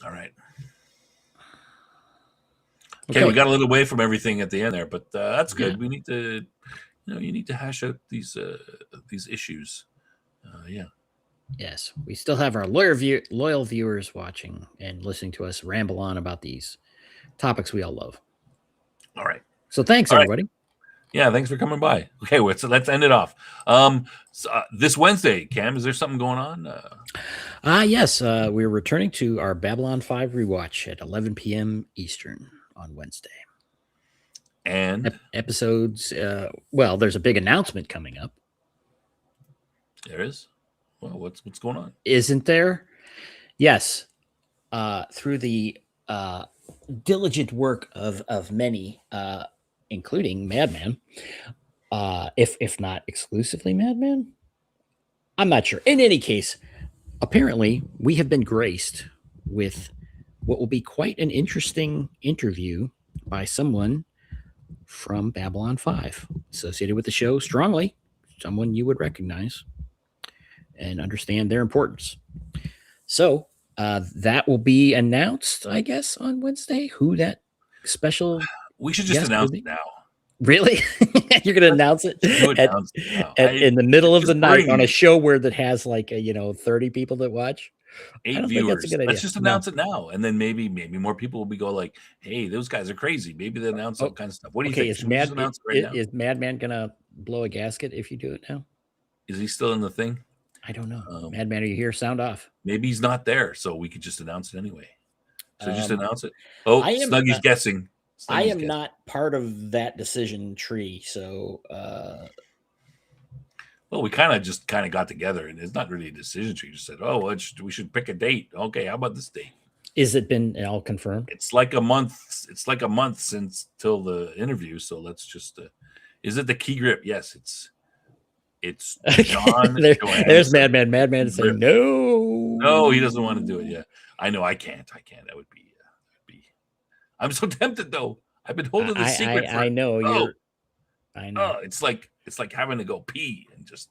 Speaker 1: All right. Okay, we got a little away from everything at the end there, but that's good. We need to, you need to hash out these issues. Yeah.
Speaker 3: Yes, we still have our loyal viewers watching and listening to us ramble on about these topics we all love.
Speaker 1: All right.
Speaker 3: So thanks, everybody.
Speaker 1: Yeah, thanks for coming by. Okay, so let's end it off. This Wednesday, Cam, is there something going on?
Speaker 3: Yes, we're returning to our Babylon 5 rewatch at 11 p.m. Eastern on Wednesday.
Speaker 1: And
Speaker 3: episodes, well, there's a big announcement coming up.
Speaker 1: There is? Well, what's going on?
Speaker 3: Isn't there? Yes. Through the diligent work of many, including Madman, if not exclusively Madman, I'm not sure. In any case, apparently we have been graced with what will be quite an interesting interview by someone from Babylon 5, associated with the show strongly, someone you would recognize and understand their importance. So that will be announced, I guess, on Wednesday, who that special...
Speaker 1: We should just announce it now.
Speaker 3: Really? You're going to announce it in the middle of the night on a show where that has 30 people that watch?
Speaker 1: 8 viewers. Let's just announce it now, and then maybe more people will be like, "Hey, those guys are crazy." Maybe they announce all kinds of stuff. What do you think?
Speaker 3: Is Madman going to blow a gasket if you do it now?
Speaker 1: Is he still in the thing?
Speaker 3: I don't know. Madman, are you here? Sound off.
Speaker 1: Maybe he's not there, so we could just announce it anyway. So just announce it. Oh, Snuggy's guessing.
Speaker 3: I am not part of that decision tree, so
Speaker 1: well, we kind of got together, and it's not really a decision tree. Just said, "Oh, we should pick a date." Okay, how about this date?
Speaker 3: Is it been all confirmed?
Speaker 1: It's like a month. It's like a month since till the interview. So let's just. Is it the key grip? Yes, it's John.
Speaker 3: There's Madman. Madman is saying no.
Speaker 1: No, he doesn't want to do it. Yeah, I know. I can't. That would be. I'm so tempted though. I've been holding the secret.
Speaker 3: I know. I know.
Speaker 1: It's like having to go pee and just.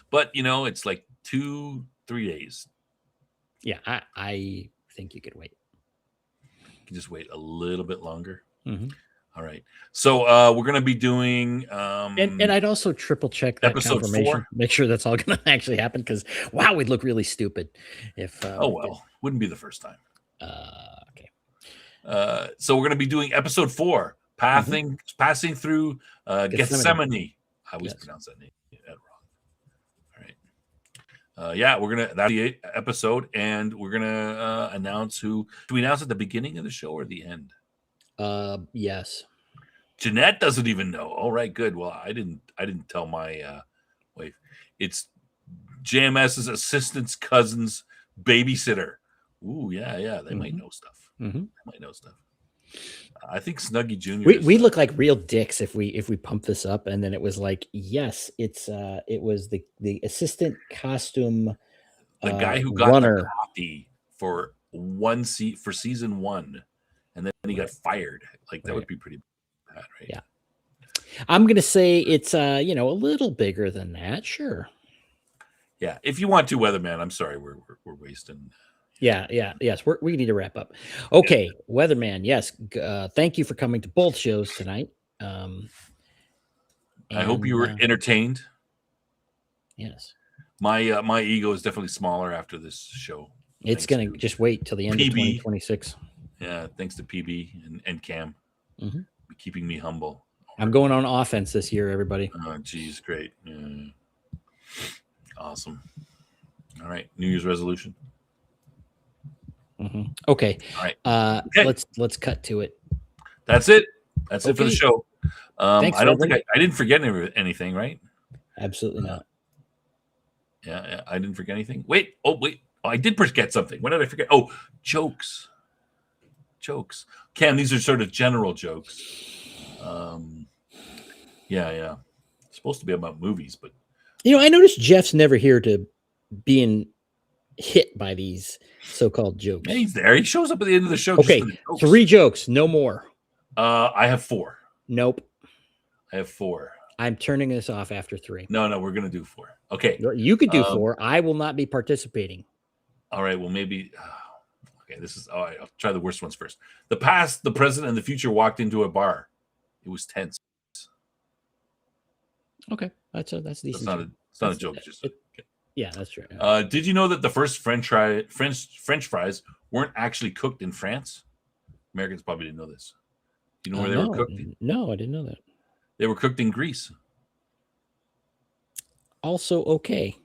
Speaker 1: But it's like 2-3 days.
Speaker 3: Yeah, I think you could wait.
Speaker 1: You can just wait a little bit longer.
Speaker 3: Mm-hmm.
Speaker 1: All right. So we're going to be doing.
Speaker 3: And I'd also triple check that
Speaker 1: episode
Speaker 3: confirmation.
Speaker 1: 4.
Speaker 3: Make sure that's all going to actually happen, because wow, we'd look really stupid if.
Speaker 1: Wouldn't be the first time.
Speaker 3: Okay.
Speaker 1: So we're going to be doing episode 4, passing through Gethsemane. I always
Speaker 3: Yes.
Speaker 1: pronounce that name wrong. All right. Yeah, that's the episode, and we're gonna announce who. Do we announce at the beginning of the show or the end?
Speaker 3: Yes.
Speaker 1: Jeanette doesn't even know. All right, good. Well, I didn't tell my wife. It's JMS's assistant's cousin's babysitter. Ooh, yeah. They might know stuff.
Speaker 3: Mm-hmm.
Speaker 1: They might know stuff. I think Snuggie Jr.
Speaker 3: We look like real dicks if we pump this up, and then it was like, yes, it was the assistant costume,
Speaker 1: the guy who got
Speaker 3: runner
Speaker 1: the copy for season 1, and then he got fired. Like that would be pretty bad, right?
Speaker 3: Yeah. I'm gonna say it's a little bigger than that. Sure.
Speaker 1: Yeah. If you want to, Weatherman, I'm sorry, we're wasting.
Speaker 3: Yes. We need to wrap up. Okay, Weatherman. Yes. Thank you for coming to both shows tonight.
Speaker 1: I hope you were entertained.
Speaker 3: Yes.
Speaker 1: My ego is definitely smaller after this show.
Speaker 3: It's gonna just wait till the end of 2026.
Speaker 1: Yeah, thanks to PB and Cam, keeping me humble.
Speaker 3: I'm going on offense this year, everybody.
Speaker 1: Oh, geez, great. Yeah. Awesome. All right, New Year's resolution.
Speaker 3: Okay.
Speaker 1: All right.
Speaker 3: Okay. Let's cut to it.
Speaker 1: That's it. That's it for the show.
Speaker 3: Thanks,
Speaker 1: I don't think I didn't forget anything, right?
Speaker 3: Absolutely not.
Speaker 1: Yeah, I didn't forget anything. Wait. Oh, I did forget something. What did I forget? Oh, jokes. Cam, these are sort of general jokes. Yeah. It's supposed to be about movies, but
Speaker 3: I noticed Jeff's never here to being hit by these so-called jokes.
Speaker 1: Yeah, he's there. He shows up at the end of the show.
Speaker 3: Okay, 3 jokes, no more.
Speaker 1: I have 4.
Speaker 3: Nope.
Speaker 1: I have 4.
Speaker 3: I'm turning this off after 3.
Speaker 1: No, we're gonna do 4. Okay,
Speaker 3: you could do 4. I will not be participating.
Speaker 1: All right. Well, maybe. Okay, this is. All right, I'll try the worst ones first. The past, the present, and the future walked into a bar. It was tense.
Speaker 3: Okay, that's decent.
Speaker 1: It's not a joke.
Speaker 3: Yeah, that's true.
Speaker 1: Did you know that the first French fries weren't actually cooked in France? Americans probably didn't know this. You know where they were cooked?
Speaker 3: No, I didn't know that.
Speaker 1: They were cooked in Greece.
Speaker 3: Also, okay.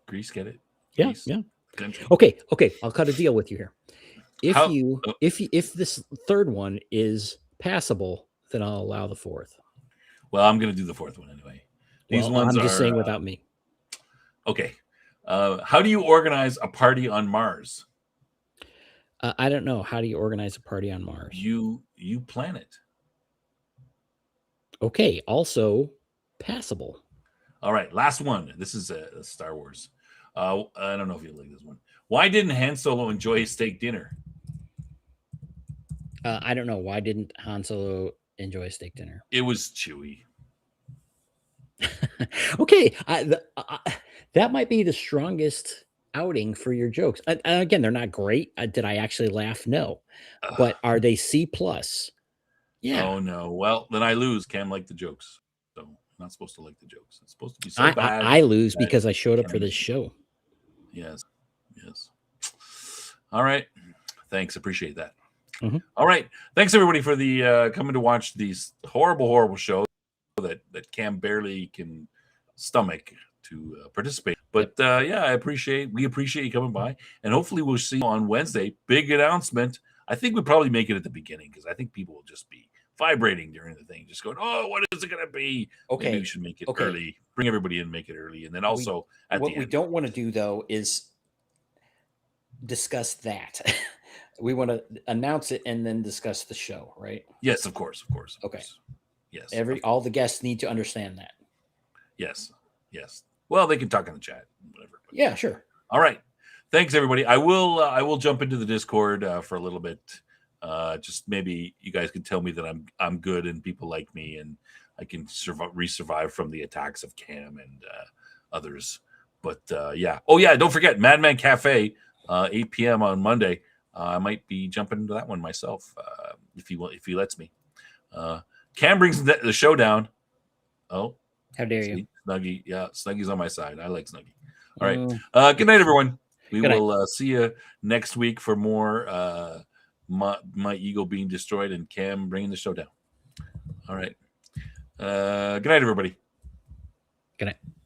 Speaker 1: Greece, get it?
Speaker 3: Yeah,
Speaker 1: Greece.
Speaker 3: yeah.
Speaker 1: Country.
Speaker 3: Okay. I'll cut a deal with you here. If this third one is passable, then I'll allow the 4th.
Speaker 1: Well, I'm going to do the 4th one anyway. These ones
Speaker 3: I'm just saying without me.
Speaker 1: Okay. How do you organize a party on Mars?
Speaker 3: I don't know. How do you organize a party on Mars?
Speaker 1: You plan it.
Speaker 3: Okay. Also passable.
Speaker 1: All right. Last one. This is a Star Wars. I don't know if you like this one. Why didn't Han Solo enjoy his steak dinner?
Speaker 3: I don't know. Why didn't Han Solo enjoy a steak dinner?
Speaker 1: It was chewy.
Speaker 3: Okay. That might be the strongest outing for your jokes. Again, they're not great. Did I actually laugh? No. But are they C+? Yeah.
Speaker 1: Oh, no. Well, then I lose. Cam liked the jokes. So I'm not supposed to like the jokes. It's supposed to be so bad.
Speaker 3: I lose because I showed up for this show.
Speaker 1: Yes. All right. Thanks. Appreciate that.
Speaker 3: All
Speaker 1: right. Thanks, everybody, for the coming to watch these horrible shows that Cam barely can stomach to participate. But we appreciate you coming by, and hopefully we'll see you on Wednesday. Big announcement. I think we'll probably make it at the beginning because I think people will just be vibrating during the thing, just going, "Oh, what is it going to be?"
Speaker 3: Okay,
Speaker 1: maybe we should make it early. Bring everybody in, make it early, and then also
Speaker 3: what we don't want to do though is discuss that. We want to announce it and then discuss the show, right?
Speaker 1: Yes, of course.
Speaker 3: Okay.
Speaker 1: Yes.
Speaker 3: All the guests need to understand that.
Speaker 1: Yes. Well, they can talk in the chat, whatever.
Speaker 3: Yeah, sure.
Speaker 1: All right. Thanks, everybody. I will jump into the Discord for a little bit. Just maybe you guys can tell me that I'm good and people like me, and I can survive from the attacks of Cam and others. But yeah. Oh yeah. Don't forget Madman Cafe, 8 p.m. on Monday. I might be jumping into that one myself if he lets me. Cam brings the show down. Oh,
Speaker 3: how dare you,
Speaker 1: Snuggie? Yeah, Snuggie's on my side. I like Snuggie. All right. Good night, everyone. We will see you next week for more my ego being destroyed and Cam bringing the show down. All right. Good night, everybody.
Speaker 3: Good night.